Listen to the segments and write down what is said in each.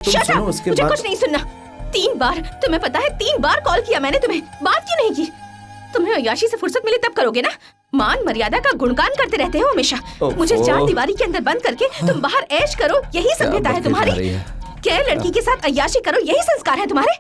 Shut up! मुझे कुछ नहीं सुनना। 3 बार, तुम्हें पता है 3 बार कॉल किया मैंने तुम्हें, बात क्यों नहीं की? तुम्हें अय्याशी से फुर्सत मिले तब करोगे ना? मान मर्यादा का गुणगान करते रहते हो हमेशा। मुझे 4 दीवारी के अंदर बंद करके तुम बाहर ऐश करो, यही सभ्यता है तुम्हारी? क्या लड़की के साथ अय्याशी करो, यही संस्कार है तुम्हारे?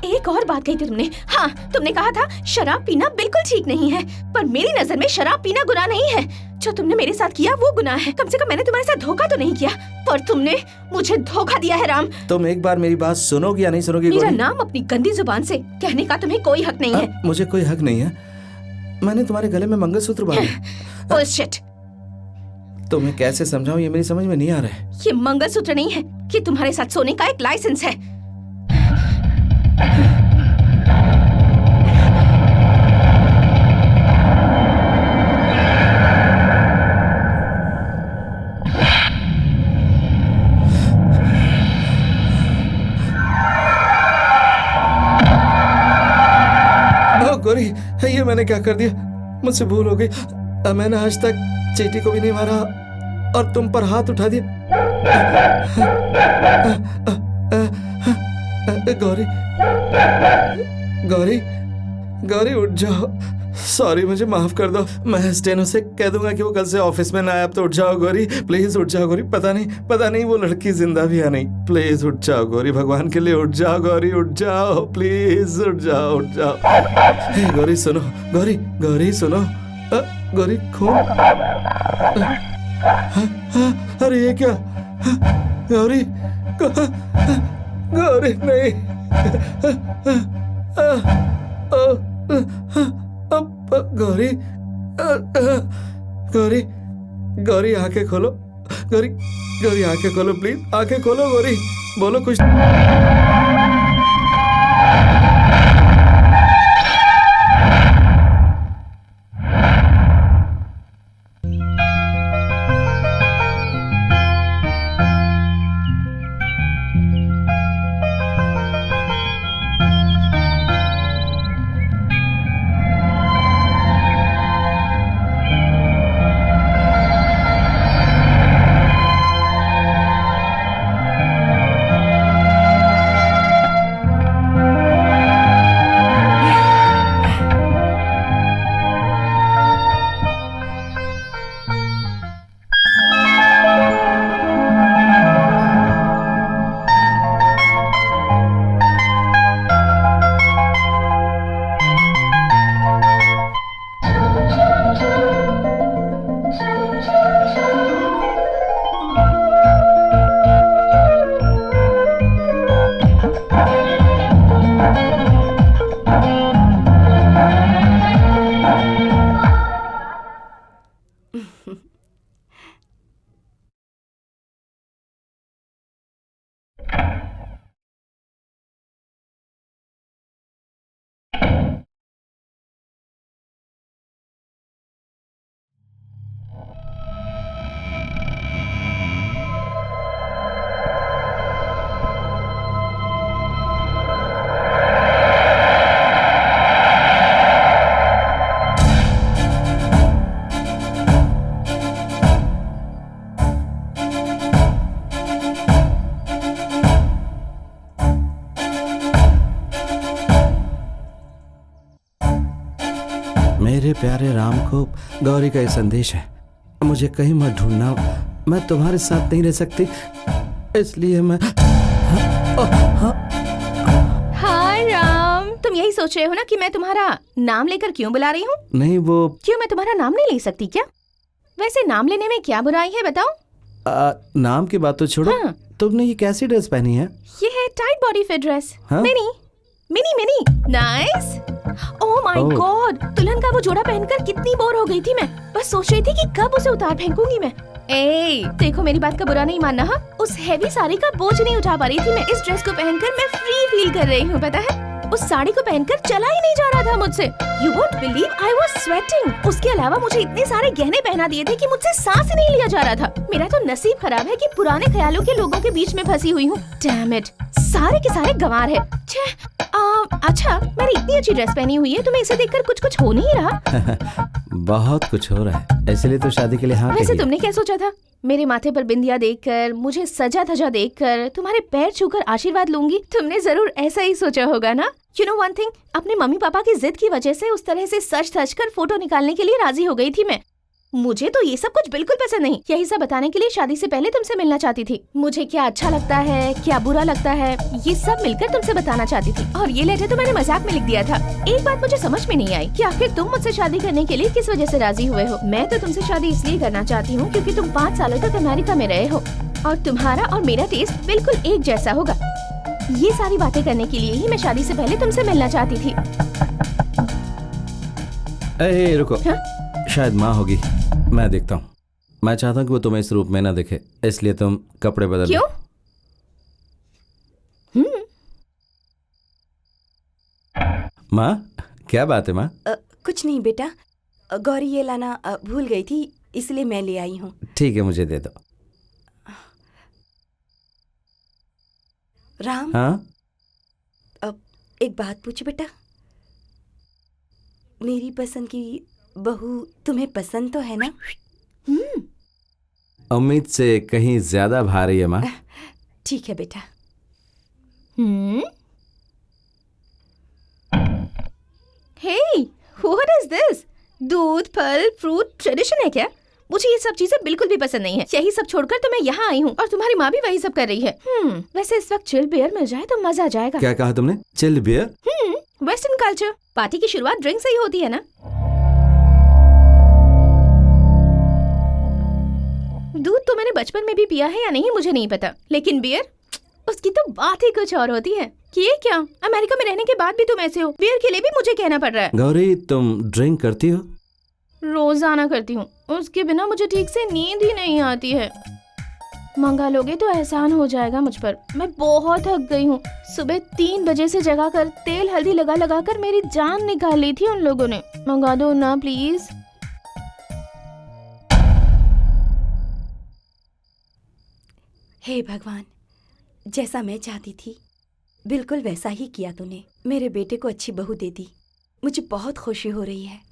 एक और बात कही थी तुमने। हाँ, तुमने कहा था शराब पीना बिल्कुल ठीक नहीं है, पर मेरी नजर में शराब पीना गुनाह नहीं है। जो तुमने मेरे साथ किया वो गुनाह है। कम से कम मैंने तुम्हारे साथ धोखा तो नहीं किया, पर तुमने मुझे धोखा दिया है राम। तुम एक बार मेरी बात सुनोगी या नहीं सुनोगी? मेरा नाम अपनी गंदी जुबान से कहने का तुम्हें कोई हक नहीं है। मुझे कोई हक नहीं है। मैंने तुम्हारे गले में मंगलसूत्र बांधा। बुलशिट। तुम्हें कैसे समझाऊं, ये मेरी समझ में नहीं आ रहा है। ये मंगलसूत्र नहीं है, ये तुम्हारे साथ सोने का एक लाइसेंस है। गौरी, ये मैंने क्या कर दिया? मुझसे भूल हो गई। मैंने आज तक चींटी को भी नहीं मारा और तुम पर हाथ उठा दिया। गौरी, गौरी, गौरी उठ जाओ। सॉरी, मुझे माफ कर दो। मैं स्टेनो से कह दूंगा कि वो कल से ऑफिस में ना आए। अब तो उठ जाओ गौरी, प्लीज उठ जाओ गौरी। पता नहीं वो लड़की जिंदा भी या नहीं। प्लीज उठ जाओ गौरी, भगवान के लिए उठ जाओ गौरी, उठ जाओ प्लीज, उठ जाओ, उठ जाओ। हे गौरी सुनो, गौरी, गौरी सुनो। गौरी खून। अरे ये क्या? गौरी, गौरी नहीं। गौरी, गौरी, गौरी आंखें खोलो। गौरी, गौरी आंखें खोलो प्लीज, आंखें खोलो गौरी, बोलो कुछ। मेरे प्यारे राम को गौरी का ये संदेश है। मुझे कहीं मत ढूंढना, मैं तुम्हारे साथ नहीं रह सकती, इसलिए मैं। हाय राम, तुम यही सोच रहे हो ना कि मैं तुम्हारा नाम लेकर क्यों बुला रही हूँ? नहीं, वो क्यों, मैं तुम्हारा नाम नहीं ले सकती क्या? वैसे नाम लेने में क्या बुराई है बताओ? नाम की बात तो छोड़ो। हाँ। तुमने ये कैसी ड्रेस पहनी है? ये है टाइट बॉडी फिट ड्रेस। हाँ? Mini mini mini nice. Oh my God, दुल्हन का वो जोड़ा पहनकर कितनी बोर हो गई थी मैं। बस सोच रही थी कि कब उसे उतार फेंकूंगी मैं। देखो मेरी बात का बुरा नहीं मानना। हाँ, उस हैवी साड़ी का बोझ नहीं उठा पा रही थी मैं। इस ड्रेस को पहनकर मैं फ्री फील कर रही हूँ, पता है। उस साड़ी को पहनकर चला ही नहीं जा रहा था मुझसे। You won't believe I was sweating। उसके अलावा मुझे इतने सारे गहने पहना दिए थे कि मुझसे सांस ही नहीं लिया जा रहा था। मेरा तो नसीब खराब है कि पुराने ख्यालों के लोगों के बीच में फंसी हुई हूँ। Damn it, सारे के सारे गंवार है। अच्छा, मैंने इतनी अच्छी ड्रेस पहनी हुई है, तुम्हें इसे देखकर कुछ हो नहीं रहा? बहुत कुछ हो रहा है, इसलिए तो शादी के लिए हाँ। वैसे तुमने क्या सोचा था? मेरे माथे पर बिंदिया देखकर, मुझे सजा धजा देखकर, तुम्हारे पैर छूकर आशीर्वाद लूंगी, तुमने जरूर ऐसा ही सोचा होगा ना। यू नो वन थिंग, अपने मम्मी पापा की जिद की वजह से उस तरह से सच धज कर फोटो निकालने के लिए राजी हो गई थी मैं। मुझे तो ये सब कुछ बिल्कुल पसंद नहीं। यही सब बताने के लिए शादी से पहले तुमसे मिलना चाहती थी। मुझे क्या अच्छा लगता है, क्या बुरा लगता है, ये सब मिलकर तुमसे बताना चाहती थी। और ये लेटर तो मैंने मजाक में लिख दिया था। एक बात मुझे समझ में नहीं आई कि आखिर तुम मुझसे शादी करने के लिए किस वजह से राजी हुए हो। मैं तो तुमसे शादी इसलिए करना चाहती हूँ क्योंकि तुम 5 सालों तक अमेरिका में रहे हो और तुम्हारा और मेरा टेस्ट बिल्कुल एक जैसा होगा। ये सारी बातें करने के लिए ही मैं शादी से पहले तुमसे मिलना चाहती थी। रुको, शायद माँ होगी, मैं देखता हूँ। मैं चाहता हूँ कि वो तुम्हें इस रूप में ना दिखे, इसलिए तुम कपड़े बदल। क्यों? माँ, क्या बात है माँ? कुछ नहीं बेटा, गौरी ये लाना भूल गई थी, इसलिए मैं ले आई हूँ। ठीक है, मुझे दे दो। राम, हाँ? अब एक बात पूछो बेटा, मेरी पसंद की बहू तुम्हें पसंद तो है ना? उम्मीद से कहीं ज्यादा भारी है माँ। ठीक है बेटा। हे, व्हाट इज दिस? दूध, फल, फ्रूट ट्रेडिशन है क्या? मुझे ये सब चीजें बिल्कुल भी पसंद नहीं है। यही सब छोड़कर तो मैं यहाँ आई हूँ और तुम्हारी माँ भी वही सब कर रही है। वैसे इस वक्त चिल बियर मिल जाए तो मजा आ जाएगा। क्या कहा तुमने? Chill beer? Western culture, party की शुरुआत ड्रिंक से ही होती है ना। दूध तो मैंने बचपन में भी पिया है या नहीं मुझे नहीं पता, लेकिन बियर, उसकी तो बात ही कुछ और होती है। कि ये क्या, अमेरिका में रहने के बाद भी तुम ऐसे हो? बियर के लिए भी मुझे कहना पड़ रहा है। गौरी, तुम ड्रिंक करती हो? रोजाना करती हूँ, उसके बिना मुझे ठीक से नींद ही नहीं आती है। मंगा लोगे तो एहसान हो जाएगा मुझ पर। मैं बहुत थक गई हूँ। सुबह 3 बजे से जगा कर तेल हल्दी लगा लगा कर मेरी जान निकाल ली थी उन लोगों ने। मंगा दो ना प्लीज। हे भगवान, जैसा मैं चाहती थी बिल्कुल वैसा ही किया तूने। मेरे बेटे को अच्छी बहू दे दी। मुझे बहुत खुशी हो रही है।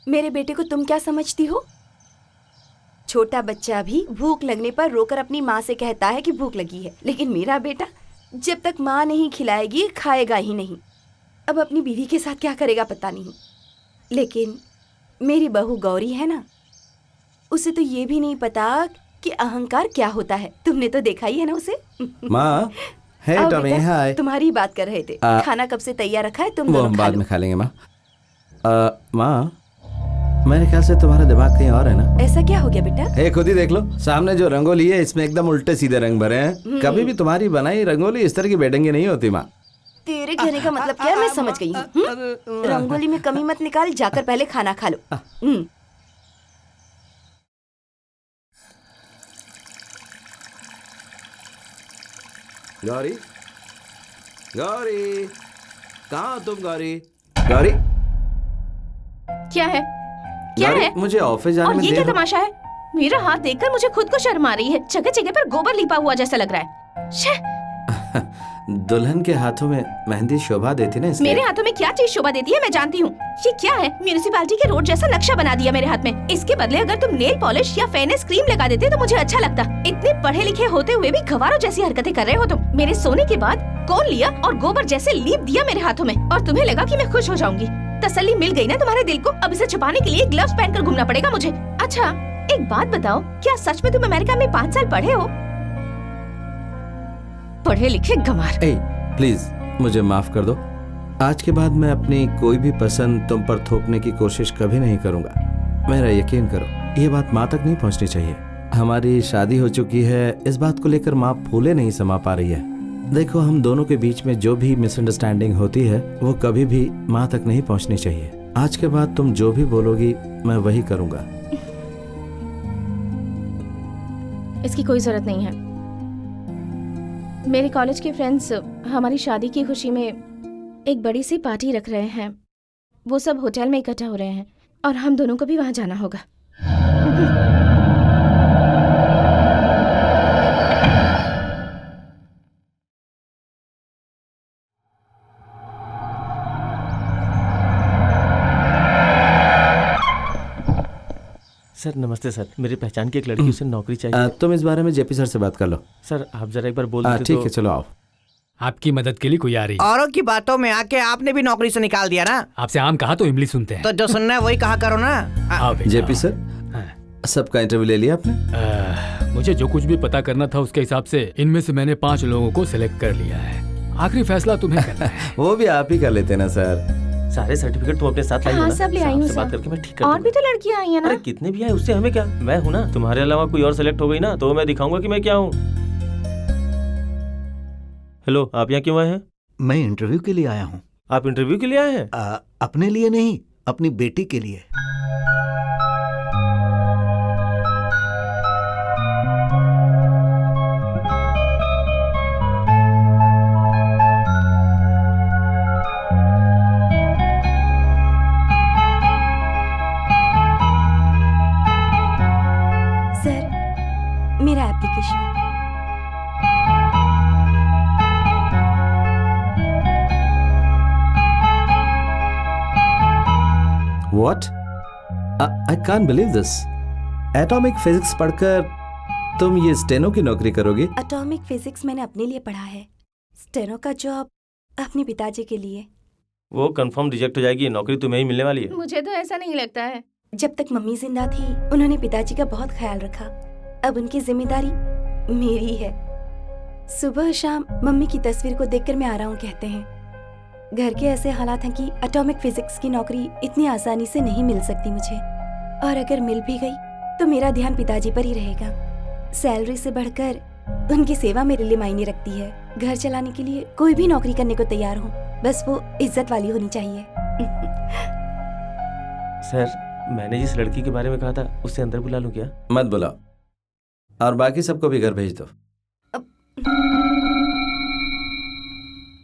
मेरे बेटे को तुम क्या समझती हो? छोटा बच्चा भी भूख लगने पर रोकर अपनी माँ से कहता है कि भूख लगी है, लेकिन मेरा बेटा जब तक माँ नहीं खिलाएगी खाएगा ही नहीं। अब अपनी बीवी के साथ क्या करेगा पता नहीं। लेकिन मेरी बहू गौरी है ना, उसे तो ये भी नहीं पता कि अहंकार क्या होता है। तुमने तो देखा ही है ना उसे। माँ, हे आओ टॉमी, बेटा, हाय। तुम्हारी बात कर रहे थे। खाना कब से तैयार रखा है, तुम वो दोनों हम खा बाद लो। में खा लेंगे माँ। माँ, मेरे ख्याल से तुम्हारा दिमाग कहीं और है ना? ऐसा क्या हो गया बेटा? खुद ही देख लो, सामने जो रंगोली है इसमें एकदम उल्टे सीधे रंग भरे हैं। कभी भी तुम्हारी बनाई रंगोली इस तरह की बेढंगी नहीं होती माँ। तेरे कहने का मतलब क्या? मैं समझ गई हूँ। रंगोली में कमी मत निकाल, जाकर पहले खाना खा लो। गौरी, गौरी, कहाँ हो तुम? गौरी, गौरी, क्या है? क्या गौरी, है? मुझे ऑफिस जाने और में ये देर क्या हो- तमाशा है? मेरा हाथ देखकर मुझे खुद को शर्म आ रही है। जगह जगह पर गोबर लिपा हुआ जैसा लग रहा है। शे, दुल्हन के हाथों में मेहंदी शोभा देती ना, इसलिए। मेरे हाथों में क्या चीज शोभा देती है मैं जानती हूँ। ये क्या है? म्यूनिसिपैलिटी के रोड जैसा नक्शा बना दिया मेरे हाथ में। इसके बदले अगर तुम नेल पॉलिश या फेयरनेस क्रीम लगा देते तो मुझे अच्छा लगता। इतने पढ़े लिखे होते हुए भी गवारों जैसी हरकतें कर रहे हो तुम। मेरे सोने के बाद कौन लिया और गोबर जैसे लीप दिया मेरे हाथों में, और तुम्हें लगा कि मैं खुश हो जाऊंगी। तसल्ली मिल गई ना तुम्हारे दिल को? अब इसे छुपाने के लिए ग्लव्स पहनकर घूमना पड़ेगा मुझे। अच्छा, एक बात बताओ, क्या सच में तुम अमेरिका में 5 साल पढ़े हो? पढ़े लिखे गंवार। ए, प्लीज मुझे माफ कर दो। आज के बाद मैं अपनी कोई भी पसंद तुम पर थोपने की कोशिश कभी नहीं करूंगा। मेरा यकीन करो, ये बात माँ तक नहीं पहुंचनी चाहिए। हमारी शादी हो चुकी है, इस बात को लेकर माँ फूले नहीं समा पा रही है। देखो, हम दोनों के बीच में जो भी मिसअंडरस्टैंडिंग होती है वो कभी भी माँ तक नहीं पहुंचनी चाहिए। आज के बाद तुम जो भी बोलोगी मैं वही करूंगा। इसकी कोई जरूरत नहीं है। मेरे कॉलेज के फ्रेंड्स हमारी शादी की खुशी में एक बड़ी सी पार्टी रख रहे हैं। वो सब होटल में इकट्ठा हो रहे हैं और हम दोनों को भी वहां जाना होगा। सर नमस्ते सर, मेरी पहचान की एक लड़की, उसे नौकरी चाहिए। तुम इस बारे में जेपी सर से बात कर लो। सर आप जरा एक बार बोल देते ठीक तो। है, चलो आओ। आपकी मदद के लिए कोई आ रही है। औरों की बातों में आके आपने भी नौकरी से निकाल दिया ना। आपसे आम कहा तो इमली सुनते हैं। तो जो सुनना है वही कहा करो ना। आओ बेटा, जेपी सर, हाँ। सबका इंटरव्यू ले लिया आपने? मुझे जो कुछ भी पता करना था उसके हिसाब से इनमें से मैंने 5 लोगों को सिलेक्ट कर लिया है। आखिरी फैसला तुम्हें करना है। वो भी आप ही कर लेते ना सर। सारे सर्टिफिकेट तुम अपने साथ लाई हो हाँ, ना? सब ले आई हूँ से बात सर। करके मैं ठीक कर और भी दूंगा। तो लड़कियां आई हैं ना। अरे कितने भी आए उससे हमें क्या, मैं हूँ ना। तुम्हारे अलावा कोई और सिलेक्ट हो गई ना तो मैं दिखाऊंगा कि मैं क्या हूँ। हेलो, आप यहाँ क्यों आए हैं? मैं इंटरव्यू के लिए आया हूँ। आप इंटरव्यू के लिए आए हैं? अपने लिए नहीं, अपनी बेटी के लिए। सर, मेरा application. What? I can't believe this. Atomic physics पढ़कर तुम ये स्टेनो की नौकरी करोगी? एटॉमिक फिजिक्स मैंने अपने लिए पढ़ा है, स्टेनो का जॉब अपने पिताजी के लिए। वो कंफर्म रिजेक्ट हो जाएगी, नौकरी तुम्हें ही मिलने वाली है। मुझे तो ऐसा नहीं लगता है। जब तक मम्मी जिंदा थी उन्होंने पिताजी का बहुत ख्याल रखा। अब उनकी जिम्मेदारी मेरी है। सुबह शाम मम्मी की तस्वीर को देखकर मैं आराम कहते हैं। घर के ऐसे हालात हैं कि एटॉमिक फिजिक्स की नौकरी इतनी आसानी से नहीं मिल सकती मुझे, और अगर मिल भी गई तो मेरा ध्यान पिताजी पर ही रहेगा। सैलरी से बढ़कर उनकी सेवा मेरे लिए मायने रखती है। घर चलाने के लिए कोई भी नौकरी करने को तैयार हूँ, बस वो इज्जत वाली होनी चाहिए। सर, मैंने जिस लड़की के बारे में कहा था उससे अंदर बुला लूं क्या? मत बुलाओ, और बाकी सबको भी घर भेज दो।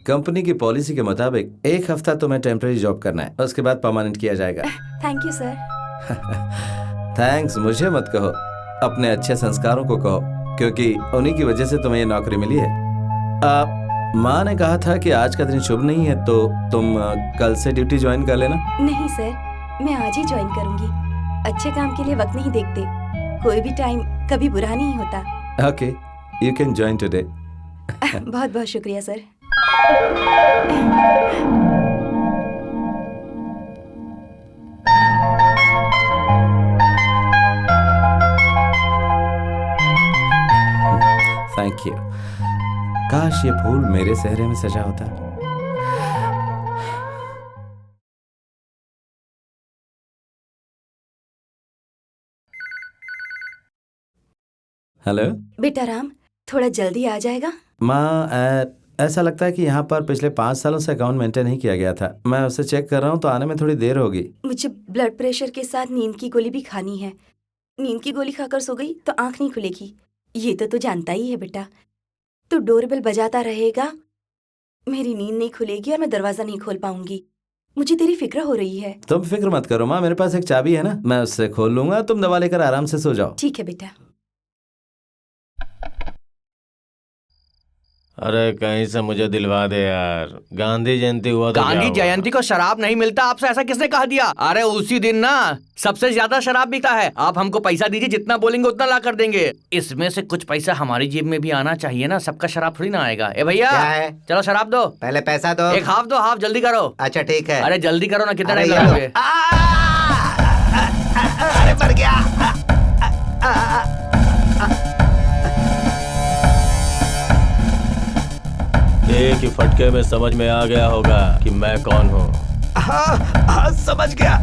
कंपनी की पॉलिसी के मुताबिक 1 हफ्ता तुम्हें टेम्परेरी जॉब करना है, उसके बाद परमानेंट किया जाएगा। Thank you sir. थैंक्स मुझे मत कहो, अपने अच्छे संस्कारों को कहो, क्योंकि उन्हीं की वजह से तुम्हें ये नौकरी मिली है। माँ ने कहा था कि आज का दिन शुभ नहीं है, तो तुम कल से ड्यूटी ज्वाइन कर लेना। नहीं सर, मैं आज ही ज्वाइन करूंगी। अच्छे काम के लिए वक्त नहीं देखते, कोई भी टाइम कभी बुरा नहीं होता। Okay, you can join today. बहुत बहुत शुक्रिया सर। Thank you. काश ये फूल मेरे चेहरे में सजा होता। हेलो बेटा राम, थोड़ा जल्दी आ जाएगा। माँ, ऐसा लगता है कि यहाँ पर पिछले 5 सालों से अकाउंट मेंटेन नहीं किया गया था। मैं उसे चेक कर रहा हूँ, तो आने में थोड़ी देर होगी। मुझे ब्लड प्रेशर के साथ नींद की गोली भी खानी है। नींद की गोली खाकर सो गई तो आंख नहीं खुलेगी, ये तो तू जानता ही है बेटा। तू डोरबेल बजाता रहेगा, मेरी नींद नहीं खुलेगी और मैं दरवाजा नहीं खोल पाऊंगी। मुझे तेरी फिक्र हो रही है। तुम फिक्र मत करो माँ, मेरे पास एक चाबी है ना, मैं उससे खोल लूंगा। तुम दवा लेकर आराम से सो जाओ। ठीक है बेटा। अरे कहीं से मुझे दिलवा दे यार, गांधी जयंती हुआ तो गांधी जयंती को शराब नहीं मिलता आपसे ऐसा किसने कहा दिया? अरे उसी दिन ना सबसे ज्यादा शराब बिकता है। आप हमको पैसा दीजिए, जितना बोलेंगे उतना ला कर देंगे। इसमें से कुछ पैसा हमारी जेब में भी आना चाहिए ना, सबका शराब थोड़ी ना आएगा। ए भैया, क्या है? चलो शराब दो। पहले पैसा दो। एक हाफ दो, हाफ जल्दी करो। अच्छा ठीक है। अरे जल्दी करो ना, कितना अरे टाइम ये लो। लगाओगे? अरे मर गया। एक ही फटके में समझ में आ गया होगा कि मैं कौन हूँ। हाँ समझ गया।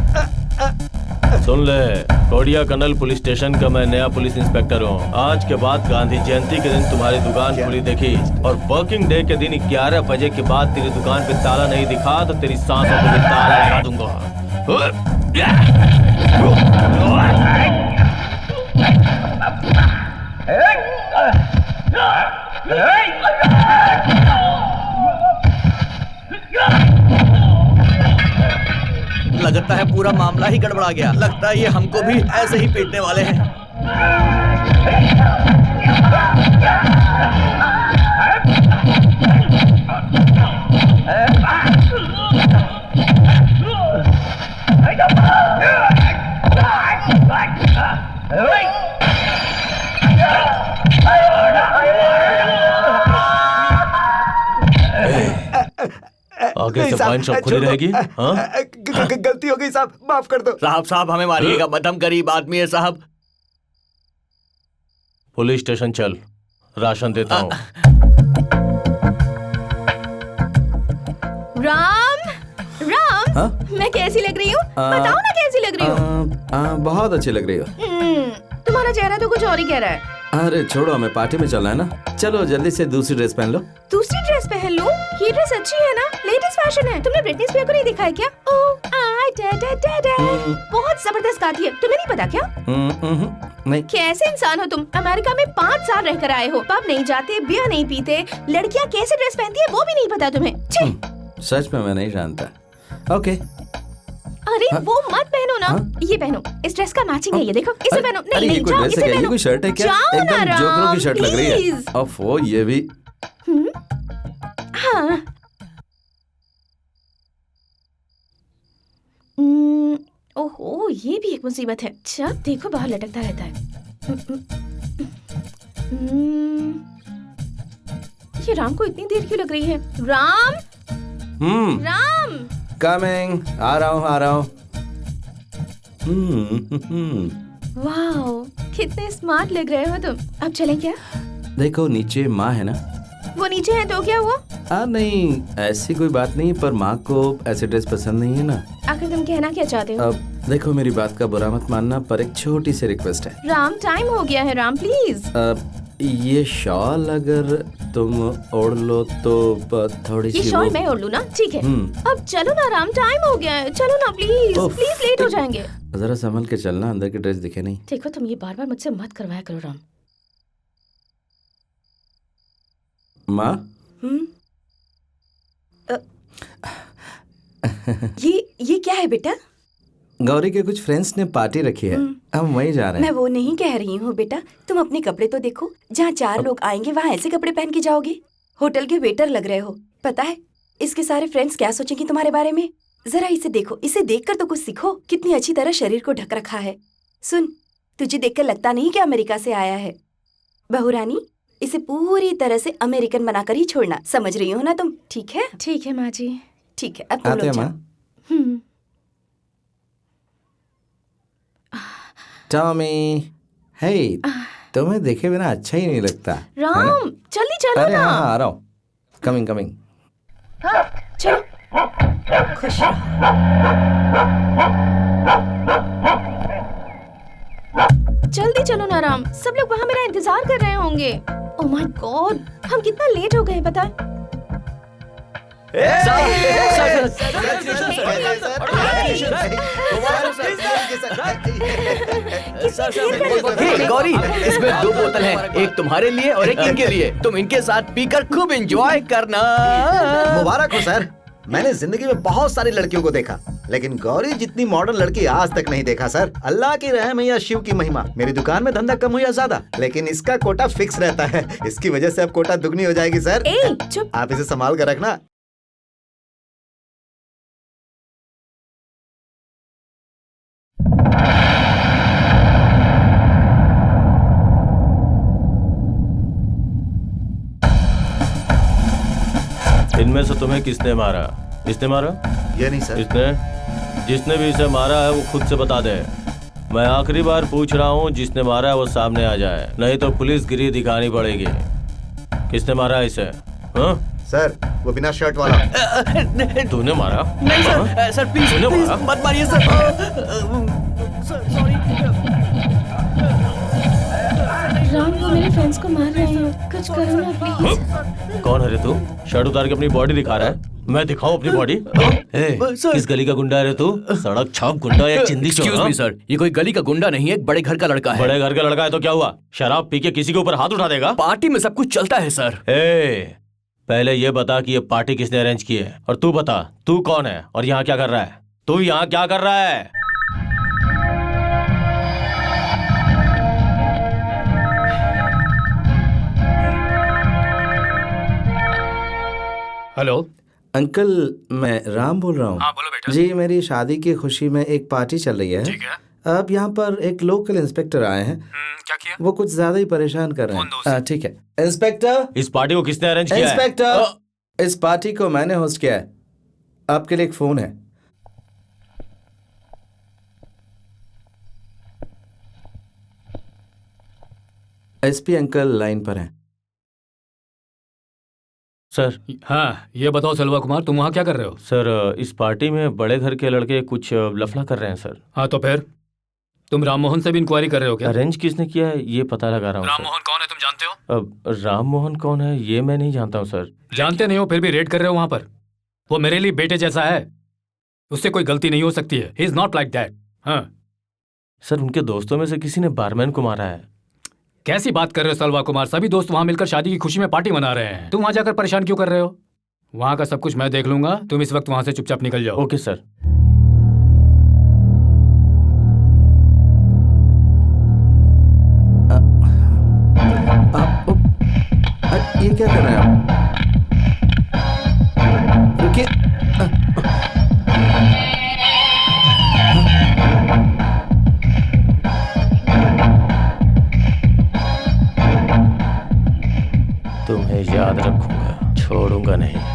सुन ले, कोडिया कनल पुलिस स्टेशन का मैं नया पुलिस इंस्पेक्टर हूँ। आज के बाद गांधी जयंती के दिन तुम्हारी दुकान खुली देखी और वर्किंग डे के दिन 11 बजे के बाद तेरी दुकान पे ताला नहीं दिखा तो तेरी सांसों को भी ताला लगा दूंगा। लगता है पूरा मामला ही गड़बड़ा गया। लगता है ये हमको भी ऐसे ही पीटने वाले हैं। आगे से वाइन शॉप खुली रहेगी। हाँ? गलती हो गई साहब, माफ कर दो। साहब हमें मारिएगा मत, हम गरीब आदमी है साहब। पुलिस स्टेशन चल, राशन देता हूँ। राम, राम, हाँ? मैं कैसी लग रही हूँ? बताओ ना कैसी लग रही हूँ? बहुत अच्छी लग रही हो। तुम्हारा चेहरा तो कुछ और ही कह रहा है। अरे छोड़ो, हमें पार्टी में चलना है ना। चलो जल्दी से दूसरी ड्रेस पहन लो। दूसरी ड्रेस पहन लूं? ये ड्रेस अच्छी है ना, लेटेस्ट फैशन है। तुमने ब्रिटनी स्पीयर को नहीं दिखा है क्या? ओह आई डा डा डा डा, बहुत जबरदस्त गाती है। तुम्हें नहीं पता क्या? नहीं। कैसे इंसान हो तुम? अमेरिका में 5 साल रहकर आए हो, पब नहीं जाते, बियर नहीं पीते, लड़कियां कैसे ड्रेस पहनती है वो भी नहीं पता तुम्हें। छी! सच में मैं नहीं जानता। ओके। अरे वो मत पहनो ना। ये पहनो, इस ड्रेस का मैचिंग है ये, देखो इसे पहनो। अरे नहीं ये कोई जाओ, ड्रेस इसे है क्या? ये पहनो। कोई शर्ट है क्या? जाओ ना एकदम जोकरों की शर्ट लग रही है। प्लीज। ओफो, ये भी। हाँ। ओहो, ये भी एक मुसीबत है। अच्छा देखो बाहर लटकता रहता है। ये राम को इतनी देर क्यों लग रही है? राम, राम। कमिंग, आ रहा हूँ। वाओ, कितने स्मार्ट लग रहे हो तुम। अब चलें क्या? देखो नीचे माँ है ना। वो नीचे है तो क्या हुआ? नहीं ऐसी कोई बात नहीं, पर माँ को ऐसे ड्रेस पसंद नहीं है ना। आखिर तुम कहना क्या चाहते हो? अब देखो मेरी बात का बुरा मत मानना, पर एक छोटी सी रिक्वेस्ट है। राम टाइम हो गया है राम, प्लीज। ये शॉल अगर तुम ओढ़ लो तो थोड़ी ये सी शॉल मैं ओढ़ लूं ना? ठीक है। अब चलो ना राम, टाइम हो गया है, चलो ना प्लीज। प्लीज लेट हो जाएंगे। जरा संभल के चलना, अंदर की ड्रेस दिखे नहीं। देखो तुम ये बार बार मुझसे मत करवाया करो राम। माँ, ये क्या है बेटा? गौरी के कुछ फ्रेंड्स ने पार्टी रखी है, हम वहीं जा रहे मैं हैं। वो नहीं कह रही हूँ बेटा, तुम अपने कपड़े तो देखो। जहाँ 4 लोग आएंगे वहाँ ऐसे कपड़े पहन के जाओगे? होटल के वेटर लग रहे हो। पता है इसके सारे फ्रेंड्स क्या सोचेंगे तुम्हारे बारे में? जरा इसे देखो, इसे देखकर तो कुछ सीखो। कितनी अच्छी तरह शरीर को ढक रखा है। सुन, तुझे देखकर लगता नहीं कि अमेरिका से आया है। बहुरानी, इसे पूरी तरह से अमेरिकन बनाकर ही छोड़ना, समझ रही हो ना तुम? ठीक है? ठीक है माँ जी। ठीक है, अब तुम आते लोग हैं जाओ। माँ। टॉमी, हे, तुम्हें देखे बिना अच्छा ही नहीं लगता। राम जल्दी चलो अरे ना। हाँ, आ रहा हूँ। कमिंग। चलो, खुश रहो। जल्दी चलो ना राम, सब लोग वहाँ मेरा इंतजार कर रहे होंगे। ओह माय गॉड, हम कितना लेट हो गए पता है? गौरी, इसमें 2 बोतल है, एक तुम्हारे लिए और एक इनके लिए। तुम इनके साथ पीकर खूब एंजॉय करना। मुबारक हो सर। मैंने जिंदगी में बहुत सारी लड़कियों को देखा, लेकिन गौरी जितनी मॉडर्न लड़की आज तक नहीं देखा सर। अल्लाह की रहम है या शिव की महिमा। मेरी दुकान में धंधा कम हो या ज्यादा, लेकिन इसका कोटा फिक्स रहता है। इसकी वजह से अब कोटा दुगनी हो जाएगी सर। ए, चुप। आप इसे संभाल कर रखना। इनमें से तुम्हें किसने मारा? इसने मारा? ये नहीं सर। इसने? जिसने भी इसे मारा है वो खुद से बता दे। मैं आखिरी बार पूछ रहा हूँ, जिसने मारा है वो सामने आ जाए, नहीं तो पुलिस गिरी दिखानी पड़ेगी। किसने मारा है इसे? हाँ? सर वो बिना शर्ट वाला। तूने मारा? नहीं सर, सर प्लीज तूने प्लीज मारा? मत मारिए सर। Sir sorry. राम, वो मेरे फ्रेंड्स को मार रहे हैं, कुछ करो ना प्लीज। कौन है रे तू? शर्ट उतार के अपनी बॉडी दिखा रहा है। मैं दिखाऊं अपनी बॉडी? किस गली का गुंडा है रे तू? सड़क छाप गुंडा या चिंदी चोर? एक्सक्यूज मी सर, ये कोई गली का गुंडा नहीं है, एक बड़े घर का लड़का है। बड़े घर का लड़का है तो क्या हुआ? शराब पी के किसी के ऊपर हाथ उठा देगा? पार्टी में सब कुछ चलता है सर। पहले ये बता कि ये पार्टी किसने अरेंज की है, और तू बता तू कौन है और यहाँ क्या कर रहा है? तू यहाँ क्या कर रहा है? हेलो। अंकल, मैं राम बोल रहा हूँ। हाँ बोलो बेटा। जी, मेरी शादी की खुशी में एक पार्टी चल रही है। ठीक है। अब यहाँ पर एक लोकल इंस्पेक्टर आए हैं। क्या किया? वो कुछ ज्यादा ही परेशान कर रहे कौन दोस्त? हैं। ठीक है इंस्पेक्टर। इस पार्टी को किसने अरेंज किया है? इंस्पेक्टर, इस पार्टी को मैंने होस्ट किया है। आपके लिए एक फोन है। एसपी अंकल लाइन पर हैं। सर हाँ, ये बताओ सलवा कुमार, तुम वहाँ क्या कर रहे हो? सर, इस पार्टी में बड़े घर के लड़के कुछ लफड़ा कर रहे हैं सर। हाँ तो फिर तुम राम मोहन से भी इंक्वायरी कर रहे हो क्या? अरेंज किसने किया है ये पता लगा रहा हूँ राम सर। मोहन कौन है तुम जानते हो? अब राम मोहन कौन है ये मैं नहीं जानता हूँ सर। जानते नहीं हो फिर भी रेड कर रहे हो वहाँ पर? वो मेरे लिए बेटे जैसा है, उससे कोई गलती नहीं हो सकती है। He is not like that. हाँ। सर, उनके दोस्तों में से किसी ने बारमैन को मारा है। कैसी बात कर रहे हो सलवा कुमार? सभी दोस्त वहाँ मिलकर शादी की खुशी में पार्टी मना रहे हैं, तुम वहाँ जाकर परेशान क्यों कर रहे हो? वहाँ का सब कुछ मैं देख लूंगा, तुम इस वक्त वहाँ से चुपचाप निकल जाओ। Okay sir. ये क्या कर रहे हैं आप? रुकिए। तुम्हें याद रखूंगा, छोड़ूंगा नहीं।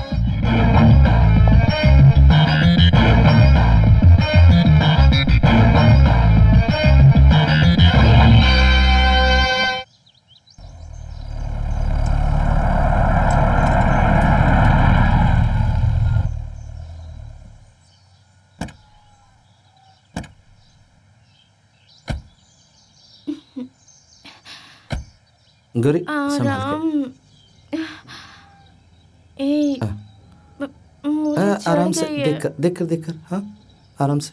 गौरी, संभाल आराम। ए, मुझे के। चढ़ आराम से गई है। देखकर। हाँ, आराम से।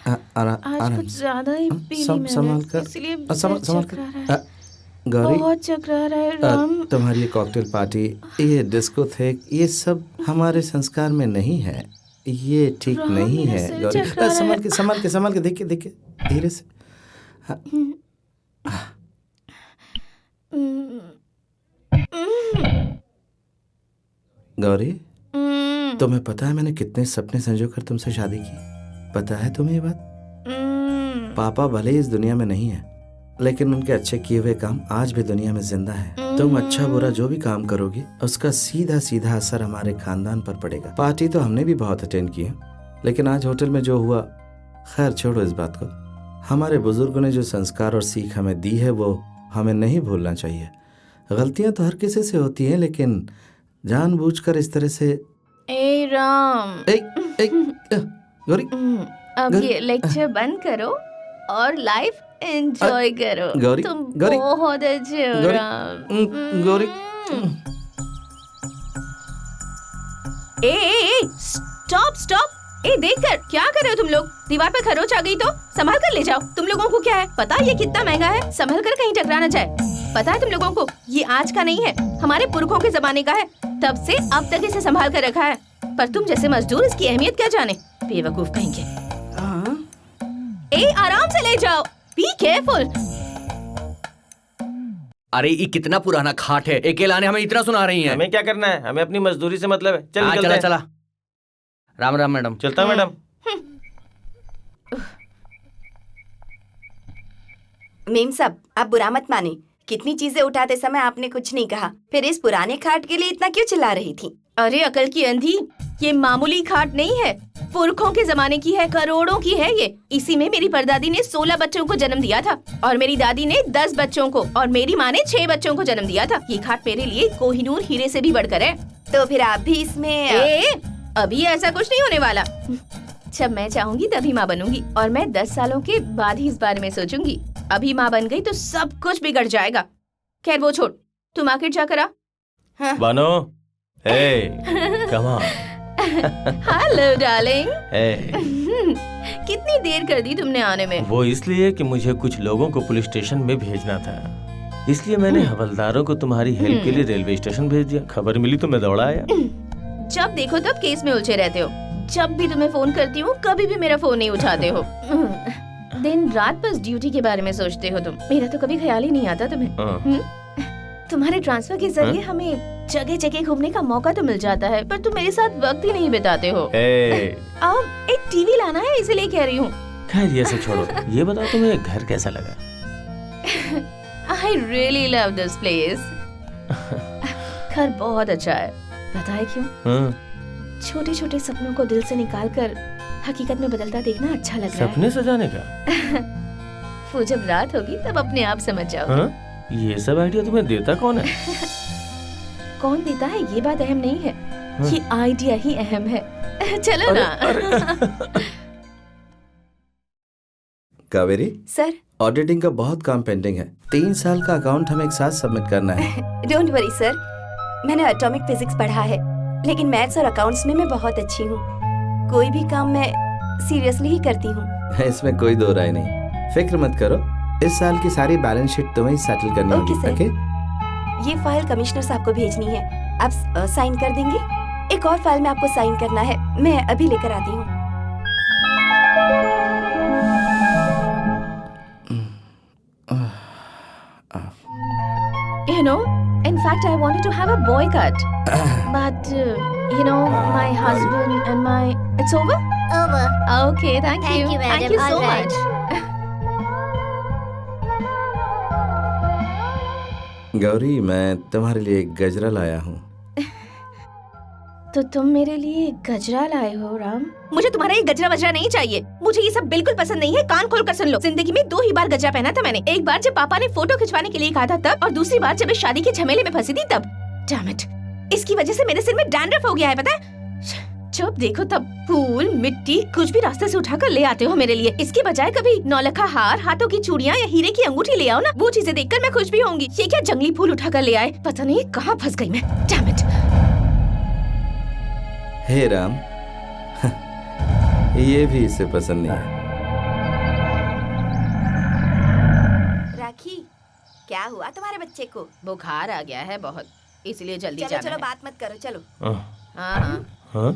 आज कुछ ज्यादा ही पी ली मैंने, संभाल कर। इसलिए संभाल सर कर। चकरा रहा है। गौरी, बहुत चकरा रहा है राम। तुम्हारी ये कॉकटेल पार्टी, ये डिस्को थे, ये सब हमारे संस्कार में नहीं है। ये ठीक राम, नहीं मेरा है सिर गौरी। चकरा रहा है। संभाल के देखिए धीरे से। गौरी, तुम्हें पता है मैंने कितने सपने संजो कर तुमसे शादी की? पता है तुम्हें ये बात? पापा भले ही इस दुनिया में नहीं है, लेकिन उनके अच्छे किए हुए काम आज भी दुनिया में जिंदा है। तुम अच्छा बुरा जो भी काम करोगी, उसका सीधा सीधा असर हमारे खानदान पर पड़ेगा। पार्टी तो हमने भी बहुत अटेंड की है, लेकिन आज होटल में जो हुआ, खैर छोड़ो इस बात को। हमारे बुजुर्गों ने जो संस्कार और सीख हमें दी है, वो हमें नहीं भूलना चाहिए। गलतियां तो हर किसी से होती हैं, लेकिन जानबूझकर इस तरह से। ए राम, गौरी, अब ये लेक्चर बंद करो और लाइफ एंजॉय करो। गौरी, तुम गौरी, बहुत अच्छे हो गौरी, राम। गौरी। ए, स्टॉप। ए, देखकर क्या कर रहे हो तुम लोग? दीवार पे खरोच आ गई तो संभाल कर ले जाओ। तुम लोगों को क्या है पता ये कितना महंगा है? संभल कर कहीं टकरा ना जाए। पता है तुम लोगों को ये आज का नहीं है, हमारे पुरखों के जमाने का है। तब से अब तक इसे संभाल कर रखा है, पर तुम जैसे मजदूर इसकी अहमियत क्या जाने। बेवकूफ कहेंगे। ए, आराम से ले जाओ, बी केयरफुल। अरे ये कितना पुराना खाट है, अकेला ने हमें इतना सुना रही है। हमें क्या करना है? हमें अपनी मजदूरी से मतलब है। चल हाँ, निकलते चला हैं। चला। राम राम मैडम। चलता मैडम। मेम साहब, आप बुरा मत माने, कितनी चीजें उठाते समय आपने कुछ नहीं कहा, फिर इस पुराने खाट के लिए इतना क्यों चिल्ला रही थी? अरे अकल की अंधी, ये मामूली खाट नहीं है, पुरखों के जमाने की है, करोड़ों की है ये। इसी में मेरी परदादी ने 16 बच्चों को जन्म दिया था और मेरी दादी ने 10 बच्चों को और मेरी माँ ने 6 बच्चों को जन्म दिया था। ये खाट मेरे लिए कोहिनूर हीरे से भी बढ़कर है। तो फिर आप भी इसमें अभी ऐसा कुछ नहीं होने वाला। जब मैं चाहूंगी तभी माँ बनूंगी और मैं 10 सालों के बाद ही इस बारे में सोचूंगी। अभी माँ बन गई तो सब कुछ बिगड़ जाएगा। खैर वो छोड़, तू मार्केट जाकर आ। Bano, hey, come on. Hello darling. Hey, कितनी देर कर दी तुमने आने में? वो इसलिए कि मुझे कुछ लोगों को पुलिस स्टेशन में भेजना था, इसलिए मैंने हवलदारों को तुम्हारी हेल्प के लिए रेलवे स्टेशन भेज दिया। खबर मिली तो मैं दौड़ा आया। जब देखो तब केस में उलझे रहते हो। जब भी तुम्हें फोन करती हूँ कभी भी मेरा फोन नहीं उठाते हो। दिन रात बस ड्यूटी के बारे में सोचते हो तुम। मेरा तो कभी ख्याल ही नहीं आता तुम्हें। तुम्हारे ट्रांसफर के जरिए हमें जगह जगह घूमने का मौका तो मिल जाता है, पर तुम मेरे साथ वक्त ही नहीं बिताते हो। अब एक टीवी लाना है इसीलिए कह रही हूँ। खैर ये सब छोड़ो, ये बताओ तुम्हें घर कैसा लगा? I really love this place. घर बहुत अच्छा है। पता है क्यों? छोटे छोटे सपनों को दिल से निकालकर हकीकत में बदलता देखना अच्छा लग रहा है। सपने सजाने का? वो जब रात होगी तब अपने आप समझ जाओगे। ये सब आइडिया तुम्हें देता कौन है? कौन देता है ये बात अहम नहीं है, ये आइडिया ही अहम है। चलो ना। कावेरी सर। ऑडिटिंग का बहुत काम पेंडिंग है। 3 साल का अकाउंट हमें एक साथ सबमिट करना है। डोंट वरी सर, मैंने एटॉमिक फिजिक्स पढ़ा है, लेकिन मैथ्स और अकाउंट्स में मैं बहुत अच्छी हूँ। कोई भी काम मैं सीरियसली ही करती हूँ। इसमें कोई दो राय नहीं, फिक्र मत करो। इस साल की सारी बैलेंस शीट तुम्हें सेटल करनी होगी। ओके? ये फाइल कमिश्नर साहब को भेजनी है, आप साइन कर देंगे? एक और फाइल में आपको साइन करना है, मैं अभी लेकर आती हूँ। You know, in fact, I wanted to have a boycott, but you know, my husband and my it's over. Over. Okay, thank you. you, madam. Thank you so All right. much. Gauri, मैं तुम्हारे लिए एक गजरा लाया हूँ। तो तुम मेरे लिए गजरा लाए हो राम? मुझे तुम्हारा ये गजरा वजरा नहीं चाहिए। मुझे ये सब बिल्कुल पसंद नहीं है। कान खोल कर सुन लो। जिंदगी में 2 ही बार गजरा पहना था मैंने। एक बार जब पापा ने फोटो खिंचवाने के लिए कहा था तब, और दूसरी बार जब मैं शादी के झमेले में फंसी थी तब। डैम इट, इसकी वजह से मेरे सिर में डैंड्रफ हो गया है, पता है? जब देखो तब फूल मिट्टी कुछ भी रास्ते से उठाकर ले आते हो मेरे लिए। इसके बजाय कभी नौलखा हार, हाथों की चूड़ियां या हीरे की अंगूठी ले आओ ना। वो चीजें देखकर मैं खुश भी होंगी। ये क्या जंगली फूल उठाकर ले आए? पता नहीं कहाँ फंस गई मैं। Damn it. हे राम, ये भी इसे पसंद नहीं है। राखी, क्या हुआ तुम्हारे बच्चे को? बुखार आ गया है बहुत, इसलिए जल्दी चलो जाना चलो है। बात मत करो, चलो। हाँ।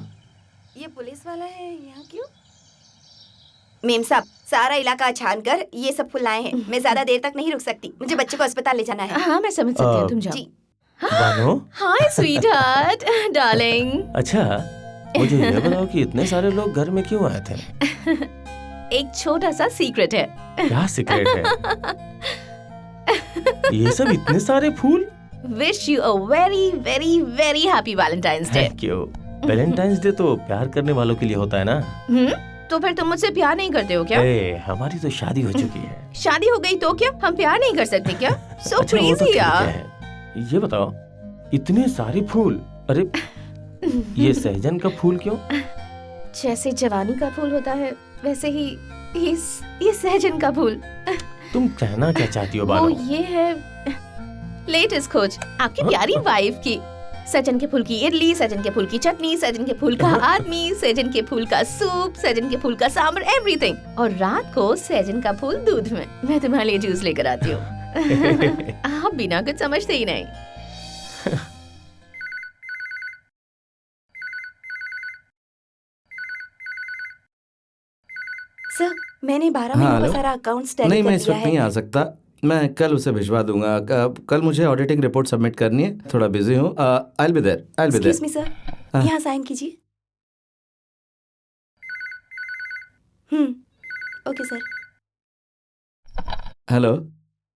ये पुलिस वाला है यहाँ क्यों? मेम साहब, सारा इलाका छान कर ये सब फूल लाए हैं। मैं ज्यादा देर तक नहीं रुक सकती, मुझे बच्चे को अस्पताल ले जाना है। हाँ मैं समझ सकती हूँ, तुम जाओ। जी। बानो, हाय स्वीटहार्ट, डार्लिंग। अच्छा मुझे ये बताओ कि इतने सारे लोग घर में क्यों आए थे? एक छोटा सा सीक्रेट है। क्या सीक्रेट है? ये सब इतने सारे फूल? Wish you a very very very happy Valentine's Day। Thank you. Valentine's day तो प्यार करने वालों के लिए होता है ना? तो फिर तुम मुझसे प्यार नहीं करते हो क्या? हमारी तो शादी हो चुकी है। शादी हो गई तो क्या हम प्यार नहीं कर सकते क्या? So अच्छा, वो तो crazy ठीक यार। है। ये बताओ, इतने सारे फूल, अरे ये सहजन का फूल क्यों? जैसे जवानी का फूल होता है वैसे ही ये सहजन का फूल। तुम कहना क्या चाहती हो वो बानो? ये है लेटेस्ट खोज आपकी प्यारी वाइफ की। सहजन के फूल की इडली, सहजन के फूल की चटनी, सहजन के फूल का आदमी, सहजन के फूल का सूप, सहजन के फूल का सांभर, एवरीथिंग। और रात को सहजन का फूल दूध में। मैं तुम्हारे लिए जूस लेकर आती हूँ। आप बिना कुछ समझते ही नहीं। सर, मैंने 12 महीनों का सारा अकाउंट्स टैली नहीं, कर मैं इस दिया वक्त नहीं आ सकता। मैं कल उसे भिजवा दूंगा। कल मुझे ऑडिटिंग रिपोर्ट सबमिट करनी है, थोड़ा बिजी हूँ। I will be there. Excuse me sir, यहाँ साइन कीजिए। Okay sir. हेलो,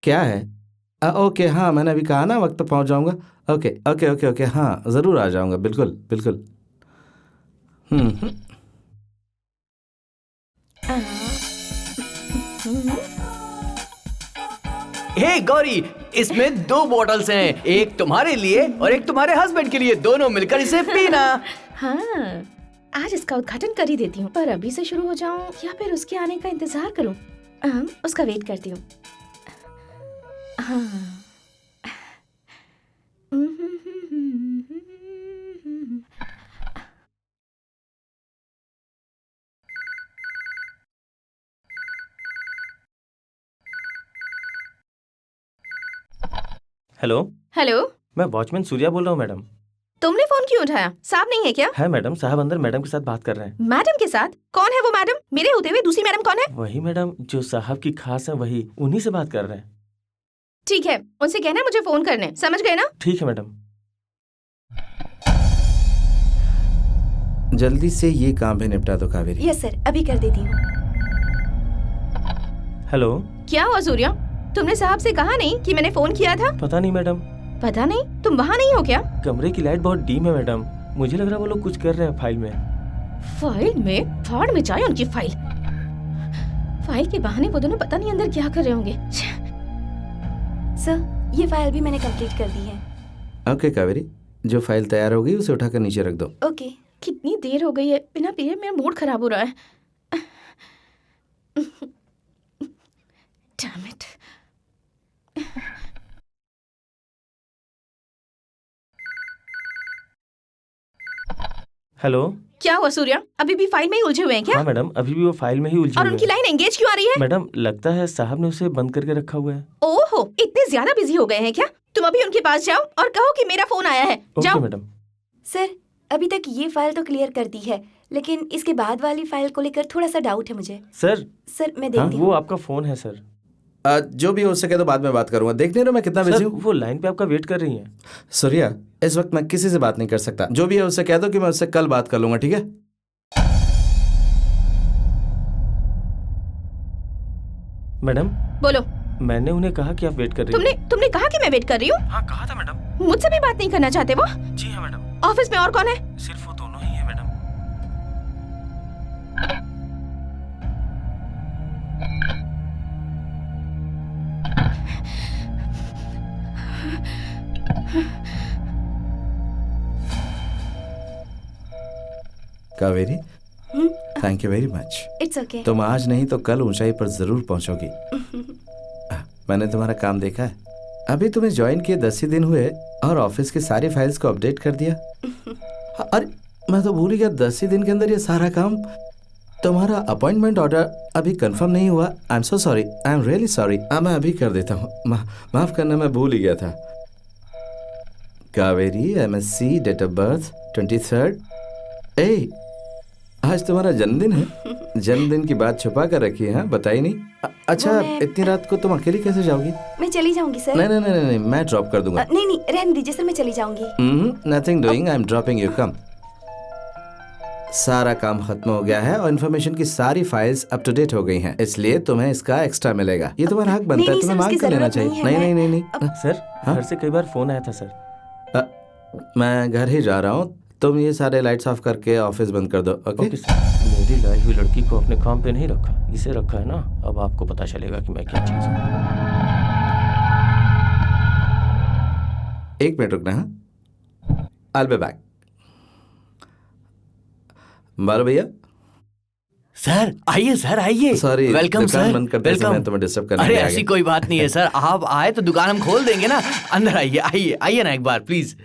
क्या है? ओके, हाँ मैंने अभी कहा ना वक्त पर पहुँच जाऊँगा। ओके ओके ओके ओके, हाँ ज़रूर आ जाऊँगा, बिल्कुल बिल्कुल। हम्म, हे गौरी, इसमें 2 बॉटल्स हैं, एक तुम्हारे लिए और एक तुम्हारे हस्बैंड के लिए। दोनों मिलकर इसे पीना। हाँ, आज इसका उद्घाटन कर ही देती हूँ, पर अभी से शुरू हो जाऊं या फिर उसके आने का इंतजार करूं? उसका वेट करती हूँ। हाँ। हेलो, हेलो, मैं वॉचमैन सूर्या बोल रहा हूँ मैडम। तुमने फोन क्यों उठाया? साहब नहीं है क्या? है मैडम, साहब अंदर मैडम के साथ बात कर रहे हैं। मैडम के साथ? कौन है वो मैडम? मेरे होते हुए दूसरी मैडम कौन है? वही मैडम जो साहब की खास है, वही उन्हीं से बात कर रहे हैं। ठीक है, उनसे कहना मुझे फोन करने, समझ गए ना? ठीक है मैडम। जल्दी से ये काम भी निपटा दो कावेरी। यस सर, अभी कर देती हूँ। हेलो, क्या हुआ सूर्या? तुमने साहब से कहा नहीं कि मैंने फोन किया था? पता नहीं मैडम, पता नहीं? तुम वहाँ नहीं हो क्या? कमरे की लाइट बहुत डीम है मैडम। मुझे लग रहा है वो लोग कुछ कर रहे हैं फाइल में। फाइल में? फाड़ में जाए उनकी फाइल। फाइल के बहाने वो दोनों पता नहीं अंदर क्या कर रहे होंगे। सर, ये फाइल भी मैंने कंप्लीट कर दी है। ओके कावेरी, जो फाइल तैयार हो गई उसे उठाकर नीचे रख दो। ओके। कितनी देर हो गई है, बिना पिए मेरा मूड खराब हो रहा है। Damn it. हेलो, क्या हुआ सूर्या? अभी भी फाइल में ही उलझे हुए हैं क्या? हाँ मैडम, अभी भी वो फाइल में ही उलझे और हुए उनकी हैं। लाइन एंगेज क्यों आ रही है? मैडम, लगता है साहब ने उसे बंद करके रखा हुआ है। ओहो, इतने ज्यादा बिजी हो गए हैं क्या? तुम अभी उनके पास जाओ और कहो कि मेरा फोन आया है। ओके जाओ। मैडम। सर, अभी तक ये फाइल तो क्लियर कर दी है, लेकिन इसके बाद वाली फाइल को लेकर थोड़ा सा डाउट है मुझे। सर, सर, मैं हाँ देखती वो हूँ। आपका फोन है सर। जो भी हो सके तो बाद में बात करूंगा। देखने रहो मैं कितना बिजी सर, हूँ। वो लाइन पे आपका वेट कर रही हैं। सूर्या, इस वक्त मैं किसी से बात नहीं कर सकता। जो भी है उससे कह दो कि मैं उससे कल बात कर लूंगा, ठीक है? मैडम, बोलो। मैंने उन्हें कहा कि आप वेट कर रही हैं। तुमने कहा कि मैं वेट कर रही हूँ? हाँ कहा था मैडम। मुझसे भी बात नहीं करना चाहते वो? जी हाँ मैडम। ऑफिस में और कौन है? सिर्फ वो दोनों ही है madam. Kaveri, thank you very much. It's okay. तुम आज नहीं तो कल ऊंचाई पर जरूर पहुंचोगी। मैंने तुम्हारा काम देखा है। अभी तुम्हें ज्वाइन किए 10 ही दिन हुए और ऑफिस की सारी फाइल्स को अपडेट कर दिया। अरे मैं तो भूल ही गया, 10 ही दिन के अंदर ये सारा काम। तुम्हारा अपॉइंटमेंट ऑर्डर अभी कंफर्म नहीं हुआ। I am so sorry, I am really sorry. मैं अभी कर देता हूँ। माफ करना, मैं भूल ही गया था। Kaveri, MSc, date of birth 23rd। ए, आज तुम्हारा जन्मदिन है। जन्मदिन की बात छुपा कर रखी है, बताई नहीं। अच्छा, इतनी रात को तुम अकेली कैसे जाओगी? मैं चली जाऊंगी सर। नहीं नहीं नहीं नहीं, मैं ड्रॉप कर दूंगा। नहीं नहीं, रहने दीजिए सर, मैं चली जाऊंगी। Nothing doing, I am dropping you. Come. सारा काम खत्म हो गया है और इन्फॉर्मेशन की सारी फाइल्स अप टू डेट हो गई हैं, इसलिए तुम्हें इसका एक्स्ट्रा मिलेगा। ये तुम्हारा हक बनता है, नहीं, तुम्हें सर, मांग उसकी कर लेना जरूरत चाहिए। नहीं है, नहीं नहीं मैं- नहीं नहीं। सर, हाँ? घर से कई बार फोन आया था सर। मैं घर ही जा रहा हूँ। तुम ये सारे लाइट्स ऑफ करके ऑफिस बंद कर दो। ओके? Okay sir. मेरी लाई हुई लड़की को अपने काम पे नहीं रखा, इसे रखा है ना। अब आपको पता चलेगा कि मैं क्या चीज हूँ। एक मिनट रुकना। हाँ, I'll be back। बालो भैया, सर आइए, सर आइए। सॉरी, वेलकम दुकान सर। बंद करते समय तुम्हें डिस्टर्ब करने अरे के लिए आ ऐसी गया। कोई बात नहीं है सर, आप आए तो दुकान हम खोल देंगे ना। अंदर आइए, आइए आइए ना एक बार प्लीज।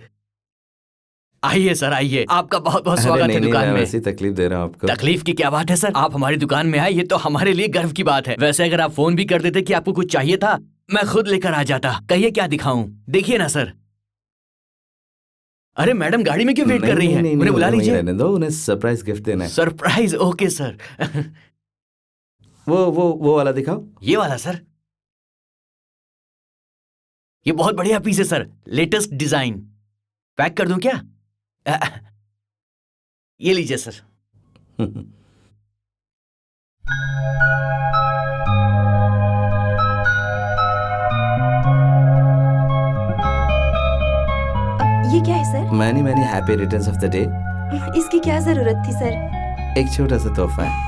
आइए सर, आइए। आपका बहुत बहुत अरे स्वागत नहीं, है नहीं, दुकान मैं में। वैसी तकलीफ दे रहा हूँ आपको। तकलीफ की क्या बात है सर, आप हमारी दुकान में आए, ये तो हमारे लिए गर्व की बात है। वैसे अगर आप फोन भी कर देते कि आपको कुछ चाहिए था, मैं खुद लेकर आ जाता। कहिए क्या दिखाऊं? देखिए ना सर। अरे मैडम गाड़ी में क्यों वेट कर रही हैं? उन्हें बुला लीजिए। रहने दो, उन्हें सरप्राइज गिफ्ट देना है। सरप्राइज? Okay sir. वो वाला दिखाओ। ये वाला सर, ये बहुत बढ़िया पीस है सर, लेटेस्ट डिजाइन। पैक कर दूं क्या? ये लीजिए सर। ये क्या है sir? Many happy returns of the day. इसकी क्या जरूरत थी सर? एक छोटा सा तोहफा है।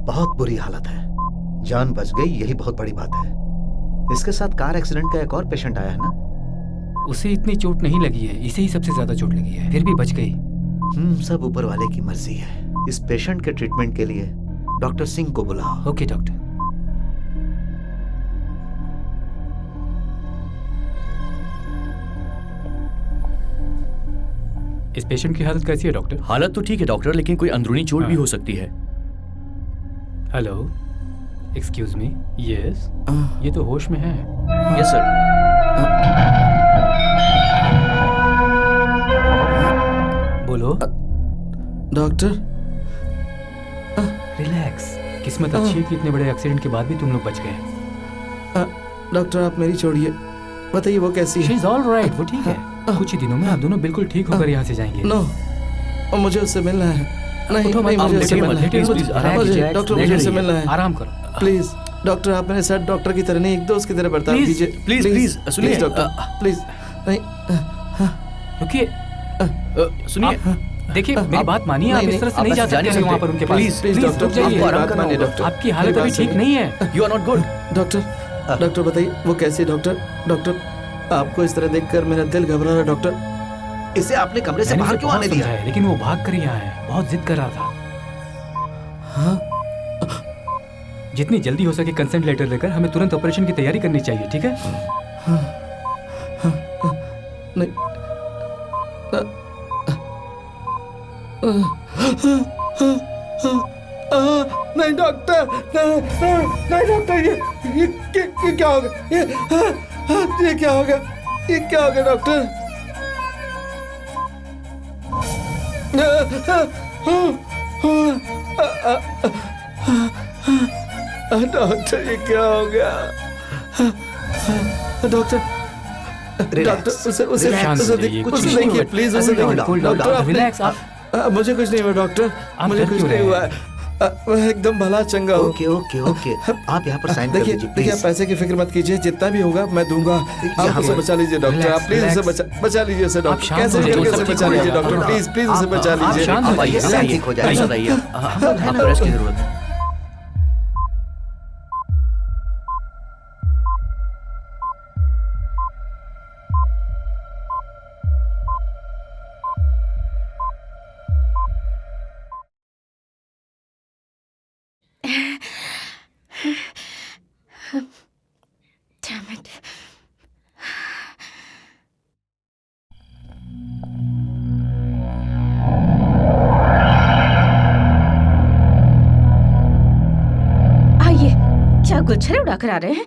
बहुत बुरी हालत है। जान बच गई, यही बहुत बड़ी बात है। इसके साथ कार एक्सीडेंट का एक और पेशेंट आया है ना? उसे इतनी चोट नहीं लगी है, इसे ही सबसे ज्यादा चोट लगी है, फिर भी बच गई। सब ऊपर वाले की मर्जी है। इस पेशेंट के ट्रीटमेंट के लिए डॉक्टर सिंह को बुलाओ। Okay doctor. इस पेशेंट की हालत कैसी है डॉक्टर? हालत तो ठीक है डॉक्टर, लेकिन कोई अंदरूनी चोट भी हो सकती है। Hello, excuse me. यस, ये तो होश में है। Yes sir. बोलो। Doctor, relax. किस्मत अच्छी है कि इतने बड़े एक्सीडेंट के बाद भी तुम लोग बच गए। डॉक्टर आप मेरी छोड़िए, बताइए वो कैसी है? शी इज ऑल राइट, वो ठीक है। कुछ ही दिनों में आप दोनों बिल्कुल ठीक होकर यहाँ से जाएंगे। नो, मुझे उससे मिलना है। नहीं, उठो मत, नहीं, मुझे उससे लेटिए मिलना मत, लेटिए मत, है। मुझे डॉक्टर, मुझे उससे मिलना है। आराम करो। प्लीज डॉक्टर, आप मेरे साथ डॉक्टर की तरह नहीं, एक दोस्त की तरह बर्ताव Please, कीजिए। please, please, सुनिए। Please doctor, please. नहीं, रुकिए, सुनिए, देखिए मेरी बात मानिए। आप इस तरह से नहीं जा सकते वहाँ पर उनके पास। प्लीज डॉक्टर, रुक जाइए। आपको आराम करना है डॉक्टर। आपकी हालत अभी ठीक नहीं है। You are not good. Doctor, doctor बताइए वो कैसी है? डॉक्टर, डॉक्टर आपको इस तरह देखकर मेरा दिल घबरा रहा है। डॉक्टर, इसे आपने कमरे से मैंने बाहर उसे क्यों आने बहुत दिया? समझाया, लेकिन वो भाग कर ही आया है। बहुत जिद कर रहा था। हाँ, जितनी जल्दी हो सके कंसेंट लेटर लेकर हमें तुरंत ऑपरेशन की तैयारी करनी चाहिए, ठीक है? नहीं, नहीं डॉक्टर, नहीं डॉक्टर, ये क्या हो गया? ये क्या हो गया? ये क्या हो गया डॉक्टर? डॉक्टर ये क्या हो गया? डॉक्टर, डॉक्टर उसे शांत हो जाइए, कुछ उसे नहीं देखिए हुआ। प्लीज, उसे देखिए डॉक्टर। आप रिलैक्स। मुझे कुछ नहीं हुआ डॉक्टर, मुझे डर कुछ क्यों नहीं रहे हुआ है। मैं एकदम भला चंगा हूँ। ओके ओके ओके, आप यहाँ पर साइन कर देखिए दीजिए देखिए, आप प्लीज। पैसे की फिक्र मत कीजिए, जितना भी होगा मैं दूंगा। आप यहाँ उसे पर- बचा लीजिए डॉक्टर, आप प्लीज उसे बचा लीजिए उसे आप डॉक्टर, शांत कैसे हो भी जाइए, करके सब उसे ठीक बचा हो लीजिए जाएगा। डॉक्टर, प्लीज प्लीज उसे बचा आप लीजिए। शांत आप हो आइए, जाइए। आइए, ठीक हो जाएगा। ऐसा आइए। आपको रेस्ट की जरूरत है। Damn it. आइए, क्या गुच्छरे उड़ाकर आ रहे हैं?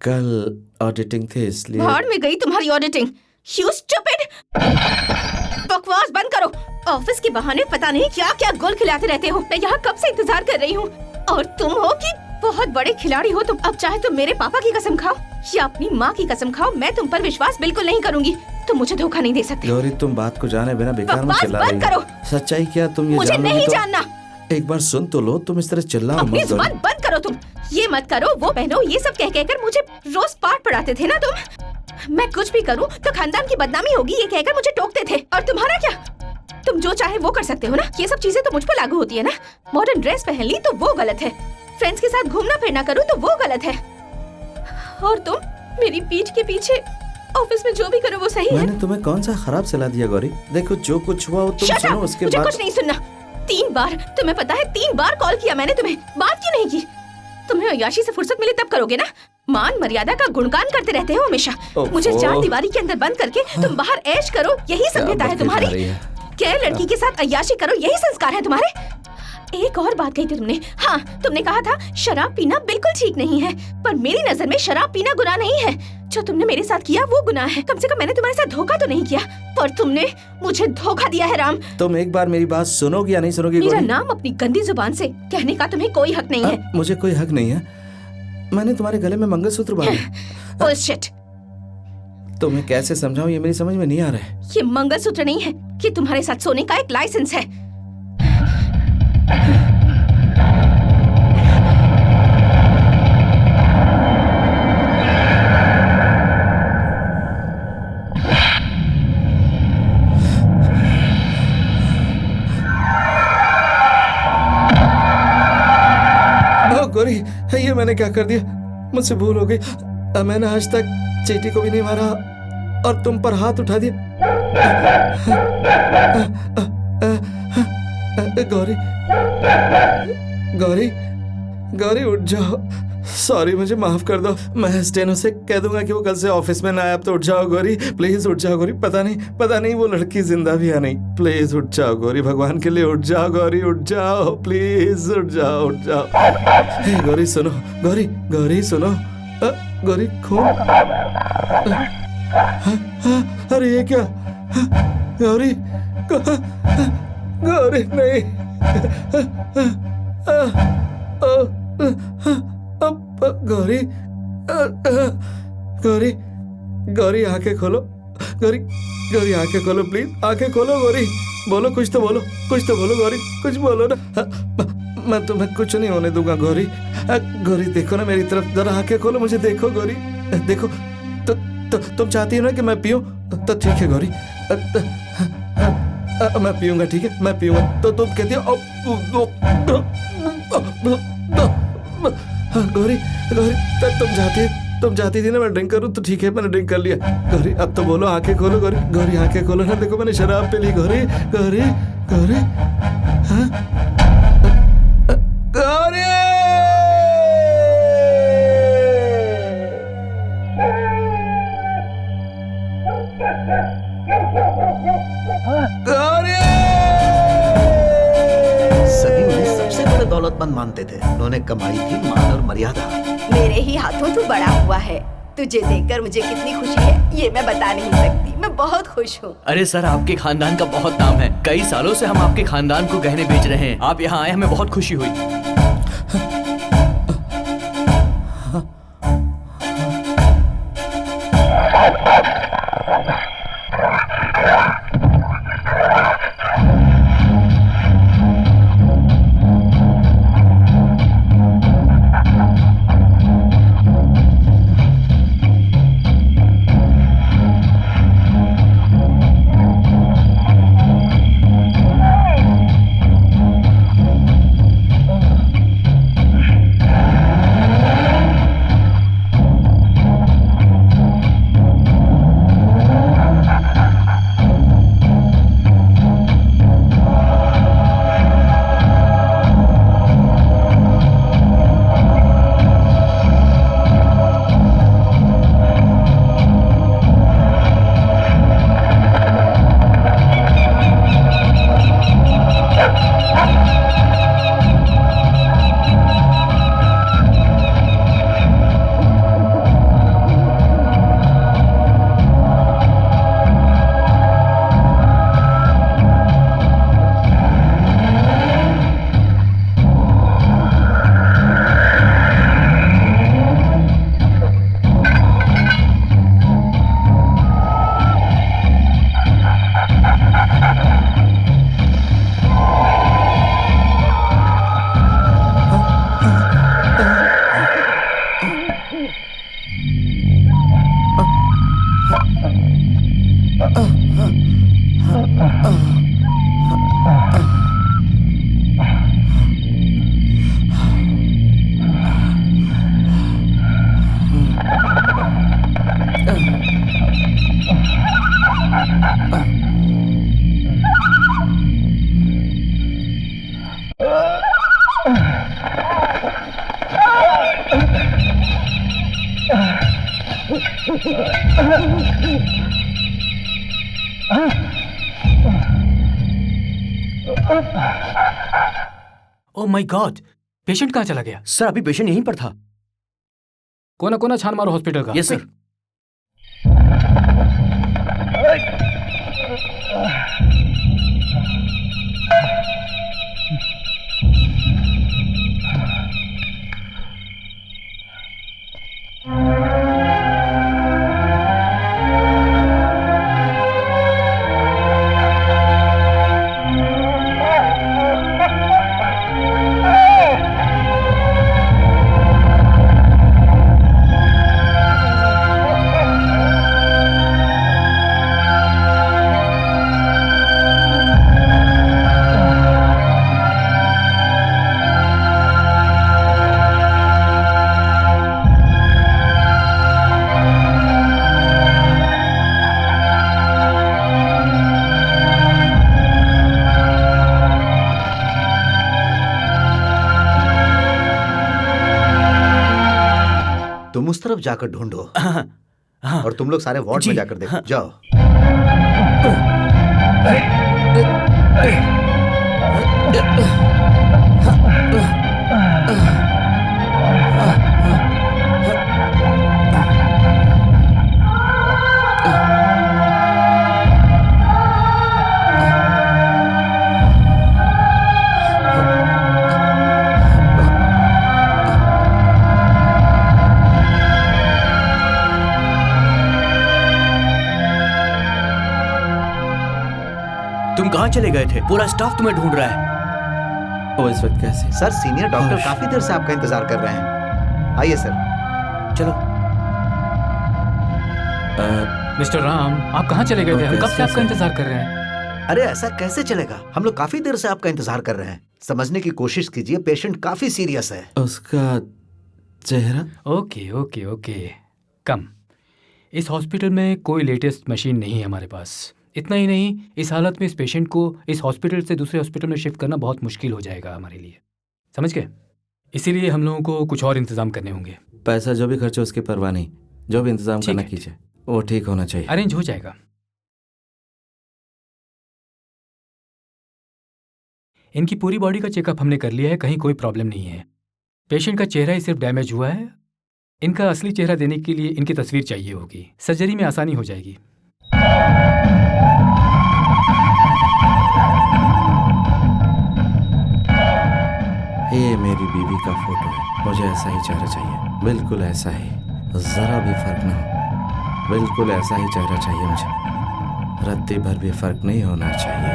कल ऑडिटिंग थे इसलिए। भाड़ में गई तुम्हारी ऑडिटिंग। You stupid! बकवास बंद करो। ऑफिस के बहाने पता नहीं क्या क्या गुल खिलाते रहते हो। मैं यहाँ कब से इंतजार कर रही हूँ, और तुम हो कि बहुत बड़े खिलाड़ी हो तुम। अब चाहे तुम मेरे पापा की कसम खाओ या अपनी माँ की कसम खाओ, मैं तुम पर विश्वास बिल्कुल नहीं करूंगी। तुम मुझे धोखा नहीं दे सकते। गौरी, तुम बात को जाने बिना बेकार में बकवास चिल्ला बंद रही करो। हो। सच्चाई क्या तुम ये मुझे जानोगी नहीं तो जानना। एक बार सुन तो लो, तुम इस तरह चिल्लाओ अपनी मत जुबान गौरी। बंद करो तुम। ये मत करो, वो बहनों, ये सब कह कहकर मुझे रोज पाठ पढ़ाते थे ना तुम। मैं कुछ भी करूं तो खानदान की बदनामी होगी ये कहकर मुझे टोकते थे। और तुम्हारा क्या? तुम जो चाहे वो कर सकते हो ना। ये सब चीजें तो मुझ पर लागू होती है ना। मॉडर्न ड्रेस पहन ली तो वो गलत है, फ्रेंड्स के साथ घूमना फिरना करूँ तो वो गलत है, और तुम मेरी पीठ के पीछे ऑफिस में जो भी करो वो सही है। मैंने तुम्हें कौन सा खराब सलाह दिया गौरी? देखो जो कुछ हुआ वो तुम Shut सुनो, up! उसके मुझे बाद कुछ नहीं सुनना। 3 बार, तुम्हें पता है 3 बार कॉल किया मैंने तुम्हें, बात क्यों नहीं की? तुम्हें अय्याशी से फुर्सत मिले तब करोगे ना। मान मर्यादा का गुणगान करते रहते हो हमेशा। मुझे 4 दीवारी के अंदर बंद करके तुम बाहर ऐश करो, यही सभ्यता है तुम्हारी। क्या लड़की के साथ अय्याशी करो, यही संस्कार है तुम्हारे। एक और बात कही थी तुमने, हाँ तुमने कहा था शराब पीना बिल्कुल ठीक नहीं है, पर मेरी नजर में शराब पीना गुनाह नहीं है। जो तुमने मेरे साथ किया वो गुनाह है। कम से कम मैंने तुम्हारे साथ धोखा तो नहीं किया, पर तुमने मुझे धोखा दिया है राम। तुम एक बार मेरी बात सुनोगी या नहीं सुनोगी मेरा गौरी? नाम अपनी गंदी जुबान से कहने का तुम्हें कोई हक नहीं है। मुझे कोई हक नहीं है। मैंने तुम्हारे गले में मंगलसूत्र बांधा। बुलशिट। तुम्हें कैसे समझाऊं ये मेरी समझ में नहीं आ रहा है। ये मंगलसूत्र नहीं है, ये तुम्हारे साथ सोने का एक लाइसेंस है। गौरी, ये मैंने क्या कर दिया? मुझसे भूल हो गई। मैंने आज तक चींटी को भी नहीं मारा और तुम पर हाथ उठा दिया। गौरी, गौरी, गौरी उठ जाओ। सॉरी, मुझे माफ कर दो। मैं स्टेनो से कह दूंगा कि वो कल से ऑफिस में ना आए। अब तो उठ जाओ गौरी, प्लीज उठ जाओ गौरी। पता नहीं वो लड़की जिंदा भी है नहीं। प्लीज उठ जाओ गौरी, भगवान के लिए उठ जाओ गौरी, उठ जाओ प्लीज, उठ जाओ, उठ जाओ। हे गौरी सुनो, गौरी, गौरी सुनो। गौरी खून। अरे ये क्या? गौरी, गौरी नहीं। गौरी, गौरी, गौरी आंखें खोलो। गौरी, गौरी आंखें खोलो प्लीज, आंखें खोलो गौरी। बोलो, कुछ तो बोलो, कुछ तो बोलो गौरी, कुछ बोलो ना। मैं तुम्हें कुछ नहीं होने दूंगा गौरी। गौरी देखो ना मेरी तरफ, जरा आंखें खोलो, मुझे देखो गौरी, देखो। तुम चाहती हो ना कि मैं पीऊं? तो ठीक है गौरी, मैं पीऊंगा, ठीक है मैं पीऊंगा। तो तुम कहती हो गौरी, गौरी तुम चाहती थी ना मैं ड्रिंक करूं, तो ठीक है मैंने ड्रिंक कर लिया। गौरी अब तो बोलो, आंखें खोलो गौरी, गौरी आंखें खोलो ना। देखो मैंने शराब पी ली गौरी, गौरी, गौरी, हाँ गौरी, गौरी। सभी उन्हें सबसे बड़े दौलतमंद मानते थे। उन्होंने कमाई थी मान और मर्यादा। मेरे ही हाथों तू बड़ा हुआ है। तुझे देखकर मुझे कितनी खुशी है ये मैं बता नहीं सकती। मैं बहुत खुश हूँ। अरे सर, आपके खानदान का बहुत नाम है। कई सालों से हम आपके खानदान को गहने बेच रहे हैं। आप यहाँ आए, हमें बहुत खुशी हुई। ओह माय गॉड, पेशेंट कहाँ चला गया? सर अभी पेशेंट यहीं पर था। कोना कोना छान मारो हॉस्पिटल का। Yes sir. तुम उस तरफ जाकर ढूंढो और तुम लोग सारे वार्ड जी, में जाकर देखो। हाँ। जाओ। तुम कहाँ चले गए थे? पूरा स्टाफ तुम्हें ढूंढ रहा है। वो इस वक्त कैसे? सर सीनियर डॉक्टर काफी देर से आपका इंतजार कर रहे हैं। आइए सर। चलो। मिस्टर राम, आप कहाँ चले गए थे? हम कब से आपका इंतजार कर रहे हैं। अरे ऐसा कैसे चलेगा? हम लोग काफी देर से आपका इंतजार कर रहे हैं। समझने की कोशिश कीजिए, पेशेंट काफी सीरियस है। उसका चेहरा? ओके ओके ओके, कम। इस हॉस्पिटल में कोई लेटेस्ट मशीन नहीं है हमारे पास। इतना ही नहीं, इस हालत में इस पेशेंट को इस हॉस्पिटल से दूसरे हॉस्पिटल में शिफ्ट करना बहुत मुश्किल हो जाएगा हमारे लिए, समझ गए? इसीलिए हम लोगों को कुछ और इंतजाम करने होंगे। पैसा जो भी खर्च हो उसकी परवाह नहीं, जो भी इंतजाम ठीक करना है। कीजिए, वो ठीक होना चाहिए। अरेंज हो जाएगा। इनकी पूरी बॉडी का चेकअप हमने कर लिया है, कहीं कोई प्रॉब्लम नहीं है। पेशेंट का चेहरा ही सिर्फ डैमेज हुआ है। इनका असली चेहरा देने के लिए इनकी तस्वीर चाहिए होगी। सर्जरी में आसानी हो जाएगी। ये मेरी बीवी का फोटो है, मुझे ऐसा ही चेहरा चाहिए, बिल्कुल ऐसा ही, जरा भी फर्क ना हो। बिल्कुल ऐसा ही चेहरा चाहिए मुझे, रत्ती भर भी फर्क नहीं होना चाहिए।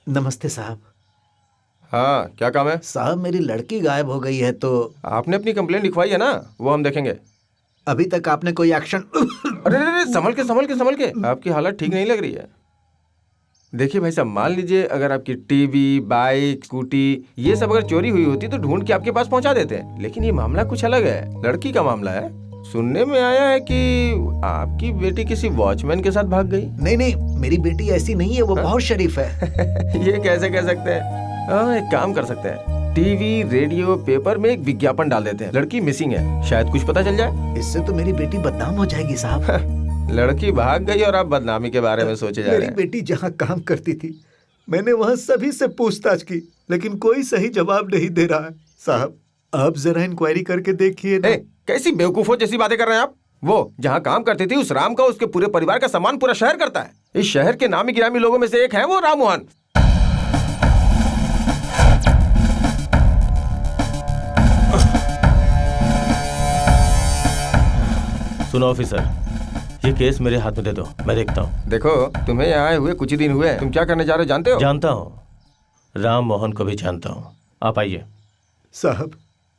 नमस्ते साहब। हाँ, क्या काम है? साहब मेरी लड़की गायब हो गई है, तो आपने अपनी कंप्लेंट लिखवाई है ना, वो हम देखेंगे। अभी तक आपने कोई एक्शन? अरे अरे, संभल के आपकी हालत ठीक नहीं लग रही है। देखिए भाई साहब, मान लीजिए अगर आपकी टीवी, बाइक, स्कूटी ये सब अगर चोरी हुई होती तो ढूंढ के आपके पास पहुंचा देते हैं, लेकिन ये मामला कुछ अलग है। लड़की का मामला है। सुनने में आया है कि आपकी बेटी किसी वॉचमैन के साथ भाग गई। नहीं नहीं, मेरी बेटी ऐसी नहीं है, वो बहुत शरीफ है। ये कैसे कह सकते हैं? हाँ, एक काम कर सकते हैं, टीवी, रेडियो, पेपर में एक विज्ञापन डाल देते हैं, लड़की मिसिंग है, शायद कुछ पता चल जाए। इससे तो मेरी बेटी बदनाम हो जाएगी साहब। लड़की भाग गई और आप बदनामी के बारे में सोचे जा रहे मेरी हैं। बेटी जहाँ काम करती थी, मैंने वहाँ सभी से पूछताछ की, लेकिन कोई सही जवाब नहीं दे रहा है। साहब आप जरा इंक्वायरी करके देखिए ना। कैसी बेवकूफों जैसी बातें कर रहे हैं आप? वो जहाँ काम करती थी उस राम का, उसके पूरे परिवार का सम्मान पूरा शहर करता है। इस शहर के नामी गिरामी लोगों में से एक है वो राम मोहन। सुनो ऑफिसर, ये केस मेरे हाथ में दे दो, मैं देखता हूँ। देखो, तुम्हें यहाँ आए हुए कुछ ही दिन हुए हैं, तुम क्या करने जा रहे हो जानते हो? जानता हूँ, राम मोहन को भी जानता हूँ। आप आइए। साहब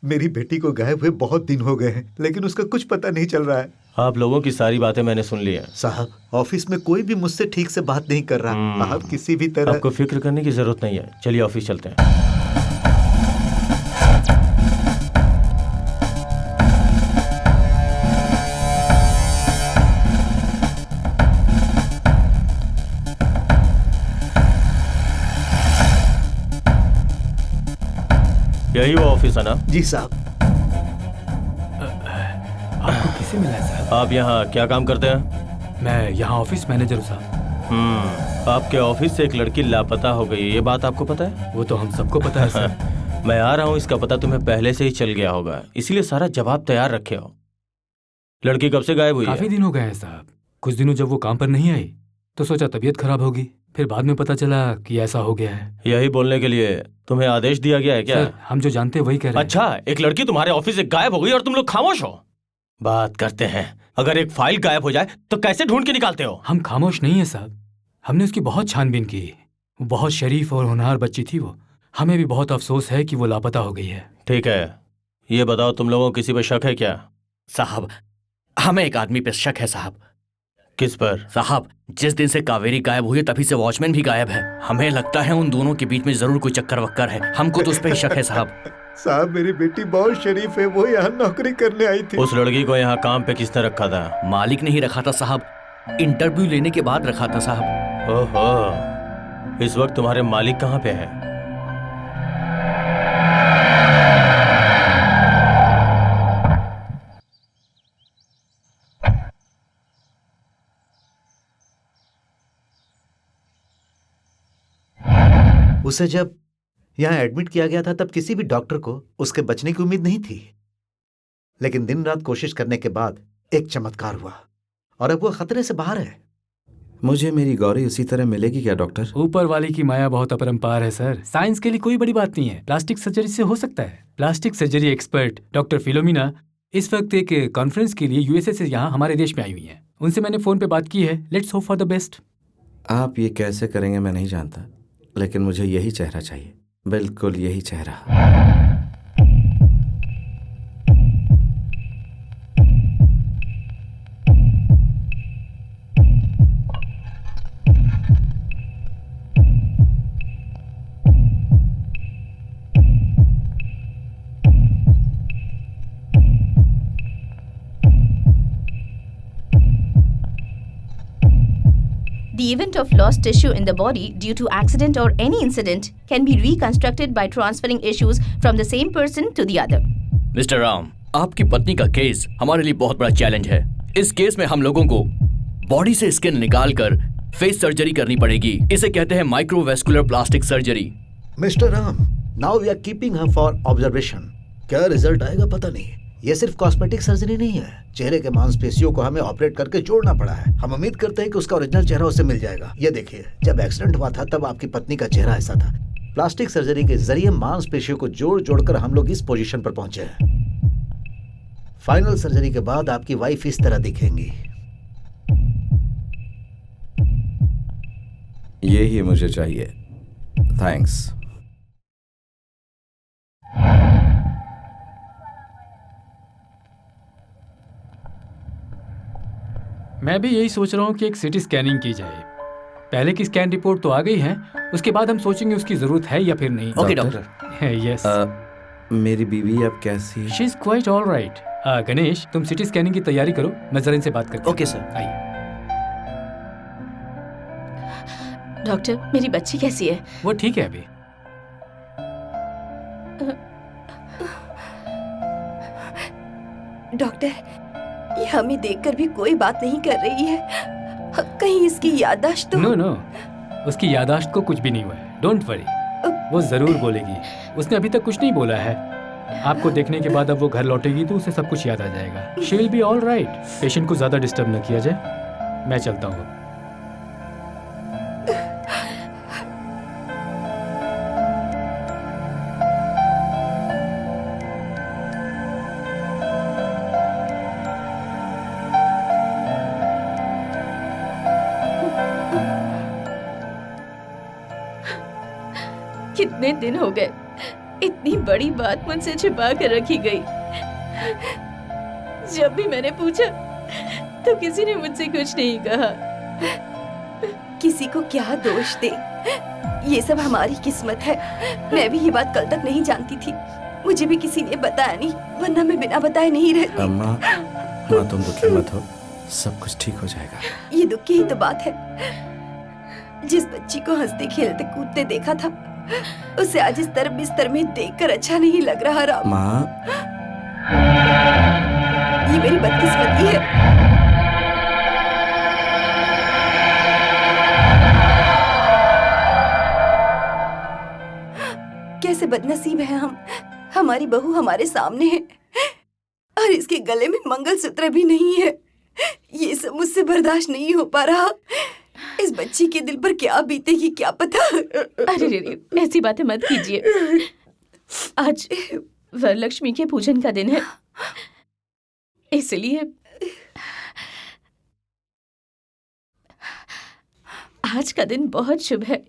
मेरी बेटी को गायब हुए बहुत दिन हो गए हैं, लेकिन उसका कुछ पता नहीं चल रहा है। आप लोगों की सारी बातें मैंने सुन ली हैं। साहब ऑफिस में कोई भी मुझसे ठीक से बात नहीं कर रहा। आप किसी भी तरह। आपको फिक्र करने की जरूरत नहीं है, चलिए ऑफिस चलते हैं। यही वो ऑफिस है ना? जी साहब। आपको किसे मिला है साहब? आप यहाँ क्या काम करते हैं? मैं यहाँ ऑफिस मैनेजर हूँ साहब। आपके ऑफिस से एक लड़की लापता हो गई है, ये बात आपको पता है? वो तो हम सबको पता है सर। मैं आ रहा हूँ, इसका पता तुम्हें पहले से ही चल गया होगा, इसीलिए सारा जवाब तैयार रखे हो। लड़की कब से गायब हुई है? काफी दिन हो गए हैं साहब। कुछ दिनों जब वो काम पर नहीं आई तो सोचा तबीयत खराब होगी, फिर बाद में पता चला कि ऐसा हो गया है। यही बोलने के लिए तुम्हें आदेश दिया गया है क्या? सर हम जो जानते हैं वही कह रहे हैं। अच्छा, एक लड़की तुम्हारे ऑफिस से गायब हो गई और तुम लोग खामोश हो? बात करते हैं। अगर एक फाइल गायब हो जाए तो कैसे ढूंढ के निकालते हो? हम खामोश नहीं है साहब, हमने उसकी बहुत छानबीन की। वो बहुत शरीफ और होनहार बच्ची थी वो। हमें भी बहुत अफसोस है कि वो लापता हो गई है। ठीक है, ये बताओ तुम लोगों को किसी पर शक है क्या? साहब, हमें एक आदमी पे शक है साहब। किस पर? साहब, जिस दिन से कावेरी गायब हुई है तभी से वॉचमैन भी गायब है। हमें लगता है उन दोनों के बीच में जरूर कोई चक्कर वक्कर है। हमको तो उस पर ही शक है साहब। साहब मेरी बेटी बहुत शरीफ है, वो यहाँ नौकरी करने आई थी। उस लड़की को यहाँ काम पे किसने रखा था? मालिक ने ही रखा था साहब, इंटरव्यू लेने के बाद रखा था साहब। ओहो, इस वक्त तुम्हारे मालिक कहाँ पे है? उसे जब यहाँ एडमिट किया गया था तब किसी भी डॉक्टर को उसके बचने की उम्मीद नहीं थी, लेकिन दिन रात कोशिश करने के बाद एक चमत्कार हुआ और अब वो खतरे से बाहर है। मुझे मेरी गौरी उसी तरह मिलेगी क्या डॉक्टर? ऊपर वाली की माया बहुत अपरंपार है सर। साइंस के लिए कोई बड़ी बात नहीं है, प्लास्टिक सर्जरी से हो सकता है। Plastic surgery expert doctor Philomena इस वक्त एक कॉन्फ्रेंस के लिए यूएसए से यहाँ हमारे देश में आई हुई हैं। उनसे मैंने फोन पे बात की है। Let's hope for the best. आप ये कैसे करेंगे मैं नहीं जानता, लेकिन मुझे यही चेहरा चाहिए, बिल्कुल यही चेहरा। The event of lost tissue in the body due to accident or any incident can be reconstructed by transferring issues from the same person to the other. Mister Ram, आपकी पत्नी का केस हमारे लिए बहुत बड़ा चैलेंज है। इस केस में हम लोगों को बॉडी से स्किन निकालकर फेस सर्जरी करनी पड़ेगी। इसे कहते हैं microvascular plastic surgery. Mister Ram, now we are keeping her for observation. क्या रिजल्ट आएगा पता नहीं। ये सिर्फ कॉस्मेटिक सर्जरी नहीं है, चेहरे के मांसपेशियों को हमें ऑपरेट करके जोड़ना पड़ा है। हम उम्मीद करते हैं कि उसका ओरिजिनल चेहरा उसे मिल जाएगा। ये देखिए, जब एक्सीडेंट हुआ था तब आपकी पत्नी का चेहरा ऐसा था। प्लास्टिक सर्जरी के जरिए मांसपेशियों को जोड़ जोड़कर हम लोग इस पोजीशन पर पहुंचे हैं। फाइनल सर्जरी के बाद आपकी वाइफ इस तरह दिखेंगी। यही मुझे चाहिए, थैंक्स। मैं भी यही सोच रहा हूँ कि एक सिटी स्कैनिंग की जाए। पहले की स्कैन रिपोर्ट तो आ गई है, उसके बाद हम सोचेंगे उसकी जरूरत है या फिर नहीं। Okay doctor. यस, मेरी बीवी अब कैसी है? She is quite all right. Ganesh, तुम सिटी स्कैनिंग की तैयारी करो, मैं जरा इनसे बात करता हूं। Okay sir. आइए। डॉक्टर, मेरी बच्ची कैसी है? वो ठीक है अभी। डॉक्टर, ये हमें देखकर भी कोई बात नहीं कर रही है। कहीं इसकी याददाश्त तो... नो नो, उसकी याददाश्त को कुछ भी नहीं हुआ है, डोंट वरी। वो जरूर बोलेगी, उसने अभी तक कुछ नहीं बोला है। आपको देखने के बाद अब वो घर लौटेगी तो उसे सब कुछ याद आ जाएगा। She will be all right. Patient को ज्यादा डिस्टर्ब न किया जाए, मैं चलता हूँ। कितने दिन हो गए, इतनी बड़ी बात मुझसे छिपा कर रखी गई। जब भी मैंने पूछा तो किसी ने मुझसे कुछ नहीं कहा। किसी को क्या दोष दे, ये सब हमारी किस्मत है। मैं भी ये बात कल तक नहीं जानती थी, मुझे भी किसी ने बताया नहीं, वरना मैं बिना बताए नहीं रहती। अम्मा, तुम दुखी मत हो, सब कुछ ठीक हो जाएगा। ये दुख की ही तो बात है। जिस बच्ची को हंसते खेलते कूदते देखा था, उसे आज इस तरह बिस्तर में देखकर अच्छा नहीं लग रहा राम। माँ, ये मेरी बदकिस्मती है। कैसे बदनसीब है हम, हमारी बहू हमारे सामने है और इसके गले में मंगलसूत्र भी नहीं है। ये सब मुझसे बर्दाश्त नहीं हो पा रहा। इस बच्ची के दिल पर क्या बीतेगी क्या पता। अरे रे, ऐसी बातें मत कीजिए। आज वरलक्ष्मी के पूजन का दिन है, इसलिए आज का दिन बहुत शुभ है।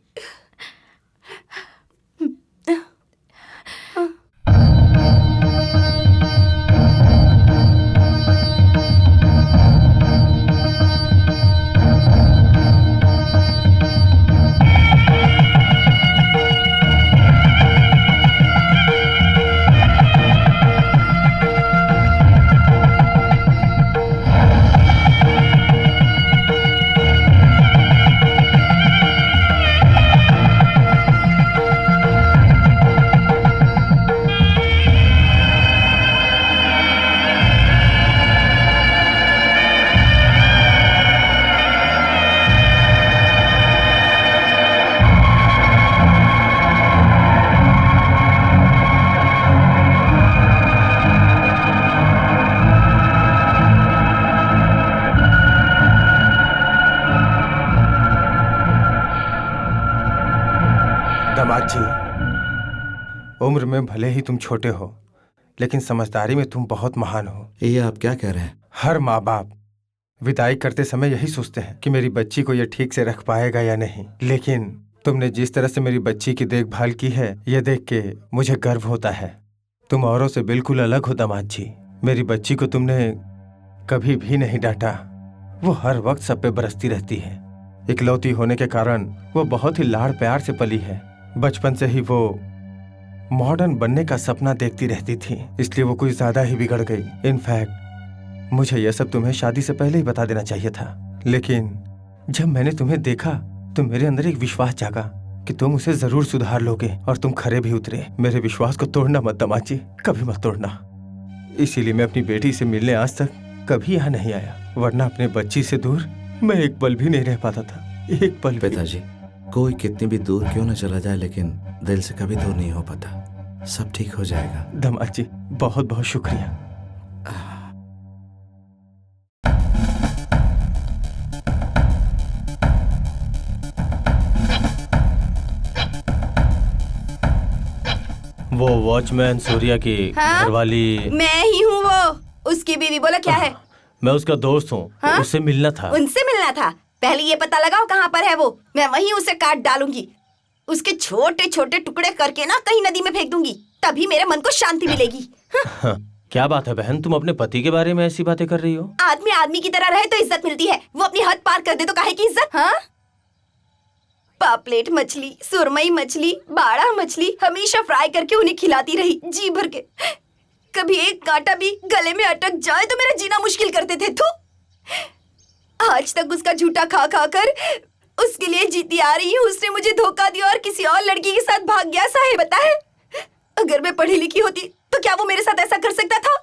दामाद जी, उम्र में भले ही तुम छोटे हो, लेकिन समझदारी में तुम बहुत महान हो। ये आप क्या कह रहे हैं? हर माँ बाप विदाई करते समय यही सोचते हैं कि मेरी बच्ची को ये ठीक से रख पाएगा या नहीं, लेकिन तुमने जिस तरह से मेरी बच्ची की देखभाल की है, ये देख के मुझे गर्व होता है। तुम औरों से बिल्कुल अलग हो दामाद जी। मेरी बच्ची को तुमने कभी भी नहीं डांटा। वो हर वक्त सब पे बरसती रहती है। इकलौती होने के कारण वो बहुत ही लाड़ प्यार से पली है। बचपन से ही वो मॉडर्न बनने का सपना देखती रहती थी, इसलिए वो कुछ ज्यादा ही बिगड़ गई। इनफैक्ट मुझे यह सब तुम्हें शादी से पहले ही बता देना चाहिए था, लेकिन जब मैंने तुम्हें देखा तो मेरे अंदर एक विश्वास जागा कि तुम उसे जरूर सुधार लोगे, और तुम खरे भी उतरे। मेरे विश्वास को तोड़ना मत दामाद जी, कभी मत तोड़ना। इसीलिए मैं अपनी बेटी से मिलने आज तक कभी यहाँ नहीं आया, वरना अपने बच्ची से दूर मैं एक पल भी नहीं रह पाता था। एक पल भी। पिताजी, कोई कितनी भी दूर क्यों न चला जाए, लेकिन दिल से कभी दूर नहीं हो पाता। सब ठीक हो जाएगा। दामाद जी, बहुत बहुत शुक्रिया। वो वॉचमैन सूर्या की हाँ? घरवाली मैं ही हूँ वो, उसकी बीवी। बोला क्या है? मैं उसका दोस्त हूँ। हाँ? उससे मिलना था। उनसे मिलना था? पहले ये पता लगाओ कहाँ पर है वो, मैं वहीं उसे काट डालूंगी। उसके छोटे छोटे टुकड़े करके ना कहीं नदी में फेंक दूंगी, तभी मेरे मन को शांति मिलेगी। हाँ, क्या बात है बहन, तुम अपने पति के बारे में ऐसी बातें कर रही हो? आदमी आदमी की तरह रहे तो इज्जत मिलती है, वो अपनी हद पार कर दे तो काहे की इज्जत? हाँ, पापलेट मछली, सुरमई मछली, बाड़ा मछली हमेशा फ्राई करके उन्हें खिलाती रही जी भर के। कभी एक कांटा भी गले में अटक जाए तो मेरा जीना मुश्किल करते थे। थू, आज तक उसका झूठा खा खा कर उसके लिए जीती आ रही हूँ। उसने मुझे धोखा दिया और किसी और लड़की के साथ भाग गया। साहेब पता है, अगर मैं पढ़ी लिखी होती तो क्या वो मेरे साथ ऐसा कर सकता था?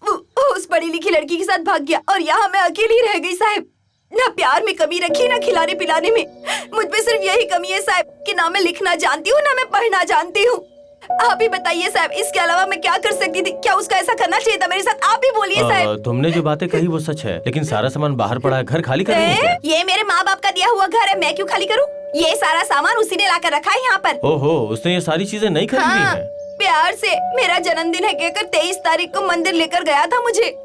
वो उस पढ़ी लिखी लड़की के साथ भाग गया और यहाँ मैं अकेली रह गई। साहब, ना प्यार में कमी रखी, ना खिलाने पिलाने में। मुझ में सिर्फ यही कमी है साहब कि ना मैं लिखना जानती हूँ, ना मैं पढ़ना जानती हूँ। आप ही बताइए साहब, इसके अलावा मैं क्या कर सकती थी? क्या उसका ऐसा करना चाहिए था मेरे साथ? आप ही बोलिए साहब। तुमने जो बातें कही वो सच है, लेकिन सारा सामान बाहर पड़ा है, घर खाली करेंगे क्या? ये मेरे माँ बाप का दिया हुआ घर है, मैं क्यों खाली करूँ? ये सारा सामान उसी ने लाकर रखा है यहाँ पर। ओहो, उसने ये सारी चीजें नहीं खरीदी हाँ, है? प्यार से मेरा जन्मदिन है कहकर 23 तारीख को मंदिर लेकर गया था मुझे।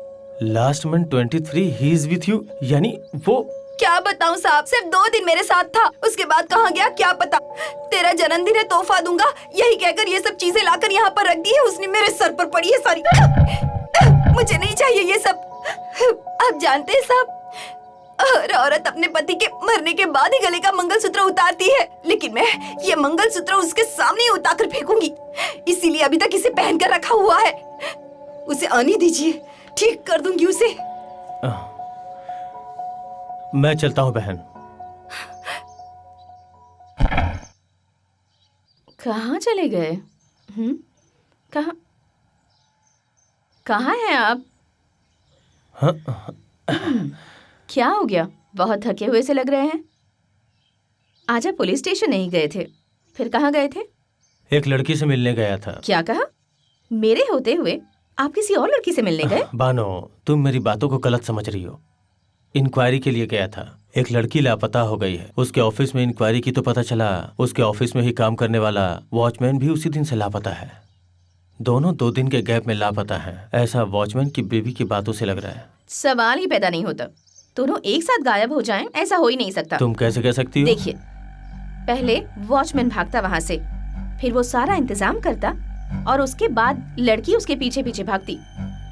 Last month 23 he is with you, यानी वो क्या बताऊं साहब, सिर्फ 2 दिन मेरे साथ था, उसके बाद कहाँ गया क्या पता। तेरा जन्मदिन है, तोहफा दूंगा, यही कहकर ये सब चीजें लाकर यहाँ पर रख दी है उसने। मेरे सर पर पड़ी है सारी। मुझे नहीं चाहिए ये सब। आप जानते हैं साहब, हर औरत अपने पति के मरने के बाद ही गले का मंगलसूत्र उतारती है, लेकिन मैं ये मंगलसूत्र उसके सामने ही उतार फेंकूंगी। इसीलिए अभी तक इसे पहन कर रखा हुआ है। उसे आने दीजिए, ठीक कर दूंगी उसे। मैं चलता हूँ बहन। कहाँ चले गए? कहाँ कहाँ हैं आप? क्या हो गया? बहुत थके हुए से लग रहे हैं। आज आप पुलिस स्टेशन नहीं गए थे, फिर कहाँ गए थे? एक लड़की से मिलने गया था। क्या कहा? मेरे होते हुए आप किसी और लड़की से मिलने गए? बानो, तुम मेरी बातों को गलत समझ रही हो। इंक्वायरी के लिए गया था। एक लड़की लापता हो गई है। उसके ऑफिस में इंक्वायरी की तो पता चला उसके ऑफिस में ही काम करने वाला वॉचमैन भी उसी दिन से लापता है। दोनों 2 दिन के गैप में लापता है। ऐसा वॉचमैन की बीवी की बातों से लग रहा है। सवाल ही पैदा नहीं होता। दोनों एक साथ गायब हो जाएं, ऐसा हो ही नहीं सकता। तुम कैसे कह सकती हो? देखिए, पहले वॉचमैन भागता वहाँ से, फिर वो सारा इंतजाम करता और उसके बाद लड़की उसके पीछे पीछे भागती।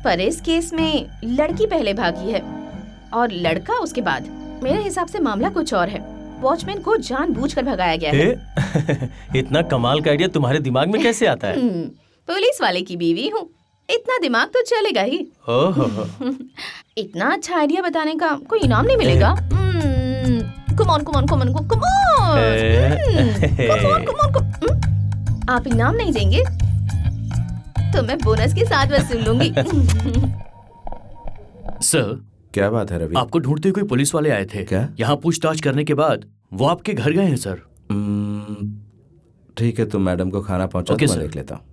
पर इस केस में लड़की पहले भागी है और लड़का उसके बाद। मेरे हिसाब से मामला कुछ और है। वॉचमैन को जानबूझकर भगाया गया है। इतना कमाल का आइडिया तुम्हारे दिमाग में कैसे आता है? पुलिस वाले की बीवी हूँ, इतना दिमाग तो चलेगा ही। ओहो। इतना अच्छा आइडिया बताने का कोई इनाम नहीं मिलेगा। Come on come on come on come on. आप इनाम नहीं देंगे तो मैं बोनस के साथ वसूल लूंगी। सर, क्या बात है रवि? आपको ढूंढते कोई पुलिस वाले आए थे। क्या? यहाँ पूछताछ करने के बाद वो आपके घर गए हैं सर। ठीक है, तुम मैडम को खाना पहुंचा, ओके, मैं सर। देख लेता हूँ।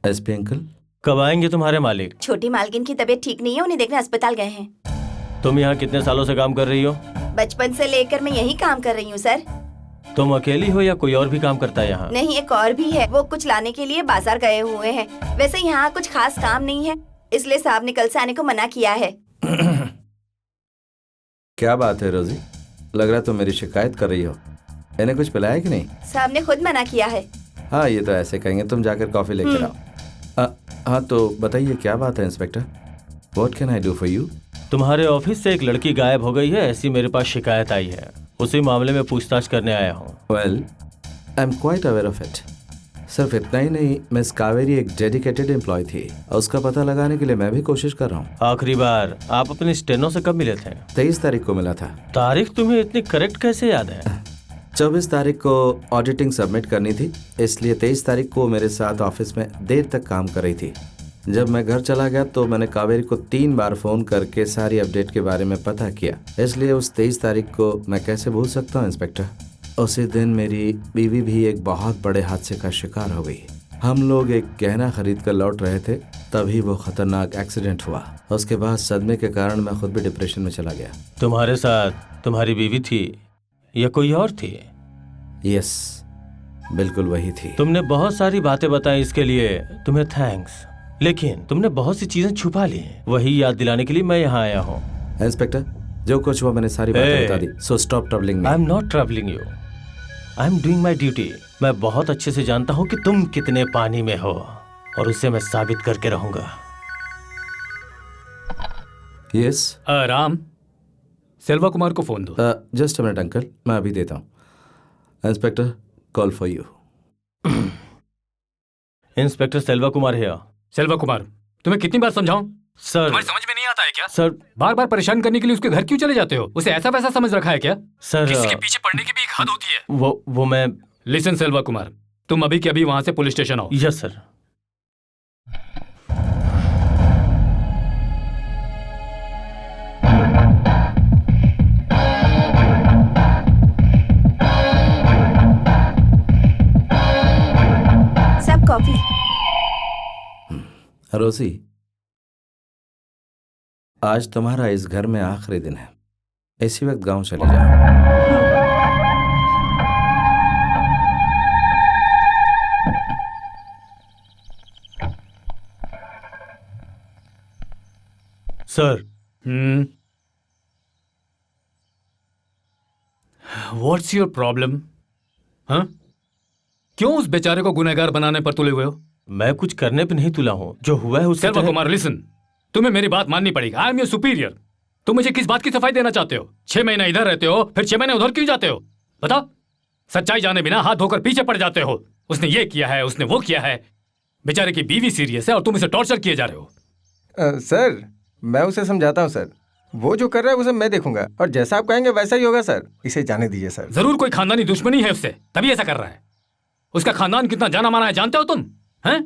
एसपी अंकल, कब आएंगे तुम्हारे मालिक? छोटी मालकिन की तबीयत ठीक नहीं है, उन्हें देखने अस्पताल गए हैं। तुम यहाँ कितने सालों से काम कर रही हो? बचपन से लेकर मैं यही काम कर रही हूँ सर। तुम अकेली हो या कोई और भी काम करता है यहाँ? नहीं, एक और भी है। वो कुछ लाने के लिए बाजार गए हुए हैं। वैसे यहाँ कुछ खास काम नहीं है, इसलिए साहब ने कल से आने को मना किया है। क्या बात है रोजी? लग रहा है तुम मेरी शिकायत कर रही हो। इन्हें कुछ पिलाया कि नहीं? साहब ने खुद मना किया है। हाँ, ये तो ऐसे कहेंगे। तुम जाकर कॉफी लेकर आओ। हाँ, तो बताइए क्या बात है inspector? What can I do for you? तुम्हारे ऑफिस से एक लड़की गायब हो गई है, ऐसी मेरे पास शिकायत आई है। उसी मामले में पूछताछ करने आया हूँ। Well, I am quite aware of it. सिर्फ इतना ही नहीं, मिस कावेरी एक डेडिकेटेड एम्प्लॉय थी और उसका पता लगाने के लिए मैं भी कोशिश कर रहा हूँ। आखिरी बार आप अपने स्टेनो से कब मिले थे? 23 तारीख को मिला था। तारीख तुम्हें इतनी करेक्ट कैसे याद है? 24 तारीख को ऑडिटिंग सबमिट करनी थी, इसलिए 23 तारीख को मेरे साथ ऑफिस में देर तक काम कर रही थी। जब मैं घर चला गया तो मैंने कावेरी को 3 बार फोन करके सारी अपडेट के बारे में पता किया, इसलिए उस 23 तारीख को मैं कैसे भूल सकता हूँ इंस्पेक्टर। उसी दिन मेरी बीवी भी एक बहुत बड़े हादसे का शिकार हो गई। हम लोग एक गहना खरीद कर लौट रहे थे, तभी वो खतरनाक एक्सीडेंट हुआ। उसके बाद सदमे के कारण मैं खुद भी डिप्रेशन में चला गया। तुम्हारे साथ तुम्हारी बीवी थी या कोई और थी? यस, बिल्कुल वही थी। तुमने बहुत सारी बातें बताई, इसके लिए तुम्हें थैंक्स। लेकिन तुमने बहुत सी चीजें छुपा ली, वही याद दिलाने के लिए मैं यहाँ आया हूँ। इंस्पेक्टर, जो कुछ हुआ मैंने सारी बातें बता दी, so stop troubling me. I am not troubling you, I am doing my duty. मैं बहुत अच्छे से जानता हूँ कि तुम कितने पानी में हो और उसे मैं साबित करके रहूंगा। यस राम, सेल्वा कुमार को फोन दो। जस्ट अ मिनट अंकल, मैं अभी देता हूँ। Inspector, call for you. Inspector Selva Kumar है। सेल्वा कुमार, तुम्हें कितनी बार समझाऊं? सर, तुम्हारी समझ में नहीं आता है क्या? सर, बार बार परेशान करने के लिए उसके घर क्यों चले जाते हो? उसे ऐसा वैसा समझ रखा है क्या? सर, किसी के पीछे पड़ने की भी एक हद होती है। वो मैं। लिसन सेल्वा कुमार, तुम अभी के अभी वहां से पुलिस स्टेशन आओ। Yes sir. सब कॉफी। रोजी, आज तुम्हारा इस घर में आखिरी दिन है। इसी वक्त गांव चले जाओ। Sir, what's your problem? हाँ, क्यों उस बेचारे को गुनहगार बनाने पर तुले हुए हो? मैं कुछ करने पे नहीं तुला हूँ, जो हुआ है उससे। सेल्वा कुमार, लिसन, तुम्हें मेरी बात माननी पड़ेगी। I am your superior. तुम मुझे किस बात की सफाई देना चाहते हो? 6 महीना इधर रहते हो, फिर 6 महीने उधर क्यों जाते हो? बताओ। सच्चाई जाने बिना हाथ धोकर पीछे पड़ जाते हो। उसने ये किया है, उसने वो किया है। बेचारे की बीवी सीरियस है और तुम इसे टॉर्चर किए जा रहे हो। सर, मैं उसे समझाता हूँ सर। वो जो कर रहा है उसे मैं देखूंगा, और जैसा आप कहेंगे वैसा ही होगा सर। इसे जाने दीजिए सर। जरूर कोई खानदानी दुश्मनी है उससे, तभी ऐसा कर रहा है। उसका खानदान कितना जाना माना है जानते हो तुम? हैं?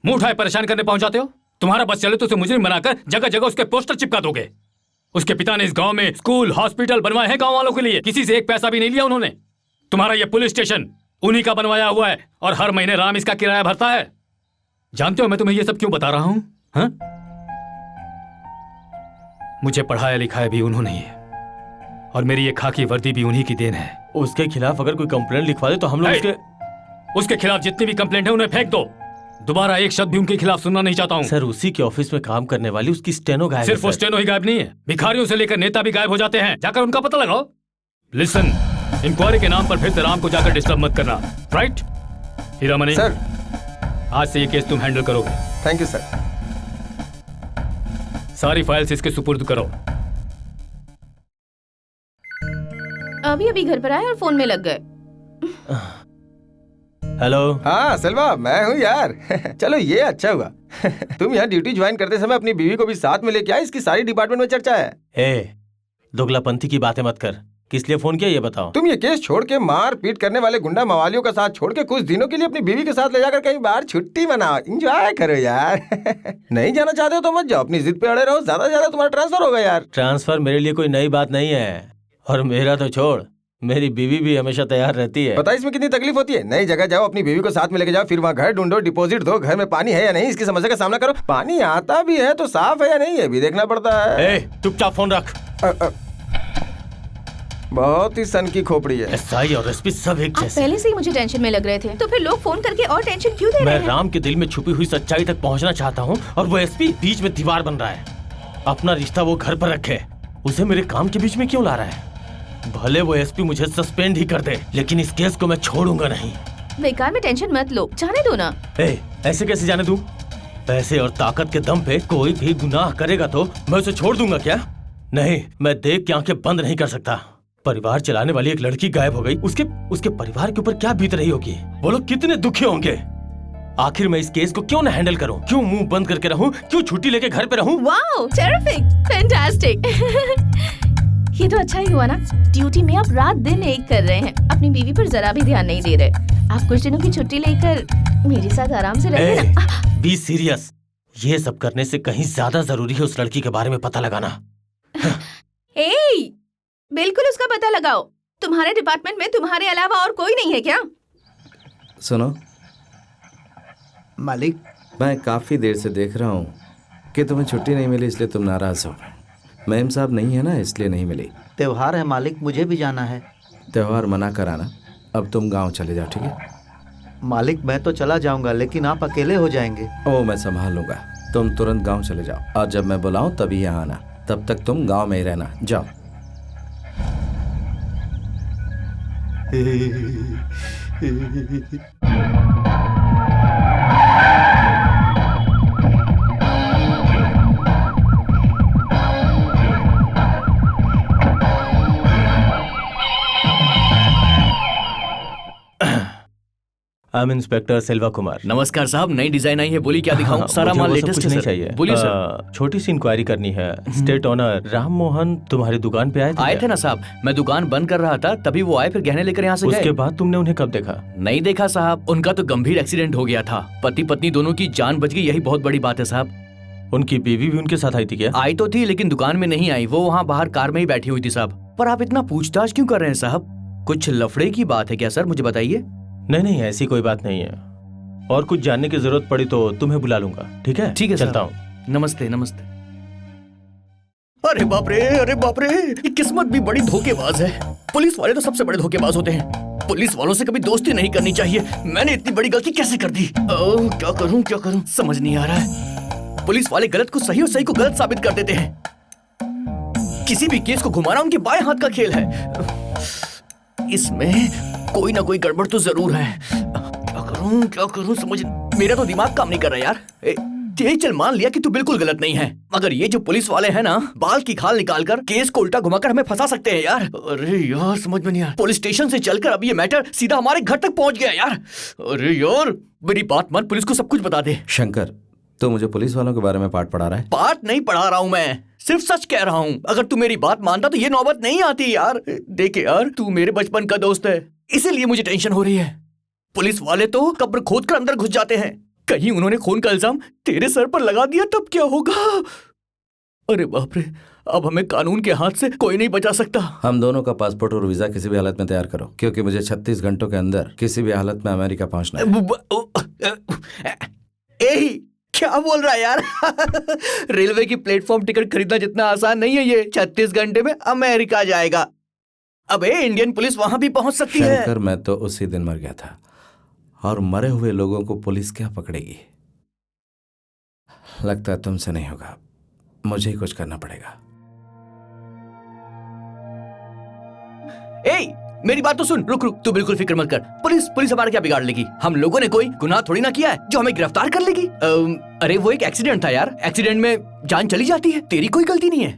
मुंह उठाए परेशान करने पहुंच जाते हो। तुम्हारा बस चले तो उसे मुजरिम बनाकर जगह जगह उसके पोस्टर चिपका दोगे। उसके पिता ने इस गांव में स्कूल हॉस्पिटल बनवाए हैं गांव वालों के लिए, किसी से एक पैसा भी नहीं लिया उन्होंने। तुम्हारा ये पुलिस स्टेशन उन्हीं का बनवाया हुआ है और हर महीने राम इसका किराया भरता है। जानते हो मैं तुम्हें ये सब क्यों बता रहा हूं? हाँ? मुझे पढ़ाया लिखाया भी उन्होंने ही है और मेरी ये खाकी वर्दी भी उन्हीं की देन है। उसके खिलाफ अगर कोई कंप्लेंट लिखवा दे तो हम लोग उसके खिलाफ जितनी भी कंप्लेंट है उन्हें फेंक दो। दोबारा एक शब्द भी उनके खिलाफ सुनना नहीं चाहता हूँ। सर उसी के ऑफिस में काम करने वाली उसकी स्टेनो गायब है। सिर्फ वो स्टेनो ही गायब नहीं है, भिखारियों से लेकर नेता भी गायब हो जाते हैं। जाकर उनका पता लगाओ। लिसन, इंक्वायरी के नाम पर फिर से राम को जाकर डिस्टर्ब मत करना, राइट? हीरामणि सर, आज से ये केस तुम हैंडल करोगे। Thank you sir. सारी फाइल्स इसके सुपुर्द करो। अभी अभी घर पर आए और फोन में लग गए। हेलो। हाँ सेल्वा, मैं हूँ यार। चलो ये अच्छा हुआ। तुम यहाँ ड्यूटी ज्वाइन करते समय अपनी बीवी को भी साथ में लेके आए, इसकी सारी डिपार्टमेंट में चर्चा है। ए, दोगलापंथी की बातें मत कर। किस लिए फोन किया ये बताओ। तुम ये केस छोड़ के मार पीट करने वाले गुंडा मवालियों का साथ छोड़ के कुछ दिनों के लिए अपनी बीवी के साथ ले जाकर कहीं बाहर छुट्टी मनाओ, एंजॉय करो यार। नहीं जाना चाहते हो तो मत जाओ, अपनी जिद पे अड़े रहो, ज्यादा से ज्यादा तुम्हारा ट्रांसफर होगा यार। ट्रांसफर मेरे लिए कोई नई बात नहीं है, और मेरा तो छोड़, मेरी बीवी भी हमेशा तैयार रहती है। पता है इसमें कितनी तकलीफ होती है? नई जगह जाओ, अपनी बीवी को साथ में लेके जाओ, फिर वहाँ घर ढूंढो, डिपॉजिट दो, घर में पानी है या नहीं इसकी समस्या का सामना करो। पानी आता भी है तो साफ है या नहीं ये भी देखना पड़ता है। चुपचाप फोन रख। बहुत ही सन की खोपड़ी है। एसआई और एसपी सब एक आप जैसे। पहले से ही मुझे टेंशन में लग रहे थे, तो फिर लोग फोन करके और टेंशन क्यों दे रहे मैं हैं? राम के दिल में छुपी हुई सच्चाई तक पहुंचना चाहता हूं और वो एसपी बीच में दीवार बन रहा है। अपना रिश्ता वो घर पर रखे, उसे मेरे काम के बीच में क्यों ला रहा है? भले वो एसपी मुझे सस्पेंड ही कर दे, लेकिन इस केस को मैं छोड़ूंगा नहीं। बेकार में टेंशन मत लो, जाने दो ना। ऐसे कैसे जाने दूं? पैसे और ताकत के दम पे कोई भी गुनाह करेगा तो मैं उसे छोड़ दूंगा क्या? नहीं, मैं देख के आंखें बंद नहीं कर सकता। परिवार चलाने वाली एक लड़की गायब हो गई, उसके परिवार के ऊपर क्या बीत रही होगी? वो लोग कितने दुखी होंगे। आखिर मैं इस केस को क्यों न हैंडल करूं? क्यों मुंह बंद करके रहूं? क्यों छुट्टी लेके घर पे रहूं? Wow, terrific, fantastic. ये तो अच्छा ही हुआ ना, ड्यूटी में आप रात दिन एक कर रहे हैं, अपनी बीवी पर जरा भी ध्यान नहीं दे रहे। आप कुछ दिनों की छुट्टी लेकर मेरे साथ आराम से रहिए ना। Be serious. ये सब करने से कहीं ज्यादा जरूरी है उस लड़की के बारे में पता लगाना। बिल्कुल उसका पता लगाओ। तुम्हारे डिपार्टमेंट में तुम्हारे अलावा और कोई नहीं है क्या? सुनो मालिक, मैं काफ़ी देर से देख रहा हूँ कि तुम्हें छुट्टी नहीं मिली, इसलिए तुम नाराज़ हो। मैम साहब नहीं है ना, इसलिए नहीं मिली। त्योहार है मालिक, मुझे भी जाना है। त्योहार मना कराना। अब तुम गांव चले जाओ, ठीक है? मालिक मैं तो चला जाऊंगा, लेकिन आप अकेले हो जाएंगे। ओ, मैं संभाल लूंगा। तुम तुरंत गांव चले जाओ और जब मैं बुलाऊं तभी यहाँ आना। तब तक तुम गांव में ही रहना। जाओ। I am inspector Selva Kumar. नमस्कार साहब, नई डिजाइन आई है, बोली क्या दिखाऊं? सारा मुझे माल वो सब लेटेस्ट कुछ नहीं है चाहिए। बोलिए सर। छोटी सी इंक्वायरी करनी है। स्टेट ऑनर राम मोहन तुम्हारी दुकान पे आए थे? आए थे ना साहब, मैं दुकान बंद कर रहा था, तभी वो आए, फिर गहने लेकर यहाँ से गए। उसके बाद तुमने उन्हें कब देखा? नहीं देखा साहब, उनका तो गंभीर एक्सीडेंट हो गया था। पति पत्नी दोनों की जान बच गई, यही बहुत बड़ी बात है साहब। उनकी बीवी भी उनके साथ आई थी क्या? आई तो थी, लेकिन दुकान में नहीं आई, वो वहाँ बाहर कार में ही बैठी हुई थी साहब। पर आप इतना पूछताछ क्यों कर रहे हैं साहब? कुछ लफड़े की बात है क्या सर, मुझे बताइए। नहीं, ऐसी कोई बात नहीं है। और कुछ जानने की जरूरत पड़ी तो तुम्हें बुला लूंगा, ठीक है? ठीक है, चलता साहब। हूँ। नमस्ते नमस्ते। अरे बाप रे, अरे बाप रे, ये किस्मत भी बड़ी धोखेबाज है। पुलिस वाले तो सबसे बड़े धोखेबाज होते हैं। पुलिस वालों से कभी दोस्ती नहीं करनी चाहिए। मैंने इतनी बड़ी गलती कैसे कर दी? क्या करूं समझ नहीं आ रहा है। पुलिस वाले गलत को सही और सही को गलत साबित कर देते हैं। किसी भी केस को घुमाना उनके बाएं हाथ का खेल है। इसमें कोई ना कोई गड़बड़ तो जरूर है। क्या करूं समझ, मेरा तो दिमाग काम नहीं कर रहा यार। चल मान लिया कि तू बिल्कुल गलत नहीं है, मगर ये जो पुलिस वाले हैं ना, बाल की खाल निकालकर केस को उल्टा घुमाकर हमें फंसा सकते हैं यार। अरे यार समझ में नहीं आ रहा। पुलिस स्टेशन से चलकर अब ये मैटर सीधा हमारे घर तक पहुंच गया यार। अरे यार मेरी बात मान, पुलिस को सब कुछ बता दे। शंकर, तो मुझे पुलिस वालों के बारे में पाठ पढ़ा रहा है? पाठ नहीं पढ़ा रहा हूँ मैं, सिर्फ सच कह रहा हूँ। अगर तू मेरी बात मानता तो ये नौबत नहीं आती यार। देख यार, तू मेरे बचपन का दोस्त है, इसीलिए मुझे टेंशन हो रही है। पुलिस वाले तो कब्र खोद कर अंदर घुस जाते हैं, कहीं उन्होंने खून का इल्जाम तेरे सर पर लगा दिया तब क्या होगा? अरे बाप रे, अब हमें कानून के हाथ से कोई नहीं बचा सकता। हम दोनों का पासपोर्ट और वीजा किसी भी हालत में तैयार करो, क्योंकि मुझे 36 घंटों के अंदर किसी भी हालत में अमेरिका पहुंचना है। यही क्या बोल रहा है यार? रेलवे की प्लेटफॉर्म टिकट खरीदना जितना आसान नहीं है ये। 36 घंटे में अमेरिका जाएगा। अबे इंडियन पुलिस वहां भी पहुंच सकती है। शंकर, मैं तो उसी दिन मर गया था, और मरे हुए लोगों को पुलिस क्या पकड़ेगी? लगता है तुमसे नहीं होगा, मुझे ही कुछ करना पड़ेगा। ए, मेरी बात तो सुन। रुक रुक, तू बिल्कुल फिक्र मत कर। पुलिस हमारा क्या बिगाड़ लेगी? हम लोगों ने कोई गुनाह थोड़ी ना किया है जो हमें गिरफ्तार कर लेगी। अरे वो एक एक्सीडेंट था यार, एक्सीडेंट में जान चली जाती है, तेरी कोई गलती नहीं है।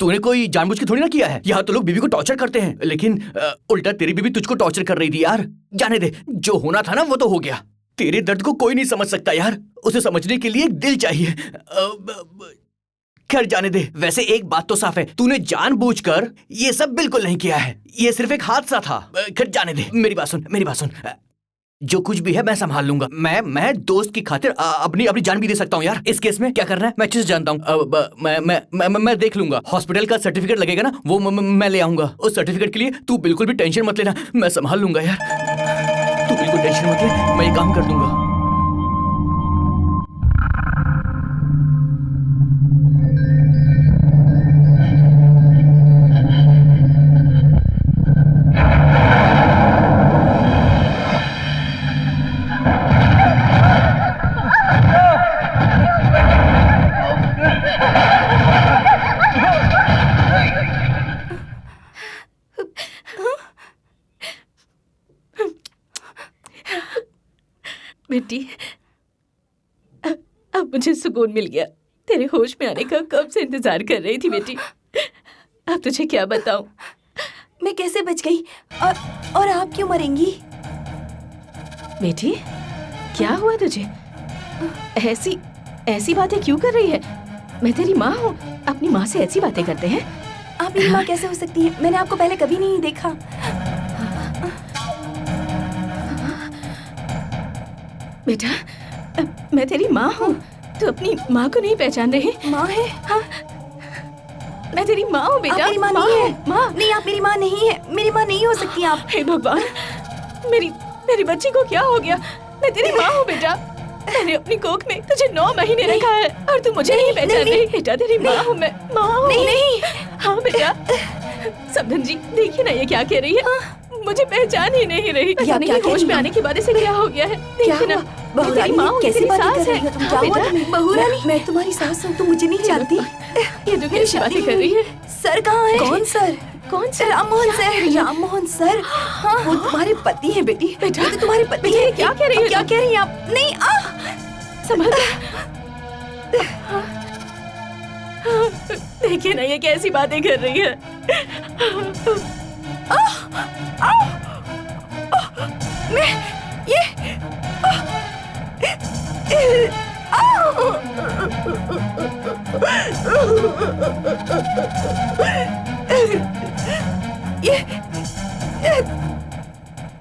तूने कोई जानबूझ के थोड़ी ना किया है। यहाँ तो लोग बीवी को टॉर्चर करते हैं, लेकिन उल्टा तेरी बीवी तुझको टॉर्चर कर रही थी यार। जाने दे, जो होना था ना वो तो हो गया। तेरे दर्द को कोई नहीं समझ सकता यार, उसे समझने के लिए एक दिल चाहिए। खैर जाने दे। वैसे एक बात तो साफ है, तूने जानबूझकर ये सब बिल्कुल नहीं किया है, ये सिर्फ एक हादसा था। खैर जाने दे, मेरी बात सुन। जो कुछ भी है मैं संभाल लूंगा। मैं दोस्त की खातिर अपनी जान भी दे सकता हूँ यार। इस केस में क्या करना है मैं अच्छे से जानता हूँ। मैं देख लूंगा। हॉस्पिटल का सर्टिफिकेट लगेगा ना, वो मैं ले आऊंगा। उस सर्टिफिकेट के लिए तू बिल्कुल भी टेंशन मत लेना, मैं संभाल लूंगा यार। तू बिल्कुल टेंशन मत ले, मैं ये काम कर दूंगा। बेटी, अब मुझे सुकून मिल गया। तेरे होश में आने का कब से इंतजार कर रही थी बेटी। अब तुझे क्या बताऊं? मैं कैसे बच गई और आप क्यों मरेंगी? बेटी, क्या हुआ तुझे? ऐसी बातें क्यों कर रही है? मैं तेरी माँ हूँ, अपनी माँ से ऐसी बातें करते हैं? आप मेरी माँ कैसे हो सकती है? मैंने आपको पहले कभी नहीं देखा। बेटा, मैं तेरी माँ हूँ, तू अपनी माँ को नहीं पहचान रही? माँ है? हाँ, मैं तेरी माँ हूँ बेटा। आप मेरी माँ नहीं है। माँ नहीं, आप मेरी माँ नहीं है। मेरी माँ नहीं हो सकती आप। हे भगवान, मेरी बच्ची को क्या हो गया? मैं तेरी माँ हूँ बेटा। मैंने अपनी कोख में तुझे 9 महीने रखा है और तू मुझे नहीं पहचान रही। बेटा तेरी माँ हूँ मैं, माँ हूँ। नहीं। हाँ बेटा। समधन जी, देखिए ना ये क्या कह रही है, मुझे पहचान ही नहीं रही। क्या होश में आने के बाद इसे क्या हो गया है? देखिए ना, बहुरानी, कैसी बातें कर रही हो तुम? क्या हुआ तुम्हें? बहुरानी, मैं तुम्हारी सास हूँ, तुम मुझे नहीं जानती। ये तो कैसी बातें कर रही है? सर कहाँ है? कौन sir? Rammohan sir. Rammohan sir, हाँ, वो तुम्हारे पति हैं बेटी। बेटा, तो तुम्हारे पति हैं। क्या कह रही है? क्या कह रही हैं आप? नहीं, संभल। देखिए ना ये कैसी बातें कर रही है। मैं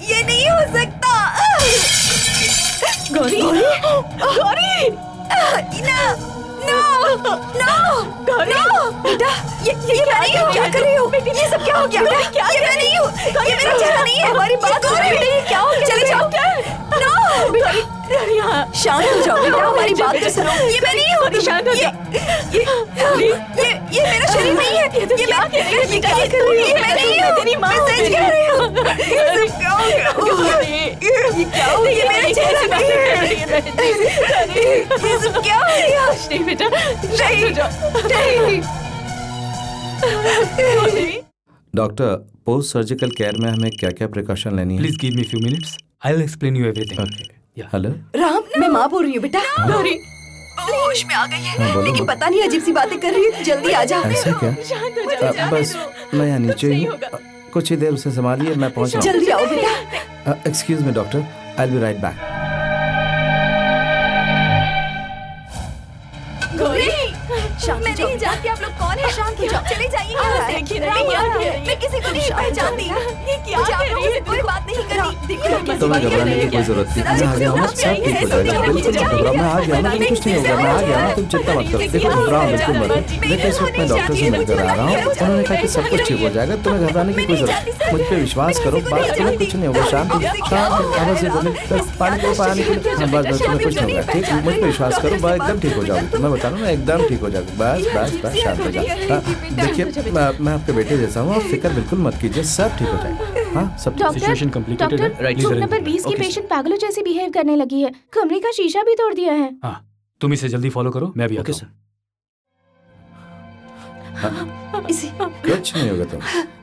ये नहीं हो सकता। गौरी, गौरी, गौरी, बेटा, ये क्या कर रही हो? बेटी, ये सब क्या हो गया? क्या मैं नहीं हूँ, ये मेरा चेहरा नहीं है। हमारी बात हो रही है, क्या हो गया? चले जाओ। शांत हो जाओ बेटा, हमारी बात तो सुनो। ये मैं नहीं हूँ। शांत हो जाओ। ये मेरा शरीर नहीं है। ये मैं क्या कर रही हूँ? ये मैं नहीं हूँ। तेरी माँ मैं सच कह रही हूँ। ये सब क्या हो गया? ये क्या हो गया? ये मेरा चेहरा नहीं है। ये सब क्या हो गया? नहीं बेटा, नहीं। डॉक्टर, पोस्ट सर्जिकल केयर में हमें क्या क्या प्रिकॉशन लेनी है? Please give me few minutes, I will explain you everything. Okay. Hello Ram, मैं माँ बोल रही हूँ बेटा। गौरी, होश में आ गई है, बोलो। लेकिन पता नहीं अजीब सी बातें कर रही है। तो जल्दी आ जा। ऐसा क्या? शांत हो जाओ। बस मैं यहाँ नीचे ही हूँ, कुछ ही देर उसे संभालिए, मैं पहुँच रहा जल्दी आओ बेटा। हूँ। Excuse me doctor, I will B right back. शांत मैं नहीं जानती आप लोग कौन है। शांत हो जाओ, चले जाइए यहाँ से। देखिए, नहीं, नहीं, यहाँ नहीं, पे मैं किसी को नहीं शांत हो पहचानती। जाओ। ये क्या मुझे आप कर लोगों रही से है? कोई बात नहीं करनी। तुम्हें घबराने की कोई जरूरत नहीं, मैं आ गया हूँ ना, सब ठीक हो जाएगा। बिल्कुल मत घबराओ, मैं आ गया हूँ ना, तुम्हें कुछ नहीं होगा, मैं आ गया हूँ, तुम चिंता मत करो। देखो घबराओ बिल्कुल मत। देखो इस वक्त मैं डॉक्टर से मिलकर आ रहा हूँ, उन्होंने कहा कि सब कुछ ठीक हो जाएगा, तुम्हें घबराने की कोई जरूरत नहीं। मुझ पे विश्वास करो, बात तुम्हें कुछ नहीं होगा। शांत शांत आवाज से बोले, पानी पीओ, पानी पीओ। हाँ बस बस, तुम्हें कुछ नहीं होगा, ठीक, मुझ पे विश्वास करो, बस एकदम ठीक हो जाओगे। मैं बता रहा हूँ ना, एकदम ठीक हो जाओगे। बस बस बस, शांत हो जाओ। देखिए मैं आपके बेटे जैसा हूँ, आप फिक्र बिल्कुल मत कीजिए, सब ठीक हो जाएगा। हाँ सब ठीक। सिचुएशन कॉम्प्लिकेटेड है। Doctor, Please room arrange number it. 20 की Okay, sir. पेशेंट पागलों जैसी बिहेव करने लगी है। कमरे का शीशा भी तोड़ दिया है। हाँ, तुम इसे जल्दी फॉलो करो, मैं भी आता ओके हूँ। सर। कुछ नहीं होगा तुम।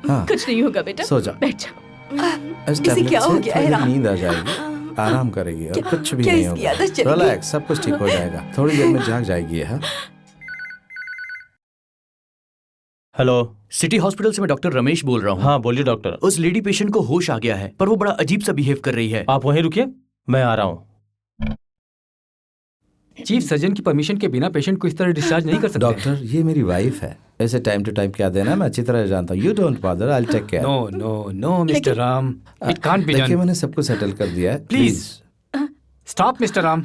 हाँ कुछ नहीं होगा बेटा, सो जाओ। बैठ जाओ। इस इसे टैबलेट क्या हो से गया थोड़ी है, राम? नींद आ जाएगी, आराम करेगी और कुछ भी क्या नहीं इसकी होगा। आदत चली गई? रिलैक्स, सब कुछ ठीक हो जाएगा, थोड़ी देर में जाग जाएगी। हाँ हेलो, सिटी हॉस्पिटल से मैं डॉक्टर रमेश बोल रहा हूँ। हाँ बोलिए डॉक्टर। उस लेडी पेशेंट को होश आ गया है, पर वो बड़ा अजीब सा बिहेव कर रही है। आप वहीं रुकिए, मैं आ रहा हूँ। चीफ सर्जन की परमिशन के बिना पेशेंट को इस तरह डिस्चार्ज नहीं कर सकते। डॉक्टर, ये मेरी वाइफ है, ऐसे टाइम टू टाइम क्या देना मैं अच्छी तरह जानता हूँ। You don't bother, I will take care. No no no mister Ram, it can't be देखिए डन। मैंने सबको सेटल कर दिया है, please stop mister Ram.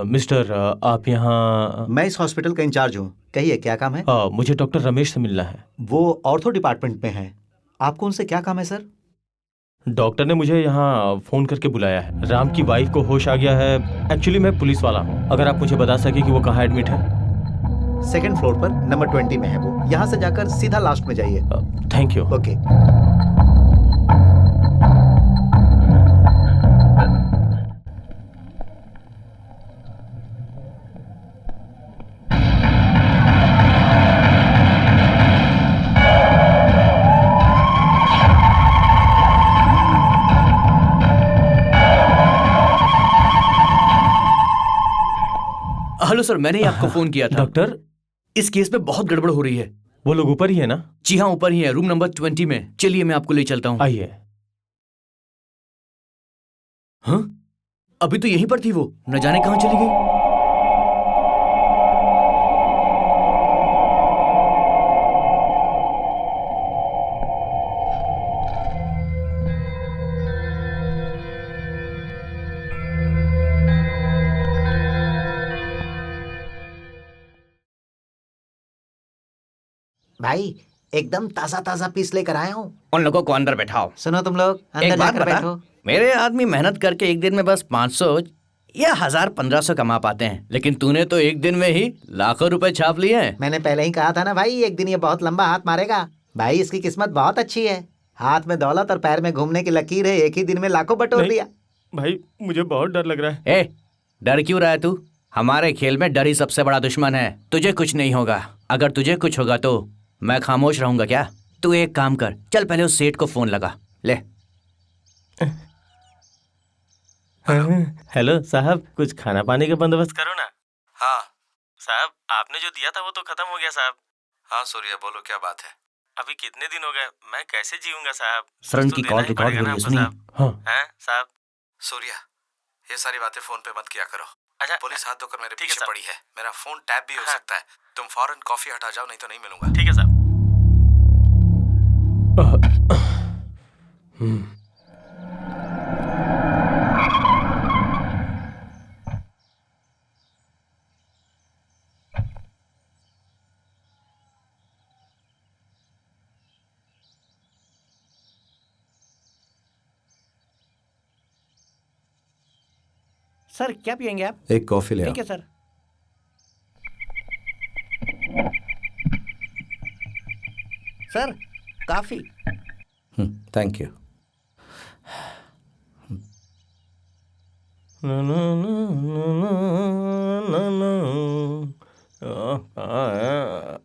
Mister, आप यहाँ मैं इस हॉस्पिटल का इंचार्ज हूँ, कहिए क्या काम है? मुझे डॉक्टर रमेश से मिलना है। वो ऑर्थो डिपार्टमेंट में है, आपको उनसे क्या काम है सर? डॉक्टर ने मुझे यहाँ फोन करके बुलाया है। राम की वाइफ को होश आ गया है। एक्चुअली मैं पुलिस वाला हूँ, अगर आप मुझे बता सके कि वो कहाँ एडमिट है। सेकंड फ्लोर पर नंबर 20 में है वो, यहाँ से जाकर सीधा लास्ट में जाइए। Thank you. Okay. Hello sir, मैंने ही आपको फोन किया था। डॉक्टर, इस केस में बहुत गड़बड़ हो रही है। वो लोग ऊपर ही है ना? जी हाँ, ऊपर ही है, रूम नंबर 20 में। चलिए मैं आपको ले चलता हूँ। आइए। हाँ, अभी तो यहीं पर थी वो, न जाने कहाँ चली गई। भाई एकदम ताजा ताजा पीस लेकर आया हूँ। उन लोगों को अंदर बैठाओ। सुनो तुम लोग, एक अंदर बात जाकर बता, बैठो। मेरे आदमी मेहनत करके एक दिन में बस 500 या 1000-1500 कमा पाते हैं, लेकिन तूने तो एक दिन में ही लाखों रुपए छाप लिए हैं। मैंने पहले ही कहा था ना भाई, एक दिन ये बहुत लंबा हाथ मारेगा। भाई इसकी किस्मत बहुत अच्छी है, हाथ में दौलत और पैर में घूमने की लकीर है, एक ही दिन में लाखों बटोर नहीं। दिया। भाई मुझे बहुत डर लग रहा है। ए, डर क्यों रहा है तू? हमारे खेल में डर ही सबसे बड़ा दुश्मन है। तुझे कुछ नहीं होगा, अगर तुझे कुछ होगा तो मैं खामोश रहूंगा क्या? तू एक काम कर, चल पहले उस सेठ को फोन लगा ले। हेलो साहब, कुछ खाना पानी का बंदोबस्त करो ना। हाँ साहब, आपने जो दिया था वो तो खत्म हो गया साहब। हाँ सूर्या, बोलो क्या बात है? अभी कितने दिन हो गए, मैं कैसे जीऊंगा साहब? सरण कुछ की तो कॉल देना ही रिकॉर्ड पड़ेगा हो ना रही है, आपको सुनिए। साहब। हाँ। हैं साहब? सूर्या, ये सारी बातें फोन पे मत किया करो। अच्छा, पुलिस हाथ धोकर मेरे ठीक है पीछे साहब। पड़ी है, मेरा फोन टैप भी हो हाँ। सकता है। तुम फौरन कॉफी हटा जाओ, नहीं तो नहीं मिलूंगा। ठीक है साहब। सर क्या पियेंगे आप? एक कॉफी ले आओ। ठीक है सर। सर काफी। Thank you.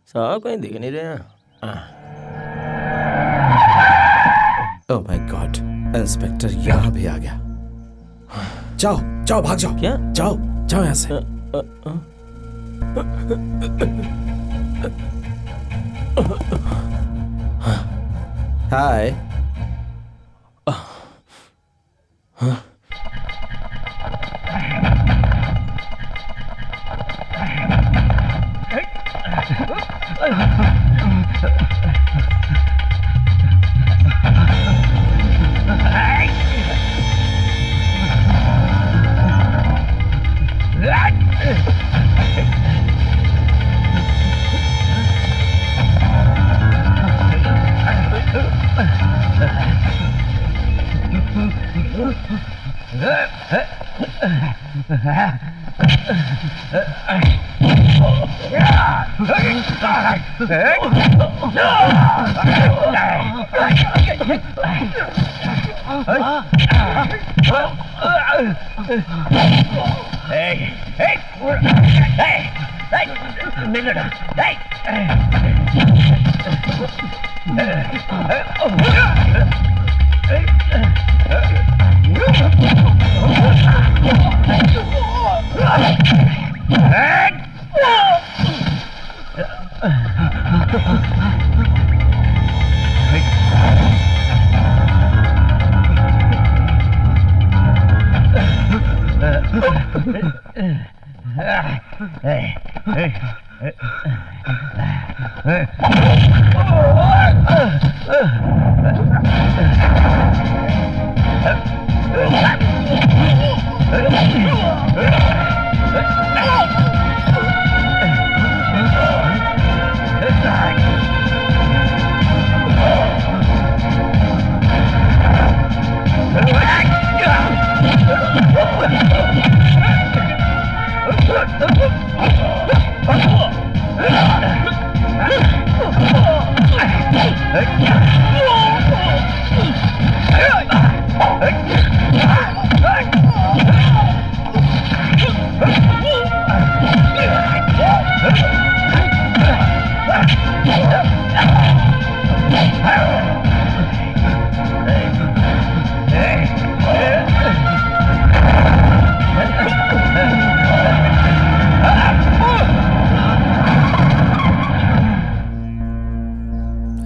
साहब कहीं दिख नहीं रहे हैं। ओह माय गॉड, इंस्पेक्टर यहाँ भी आ गया। जाओ जाओ, भाग जाओ। क्या? जाओ जाओ यहाँ से। हाय।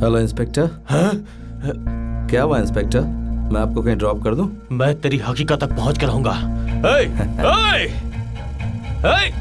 Hello inspector. हाँ? क्या हुआ इंस्पेक्टर, मैं आपको कहीं ड्रॉप कर दूं? मैं तेरी हकीकत तक पहुंच कर रहूंगा। ए, ए, ए!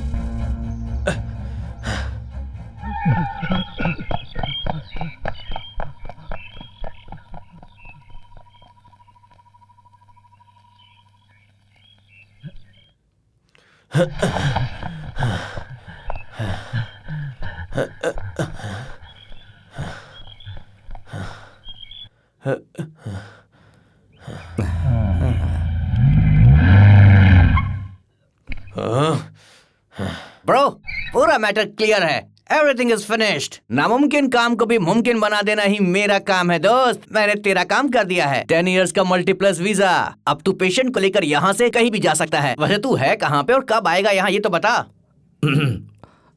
ब्रो, पूरा मैटर क्लियर है। Everything is finished. नामुमकिन काम को भी मुमकिन बना देना ही मेरा काम है दोस्त। मैंने तेरा काम कर दिया है। 10 इयर्स का मल्टीप्लस वीजा। अब तू पेशेंट को लेकर यहाँ से कहीं भी जा सकता है। वैसे तू है कहाँ पे और कब आएगा यहाँ, ये तो बता।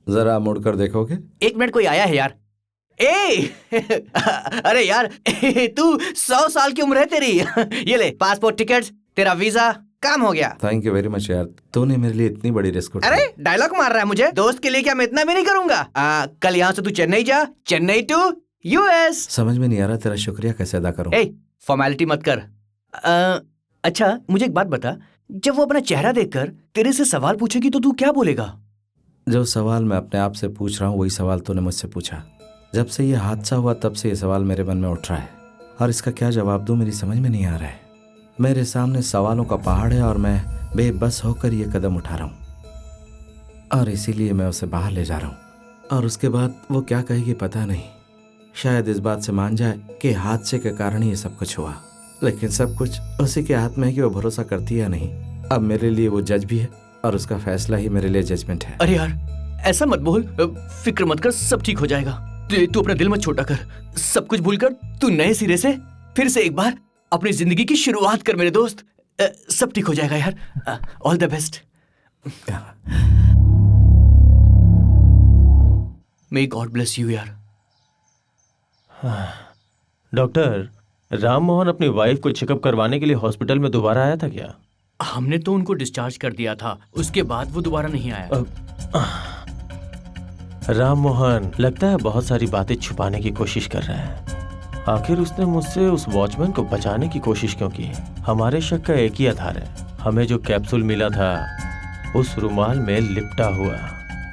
जरा मुड़कर देखोगे? 1 मिनट, कोई आया है यार। ए अरे यार तू 100 साल की उम्र है तेरी। ये ले पासपोर्ट, टिकट, तेरा वीजा, काम हो गया। थैंक यू वेरी मच यार, तूने मेरे लिए इतनी बड़ी रिस्क उठाई। अरे डायलॉग मार रहा है मुझे। दोस्त के लिए क्या मैं इतना भी नहीं करूंगा। कल यहाँ से तू चेन्नई जा, चेन्नई टू यूएस। समझ में नहीं आ रहा तेरा शुक्रिया कैसे अदा करूं। ए फॉर्मेलिटी मत कर। अच्छा मुझे एक बात बता, जब वो अपना चेहरा देखकर तेरे से सवाल पूछेगी तो तू क्या बोलेगा? जो सवाल मैं अपने आप से पूछ रहा हूँ वही सवाल तूने मुझसे पूछा। जब से ये हादसा हुआ तब से ये सवाल मेरे मन में उठ रहा है और इसका क्या जवाब दूं मेरी समझ में नहीं आ रहा है। मेरे सामने सवालों का पहाड़ है और मैं बेबस होकर ये कदम उठा रहा हूँ और इसीलिए मैं उसे बाहर ले जा रहा हूँ। और उसके बाद वो क्या कहेगी पता नहीं। शायद इस बात से मान जाए कि हादसे के कारण ही ये सब कुछ हुआ, लेकिन सब कुछ उसी के हाथ में है कि वो भरोसा करती है नहीं। अब मेरे लिए वो जज भी है और उसका फैसला ही मेरे लिए जजमेंट है। अरे यार ऐसा मत बोल, फिक्र मत कर, सब ठीक हो जाएगा। तू अपना दिल मत छोटा कर, सब कुछ भूलकर तू नए सिरे से फिर से एक बार अपनी जिंदगी की शुरुआत कर मेरे दोस्त। सब ठीक हो जाएगा यार। All the best. May God bless you यार। डॉक्टर, राम मोहन अपनी वाइफ को चेकअप करवाने के लिए हॉस्पिटल में दोबारा आया था क्या? हमने तो उनको डिस्चार्ज कर दिया था, उसके बाद वो दोबारा नहीं आया। राम मोहन लगता है बहुत सारी बातें छुपाने की कोशिश कर रहा है। आखिर उसने मुझसे उस वॉचमैन को बचाने की कोशिश क्यों की? हमारे शक का एक ही आधार है, हमें जो कैप्सूल मिला था उस रुमाल में लिपटा हुआ।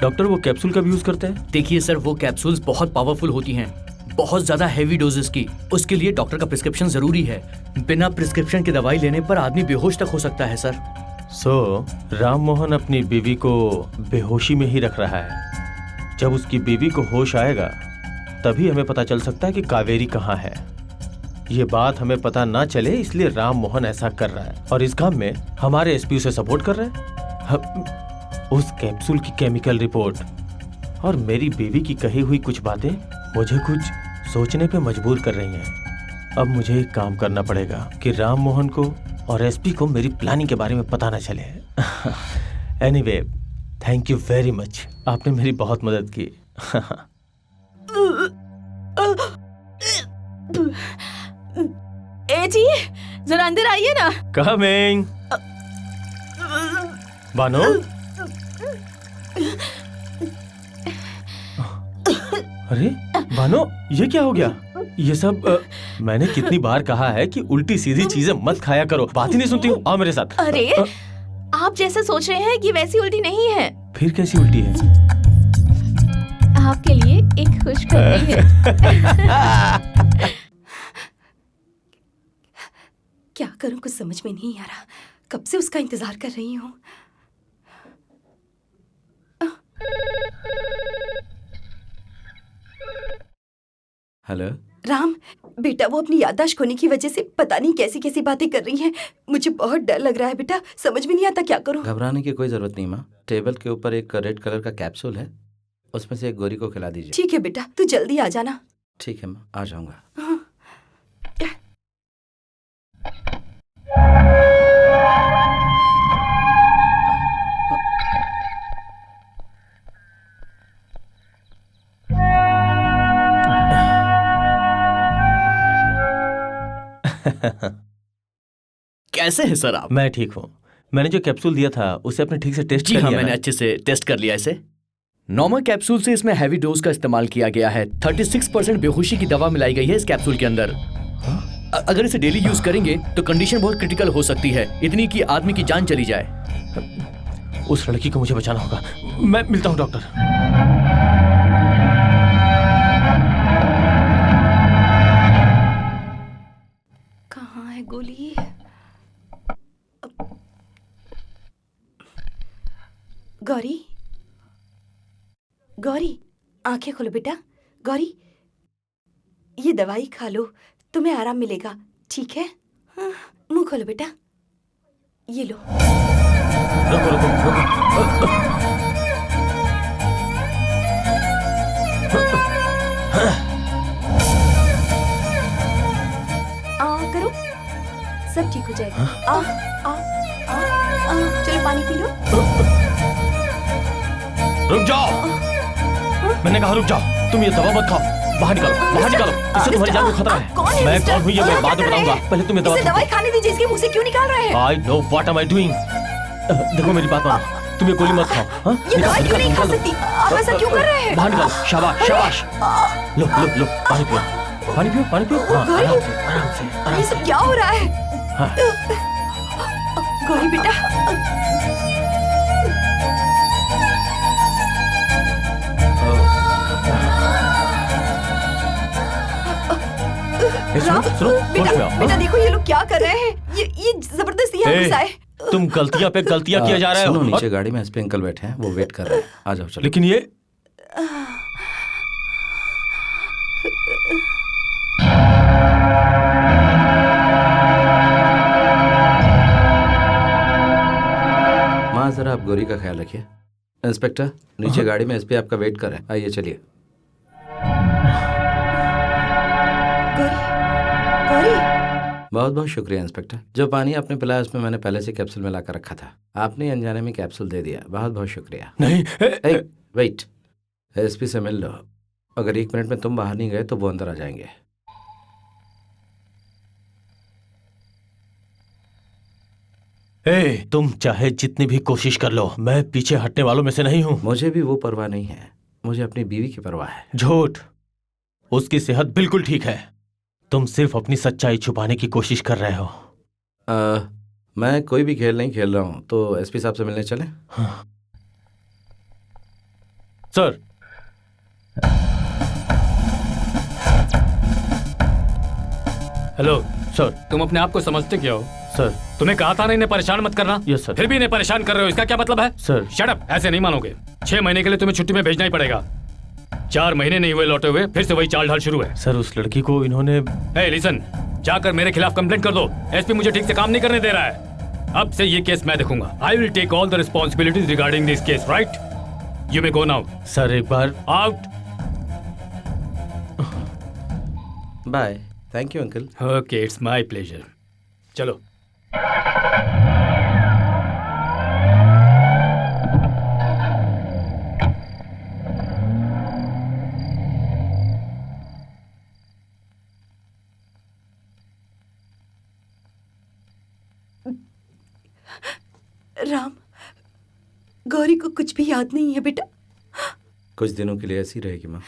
डॉक्टर, वो कैप्सूल कब यूज करते हैं? देखिए सर, वो कैप्सूल्स बहुत पावरफुल होती हैं, बहुत ज्यादा हैवी डोजेस की। उसके लिए डॉक्टर का प्रिस्क्रिप्शन जरूरी है। बिना प्रिस्क्रिप्शन की दवाई लेने पर आदमी बेहोश तक हो सकता है सर। राम मोहन अपनी बीवी को बेहोशी में ही रख रहा है। जब उसकी बीवी को होश आएगा तभी हमें पता चल सकता है कि कावेरी कहाँ है। ये बात हमें पता ना चले इसलिए राम मोहन ऐसा कर रहा है, और इस काम में हमारे एसपी उसे सपोर्ट कर रहे हैं। उस कैप्सूल की केमिकल रिपोर्ट और मेरी बीवी की कही हुई कुछ बातें मुझे कुछ सोचने पे मजबूर कर रही हैं। अब मुझे एक काम करना पड़ेगा कि राम मोहन को और एसपी को मेरी प्लानिंग के बारे में पता ना चले। Anyway, thank you very much, आपने मेरी बहुत मदद की। ए जी, जरा अंदर आइए ना। कमिंग। बानो, अरे बानो, ये क्या हो गया? ये सब मैंने कितनी बार कहा है कि उल्टी सीधी चीजें मत खाया करो, बात ही नहीं सुनती हूँ। आओ मेरे साथ। अरे आप जैसे सोच रहे हैं कि वैसी उल्टी नहीं है। फिर कैसी उल्टी है? आपके लिए एक खुशखबरी है। क्या करूं, कुछ समझ में नहीं आ रहा। कब से उसका इंतजार कर रही हूँ। हेलो राम बेटा, वो अपनी याददाश्त खोने की वजह से पता नहीं कैसी कैसी बातें कर रही हैं। मुझे बहुत डर लग रहा है बेटा, समझ में नहीं आता क्या करूं। घबराने की कोई जरूरत नहीं माँ। टेबल के ऊपर एक रेड कलर का कैप्सूल है, उसमें से एक गोरी को खिला दीजिए। ठीक है बेटा, तू जल्दी आ जाना। ठीक है माँ, आ जाऊंगा। कैसे है सर आप? मैं ठीक हूँ। मैंने जो कैप्सूल दिया था उसे आपने ठीक से टेस्ट जी कर हाँ, लिया मैंने ना? अच्छे से टेस्ट कर लिया इसे। नॉर्मल कैप्सूल से इसमें हैवी डोज का इस्तेमाल किया गया है। 36% बेहोशी की दवा मिलाई गई है इस कैप्सूल के अंदर। अगर इसे डेली यूज करेंगे तो कंडीशन बहुत क्रिटिकल हो सकती है, इतनी कि आदमी की जान चली जाए। उस लड़की को मुझे बचाना होगा। मैं मिलता हूँ डॉक्टर। कहाँ है गोली? गौरी, गौरी, आंखें खोलो बेटा। गौरी, ये दवाई खा लो, तुम्हें आराम मिलेगा, ठीक है? हाँ, मुंह खोलो बेटा, ये लो। रुको रुको रुको। करो, सब ठीक हो जाएगा। आ, आ, आ, आ, चलो पानी पी लो। रुक जाओ, मैंने कहा रुक जाओ। तुम ये दवा मत खाओ, बाहर निकालो, बाहर निकालो। इससे तुम्हारी जान को खतरा है। मैं कौन हूँ ये मैं बाद में बताऊंगा, पहले तुम ये इसे दवाई खाने दीजिए, इसके मुंह से क्यों निकाल रहे हैं? I know what am I doing. देखो मेरी बात मानो, तुम ये गोली मत खाओ। हाँ, ये दवाई क्यों नहीं खा सकती? आप ऐसा क्यों कर रहे हैं? बाहर निकालो। शाबाश शाबाश। लो लो लो, पानी पियो, पानी पियो, पानी पियो। हाँ, आराम से आराम से आराम ये से। सब क्या हो रहा है? हाँ। गौरी बेटा, सुनो सुनो, बेटा, होश में आओ। बेटा देखो ये लोग क्या कर रहे हैं। ये जबरदस्ती यहाँ ए, घुसाए। तुम गलतियां पे गलतियां किया जा रहे हो। सुनो, और- नीचे गाड़ी में एसपी अंकल बैठे हैं, वो वेट कर रहे हैं। आ जाओ चलो। लेकिन ये माँ, जरा आप गौरी का ख्याल रखिए। इंस्पेक्टर, नीचे गाड़ी में एसपी आपका वेट कर रहे हैं, आइए चलिए। गौरी, गौरी, बहुत बहुत शुक्रिया इंस्पेक्टर। जो पानी आपने पिलाया उसमें मैंने पहले से कैप्सूल मिला कर रखा था, आपने अनजाने में कैप्सूल दे दिया, बहुत बहुत शुक्रिया। नहीं। वेट, एसपी से मिल लो। अगर 1 मिनट में तुम बाहर नहीं गए तो वो अंदर आ जाएंगे। तुम चाहे जितनी भी कोशिश कर लो, मैं पीछे हटने वालों में से नहीं हूँ। मुझे भी वो परवाह नहीं है, मुझे अपनी बीवी की परवाह है। झूठ, उसकी सेहत बिल्कुल ठीक है। तुम सिर्फ अपनी सच्चाई छुपाने की कोशिश कर रहे हो। मैं कोई भी खेल नहीं खेल रहा हूँ, तो एसपी साहब से मिलने चले? हाँ। Sir, hello sir. तुम अपने आप को समझते क्या हो? सर, तुम्हें कहा था ना इन्हें परेशान मत करना। Yes sir. फिर भी इन्हें परेशान कर रहे हो, इसका क्या मतलब है? सर। शट अप, ऐसे नहीं मानोगे। 6 महीने के लिए तुम्हें छुट्टी में भेजना ही पड़ेगा। 4 महीने नहीं हुए लौटे हुए, फिर से वही चाल ढाल शुरू है। सर, उस लड़की को इन्होंने... लिसन, जाकर मेरे खिलाफ कंप्लेंट कर दो। एसपी मुझे ठीक से काम नहीं करने दे रहा है। अब से ये केस मैं देखूंगा। I will take all the responsibilities regarding this case, right? You may go now. Sir, एक बार out. Bye. Thank you uncle. Okay, it's my pleasure. चलो। राम, गौरी को कुछ भी याद नहीं है बेटा। कुछ दिनों के लिए ऐसी रहेगी माँ।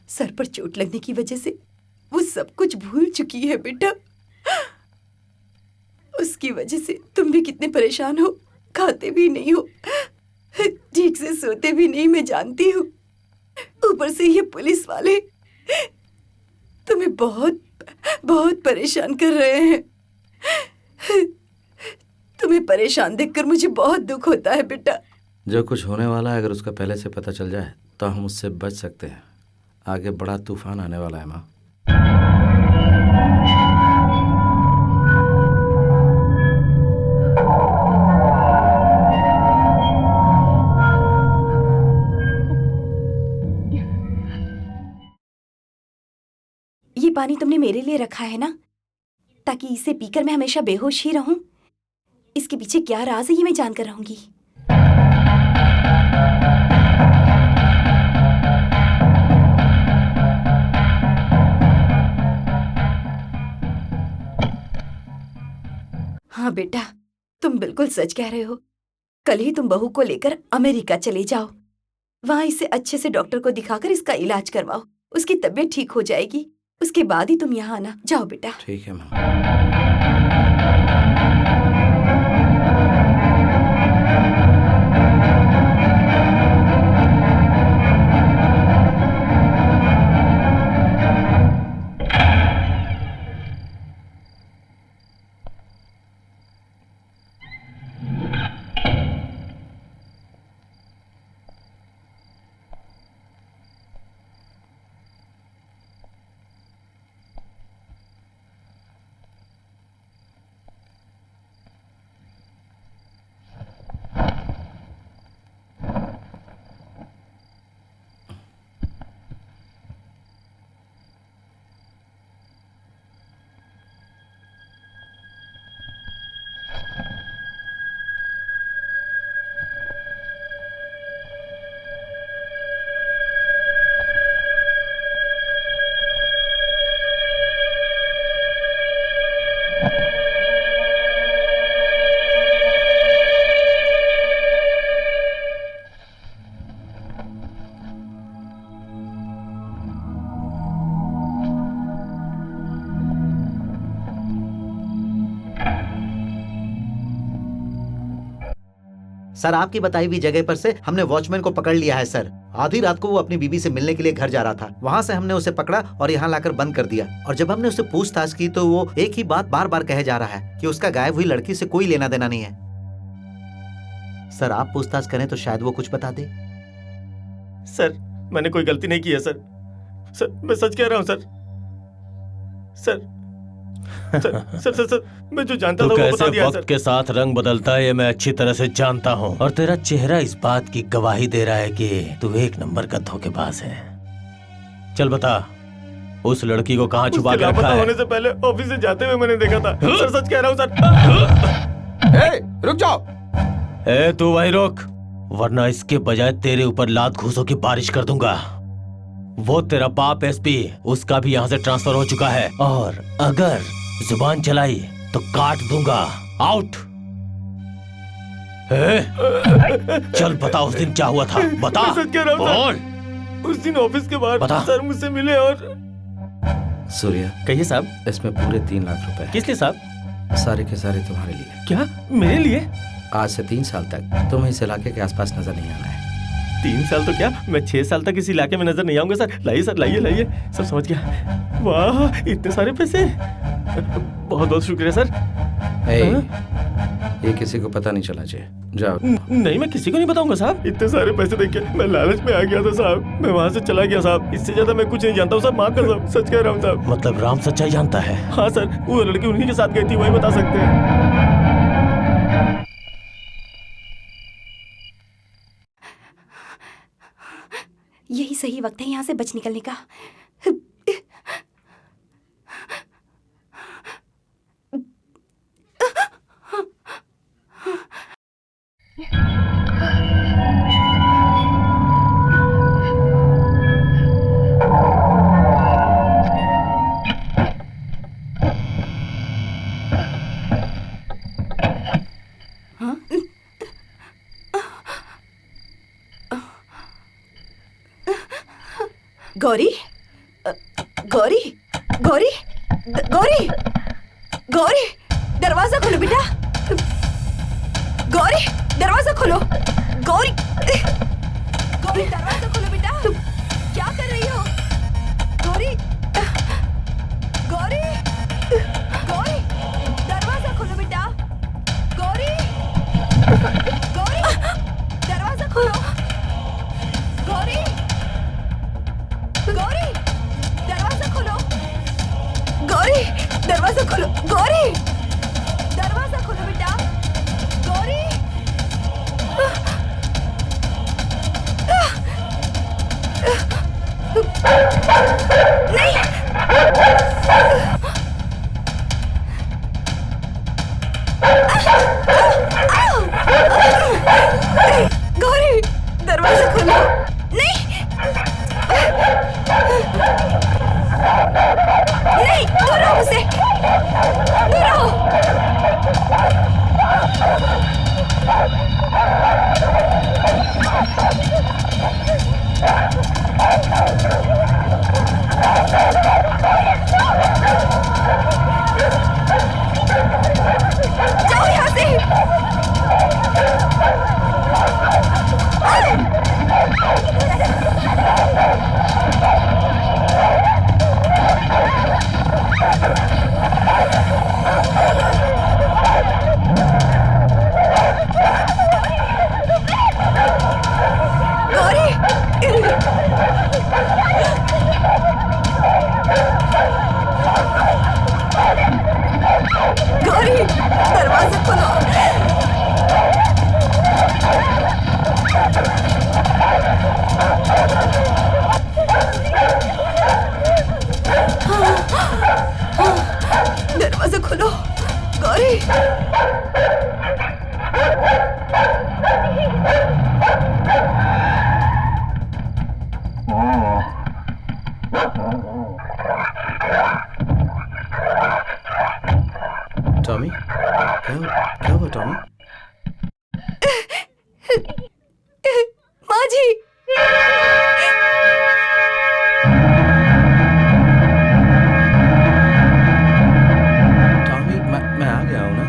सर पर चोट लगने की वजह से वो सब कुछ भूल चुकी है बेटा। उसकी वजह से तुम भी कितने परेशान हो, खाते भी नहीं हो, ठीक से सोते भी नहीं, मैं जानती हूँ। ऊपर से ये पुलिस वाले तुम्हें बहुत बहुत परेशान कर रहे हैं। तुम्हें परेशान देखकर मुझे बहुत दुख होता है बेटा। जो कुछ होने वाला है, अगर उसका पहले से पता चल जाए तो हम उससे बच सकते हैं। आगे बड़ा तूफान आने वाला है माँ। ये पानी तुमने मेरे लिए रखा है ना, ताकि इसे पीकर मैं हमेशा बेहोश ही रहूं। इसके पीछे क्या राज है ये मैं जानकर रहूंगी। हाँ बेटा, तुम बिल्कुल सच कह रहे हो। कल ही तुम बहू को लेकर अमेरिका चले जाओ। वहां इसे अच्छे से डॉक्टर को दिखाकर इसका इलाज करवाओ। उसकी तबीयत ठीक हो जाएगी, उसके बाद ही तुम यहाँ आना। जाओ बेटा। ठीक है माँ। सर, आपकी बताई हुई जगह पर से हमने वॉचमैन को पकड़ लिया है सर। आधी रात को वो अपनी बीवी से मिलने के लिए घर जा रहा था। वहाँ से हमने उसे पकड़ा और यहाँ लाकर बंद कर दिया। और जब हमने उससे पूछताछ की तो वो एक ही बात बार बार कहे जा रहा है कि उसका गायब हुई लड़की से कोई लेना देना नहीं है। सर, आप पूछताछ करें तो शायद वो कुछ बता दे। सर, मैंने कोई गलती नहीं की है सर। सर, मैं सच कह रहा हूँ सर। सर, मैं जो जानता था वो बता दिया सर। वक्त के साथ रंग बदलता है ये मैं अच्छी तरह से जानता हूँ, और तेरा चेहरा इस बात की गवाही दे रहा है कि तू एक नंबर का धोखेबाज है। चल बता, उस लड़की को कहाँ छुपा के रखा है? होने से पहले ऑफिस से जाते हुए मैंने देखा था। सर, सच कह रहा हूँ सर। रुक जाओ। तू वहीं रुक, वरना इसके बजाय तेरे ऊपर लात घूसों की बारिश कर दूंगा। वो तेरा बाप एसपी, उसका भी यहाँ से ट्रांसफर हो चुका है, और अगर जुबान चलाई तो काट दूंगा। आउट। चल बता उस दिन क्या हुआ था, बता। मैं सच कह रहा हूँ बोल। सर। उस दिन ऑफिस के बाहर बता। सर मुझसे मिले और सूर्या, कहिए साहब। इसमें पूरे 3 लाख रुपए हैं। किस लिए साहब? सारे के सारे तुम्हारे लिए। क्या मेरे लिए? आज से 3 साल तक तुम्हें इस इलाके के आसपास नजर नहीं आना है। 3 साल तो क्या, मैं 6 साल तक इस इलाके में नजर नहीं आऊंगा सर। लाइए सर, लाइए लाइए। सब समझ गया। वाह, इतने सारे पैसे, बहुत बहुत शुक्रिया सर। ये किसी को पता नहीं चला चाहिए। जाओ। नहीं, मैं किसी को नहीं बताऊंगा साहब। इतने सारे पैसे देख के मैं लालच में आ गया था साहब। मैं वहाँ से चला गया साहब। इससे ज्यादा मैं कुछ नहीं जानता हूँ साहब। माफ कर साहब, सच कह रहा हूँ साहब। मतलब राम सच्चाई जानता है? हाँ सर, वो लड़की उन्हीं के साथ गई थी, वही बता सकते हैं। यही सही वक्त है यहाँ से बच निकलने का। गौरी, गौरी, गौरी, गौरी, गौरी, दरवाजा खोलो बेटा। गौरी, दरवाजा खोलो। गौरी, गौरी, दरवाजा खोलो बेटा। तुम क्या कर रही हो? गौरी, गौरी, गौरी, दरवाजा खोलो बेटा। गौरी, गौरी, दरवाजा खोलो। गौरी, गौरी, दरवाजा खोलो। गौरी, दरवाजा खोलो। गौरी, दरवाजा खोलो बेटा। गौरी, नहीं। गौरी, दरवाजा खोलो। नहीं, नहीं, दूर रहो मुझसे, दूर रहो। जाओ यहाँ से। गौरी, दरवाजा खोलो। दरवाजा खोलो। गौरी, टॉमी, क्या हुआ टॉमी? माँ जी। टॉमी, मैं आ गया हूँ ना।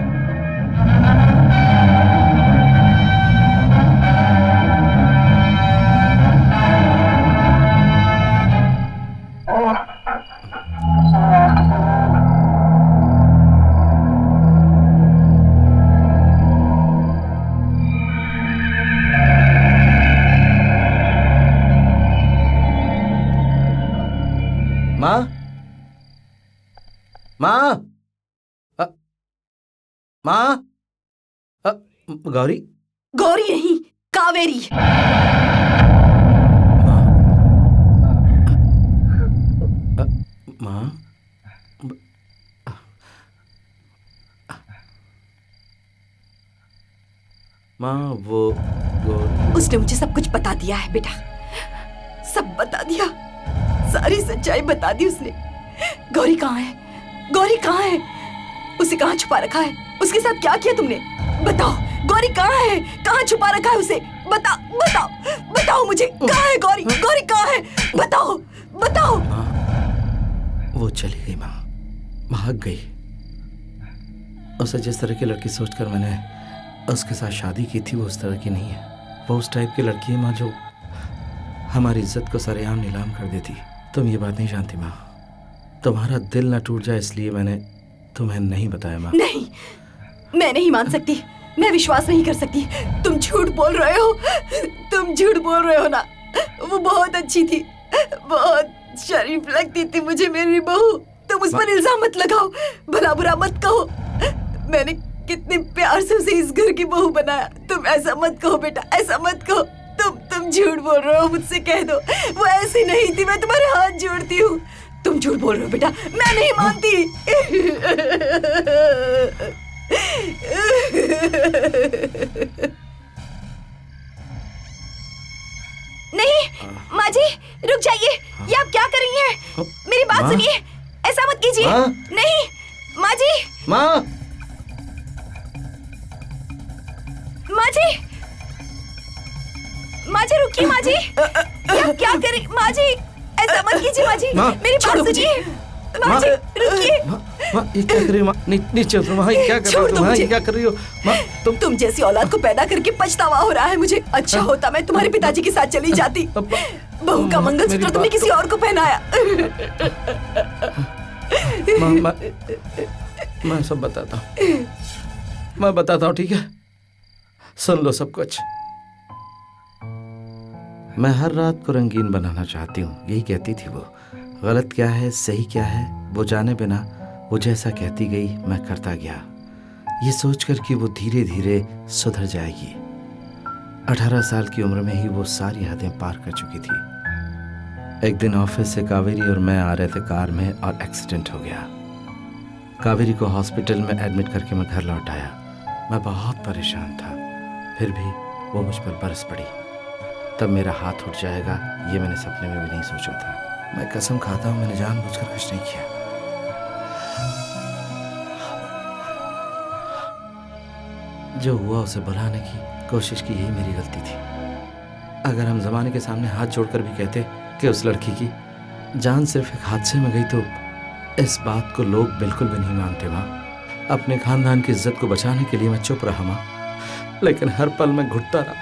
माँ, माँ, माँ, गौरी, गौरी नहीं, कावेरी। माँ, माँ, वो गौरी। उसने मुझे सब कुछ बता दिया है बेटा, सब बता दिया, सारी सच्चाई बता दी उसने। गौरी कहाँ है? गौरी कहाँ है? उसे कहाँ छुपा रखा है? उसके साथ क्या किया तुमने? बताओ, गौरी कहाँ है? कहाँ छुपा रखा है उसे? बताओ बताओ बताओ मुझे, कहाँ है गौरी? गौरी कहाँ है? बताओ बताओ। वो चली गई माँ, भाग गई। उसे जिस तरह की लड़की सोचकर मैंने उसके साथ शादी की थी वो उस तरह की नहीं है। वो उस टाइप की लड़की है माँ जो हमारी इज्जत को सरेआम नीलाम कर देती। तुम ये बात नहीं जानती माँ। तुम्हारा दिल ना टूट जाए इसलिए मैंने तुम्हें नहीं बताया माँ। नहीं, मैं नहीं मान सकती, मैं विश्वास नहीं कर सकती। तुम झूठ बोल रहे हो, तुम झूठ बोल रहे हो ना। वो बहुत अच्छी थी, बहुत शरीफ लगती थी मुझे मेरी बहू। तुम उस पर इल्जाम मत लगाओ, भला बुरा मत कहो। मैंने कितने प्यार से उसे इस घर की बहू बनाया। तुम ऐसा मत कहो बेटा, ऐसा मत कहो। तुम झूठ बोल रहे हो, मुझसे कह दो वो ऐसी नहीं थी। मैं तुम्हारे हाथ जोड़ती हूँ, तुम झूठ बोल रहे हो बेटा, मैं नहीं मानती। नहीं माँ जी, रुक जाइए। ये आप क्या कर रही हैं? मेरी बात सुनिए, ऐसा मत कीजिए। नहीं माँ जी, माँ जी रुकिए। माँ जी क्या कर रही? माँ जी ऐसा मत कीजिए। माँ जी मेरी बात सुनिए। माँ जी रुकिए। माँ ये क्या कर रही हो माँ? नीचे उतरो माँ, ये क्या कर रही हो तुम? ये क्या कर रही हो माँ? तुम जैसी औलाद को पैदा करके पछतावा हो रहा है मुझे। अच्छा होता मैं तुम्हारे पिताजी के साथ चली जाती। बहू का मंगलसूत्र तुमने किसी और को पहनाया। मैं सब बताता हूँ, मैं बताता हूँ, ठीक है? सुन लो सब कुछ। मैं हर रात को रंगीन बनाना चाहती हूँ, यही कहती थी वो। गलत क्या है सही क्या है वो जाने बिना वो जैसा कहती गई मैं करता गया, ये सोचकर कि वो धीरे धीरे सुधर जाएगी। 18 साल की उम्र में ही वो सारी हदें पार कर चुकी थी। एक दिन ऑफिस से कावेरी और मैं आ रहे थे कार में और एक्सीडेंट हो गया। कावेरी को हॉस्पिटल में एडमिट करके मैं घर लौट आया। मैं बहुत परेशान था, फिर भी वो मुझ पर बरस पड़ी। तब मेरा हाथ उठ जाएगा ये मैंने सपने में भी नहीं सोचा था। मैं कसम खाता हूँ मैंने जानबूझकर कुछ नहीं किया। जो हुआ उसे भुलाने की कोशिश की, यही मेरी गलती थी। अगर हम जमाने के सामने हाथ जोड़कर भी कहते कि उस लड़की की जान सिर्फ एक हादसे में गई तो इस बात को लोग बिल्कुल भी नहीं मानते माँ। अपने खानदान की इज्जत को बचाने के लिए मैं चुप रहा माँ, लेकिन हर पल मैं घुटता रहा।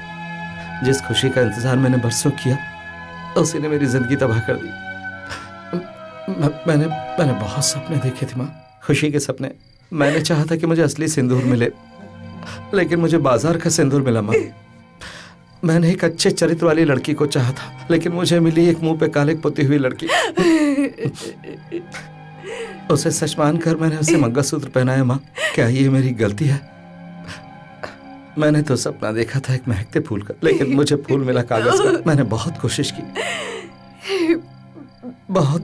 जिस खुशी का इंतजार मैंने बरसों किया उसी ने मेरी जिंदगी तबाह कर दी। मैंने बहुत सपने देखे थे माँ, खुशी के सपने। मैंने चाहा था कि मुझे असली सिंदूर मिले, लेकिन मुझे बाजार का सिंदूर मिला माँ। मैंने एक अच्छे चरित्र वाली लड़की को चाहा था, लेकिन मुझे मिली एक मुंह पे काले पुती हुई लड़की। उसे सच मानकर मैंने उसे मंगलसूत्र पहनाया माँ। क्या ये मेरी गलती है? मैंने तो सपना देखा था एक महकते फूल का, लेकिन मुझे फूल मिला कागज का। मैंने बहुत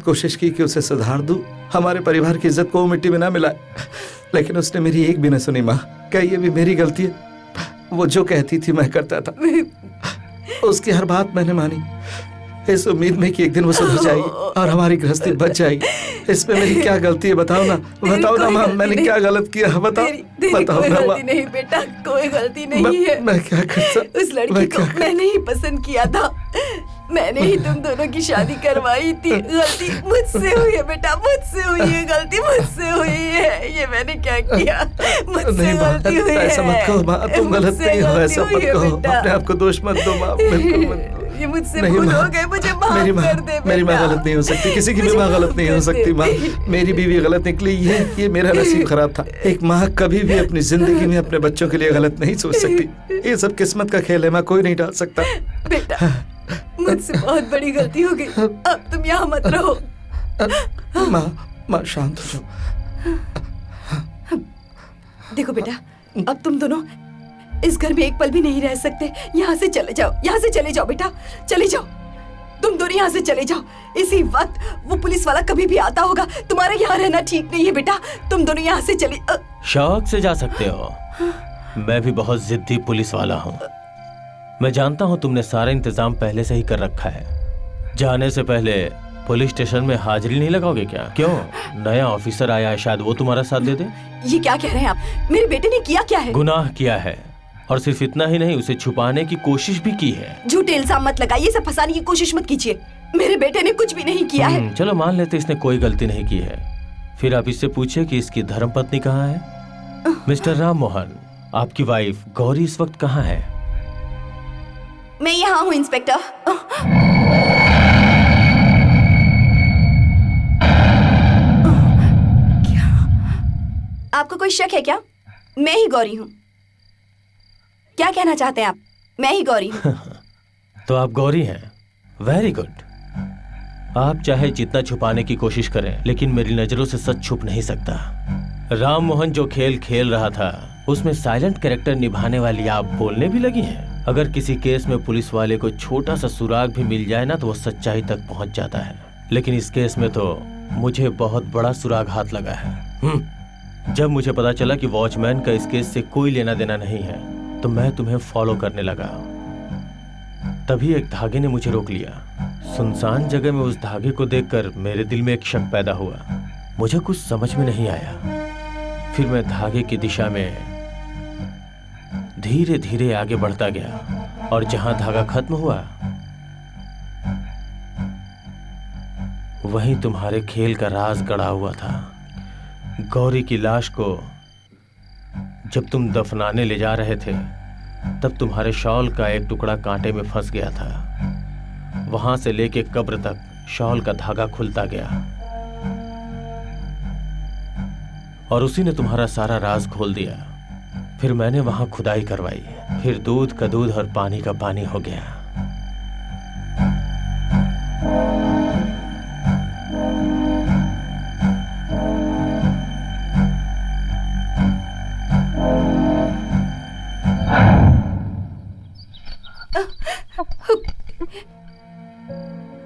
कोशिश की कि उसे सुधार दूं, हमारे परिवार की इज्जत को मिट्टी में ना मिलाए, लेकिन उसने मेरी एक भी न सुनी माँ। क्या ये भी मेरी गलती है? वो जो कहती थी मैं करता था, उसकी हर बात मैंने मानी, इस उम्मीद में कि एक दिन वो सुधर जाएगी और हमारी गृहस्थी बच जाएगी। इसमें मेरी क्या गलती है? बताओ ना माँ, मैंने क्या गलत किया? बताओ कोई गलती नहीं बेटा, कोई गलती नहीं है। मैं क्या करता? उस लड़की को मैंने ही पसंद किया था, मैंने ही तुम दोनों की शादी करवाई थी। गलती मुझसे हुई है बेटा, मुझसे हुई है गलती, मुझसे हुई है। ये मैंने क्या किया? मुझसे गलती हुई है। ऐसा मत कहो माँ, तुम गलत नहीं हो, ऐसा मत कहो। अपने आप को दोष मत दो माँ, बिल्कुल मत दो। ये मुझसे भूल हो गई, मुझे माफ कर दे। मेरी माँ गलत नहीं हो सकती, किसी की भी माँ गलत नहीं हो सकती माँ। मेरी बीवी गलत निकली, ये मेरा नसीब खराब था। एक माँ कभी भी अपनी जिंदगी में अपने बच्चों के लिए गलत नहीं सोच सकती। ये सब किस्मत का खेल है माँ, कोई नहीं डाल सकता। बेटा मुझसे बहुत बड़ी गलती हो गई, अब तुम यहाँ मत रहो। माँ शांत हो जाओ। देखो बेटा, अब तुम दोनों इस घर में एक पल भी नहीं रह सकते। यहाँ से चले जाओ, यहाँ से चले जाओ बेटा, चले जाओ। तुम दोनों यहाँ से चले जाओ। इसी वक्त वो पुलिस वाला कभी भी आता होगा। तुम्हारे यहाँ रहना ठीक नहीं है बेटा, तुम दोनों यहाँ से चले। शौक से जा सकते हो, मैं भी बहुत जिद्दी पुलिस वाला हूँ। मैं जानता हूँ तुमने सारा इंतजाम पहले से ही कर रखा है। जाने से पहले पुलिस स्टेशन में हाजिरी नहीं लगाओगे क्या? क्यों? नया ऑफिसर आया है, शायद वो तुम्हारा साथ दे दे। ये क्या कह रहे हैं आप? मेरे बेटे ने किया क्या है? गुनाह किया है, और सिर्फ इतना ही नहीं, उसे छुपाने की कोशिश भी की है। झूठे इल्जाम मत लगाइए, सब फंसाने की कोशिश मत कीजिए। मेरे बेटे ने कुछ भी नहीं किया है। चलो मान लेते इसने कोई गलती नहीं की है। फिर आप इससे पूछिए कि इसकी धर्मपत्नी कहाँ है। मिस्टर राम मोहन, आपकी वाइफ गौरी इस वक्त कहाँ है? मैं यहाँ हूँ इंस्पेक्टर। क्या आपको कोई शक है क्या? मैं ही गौरी हूँ। क्या कहना चाहते हैं आप? मैं ही गौरी हूँ। तो आप गौरी हैं? Very good. आप चाहे जितना छुपाने की कोशिश करें, लेकिन मेरी नजरों से सच छुप नहीं सकता। राम मोहन जो खेल खेल रहा था, उसमें साइलेंट कैरेक्टर निभाने वाली आप बोलने भी लगी हैं। अगर किसी केस में पुलिस वाले को छोटा सा सुराग भी मिल जाए ना, तो वो सच्चाई तक पहुंच जाता है। लेकिन इस केस में तो मुझे बहुत बड़ा सुराग हाथ लगा है। जब मुझे पता चला कि वॉचमैन का इस केस से कोई लेना देना नहीं है, तो मैं तुम्हें फॉलो करने लगा। तभी एक धागे ने मुझे रोक लिया। सुनसान जगह में उस धागे को देखकर मेरे दिल में एक शक पैदा हुआ। मुझे कुछ समझ में नहीं आया। फिर मैं धागे की दिशा में धीरे धीरे आगे बढ़ता गया, और जहां धागा खत्म हुआ, वहीं तुम्हारे खेल का राज गड़ा हुआ था। गौरी की लाश को जब तुम दफनाने ले जा रहे थे, तब तुम्हारे शॉल का एक टुकड़ा कांटे में फंस गया था। वहां से लेके कब्र तक शॉल का धागा खुलता गया, और उसी ने तुम्हारा सारा राज खोल दिया। फिर मैंने वहां खुदाई करवाई। फिर दूध का दूध और पानी का पानी हो गया।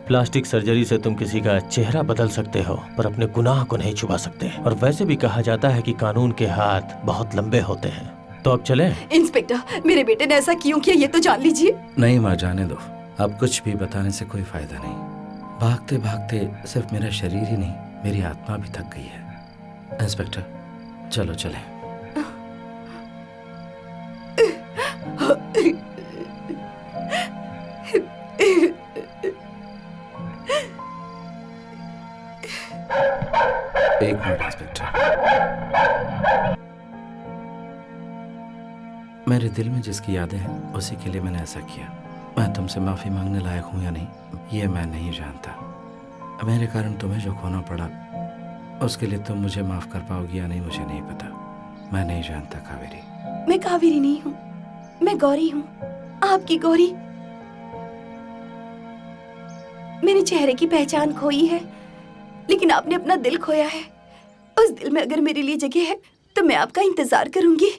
प्लास्टिक सर्जरी से तुम किसी का चेहरा बदल सकते हो, पर अपने गुनाह को नहीं छुपा सकते। और वैसे भी कहा जाता है कि कानून के हाथ बहुत लंबे होते हैं। तो अब चलें? इंस्पेक्टर, मेरे बेटे ने ऐसा क्यों किया, ये तो जान लीजिए। नहीं माँ, जाने दो। अब कुछ भी बताने से कोई फायदा नहीं। भागते भागते सिर्फ मेरा शरीर ही नहीं, मेरी आत्मा भी थक गई है। इंस्पेक्टर, चलो चलें। एक मिनट इंस्पेक्टर, मेरे दिल में जिसकी यादें हैं उसी के लिए मैंने ऐसा किया। मैं तुमसे माफी मांगने लायक हूं या नहीं, ये मैं नहीं जानता। मेरे कारण तुम्हें जो खोना पड़ा, उसके लिए तुम मुझे माफ कर पाओगी या नहीं, मुझे नहीं पता। मैं नहीं जानता कावेरी। मैं कावेरी नहीं हूँ, मैं गौरी हूँ, आपकी गौरी। मैंने चेहरे की पहचान खोई है, लेकिन आपने अपना दिल खोया है। उस दिल में अगर मेरे लिए जगह है, तो मैं आपका इंतजार करूंगी।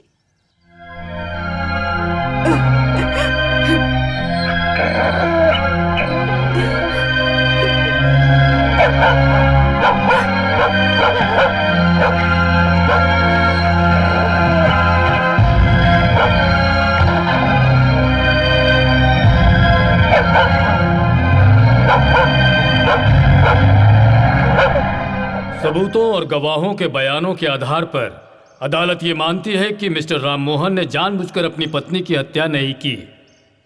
सबूतों और गवाहों के बयानों के आधार पर अदालत ये मानती है कि मिस्टर राम मोहन ने जानबूझकर अपनी पत्नी की हत्या नहीं की।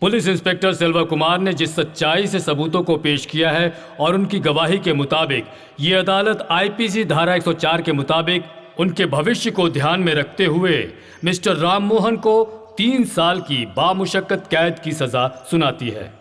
पुलिस इंस्पेक्टर सेल्वा कुमार ने जिस सच्चाई से सबूतों को पेश किया है और उनकी गवाही के मुताबिक ये अदालत आईपीसी धारा 104 के मुताबिक उनके भविष्य को ध्यान में रखते हुए मिस्टर राम मोहन को 3 साल की बामुशक्कत कैद की सजा सुनाती है।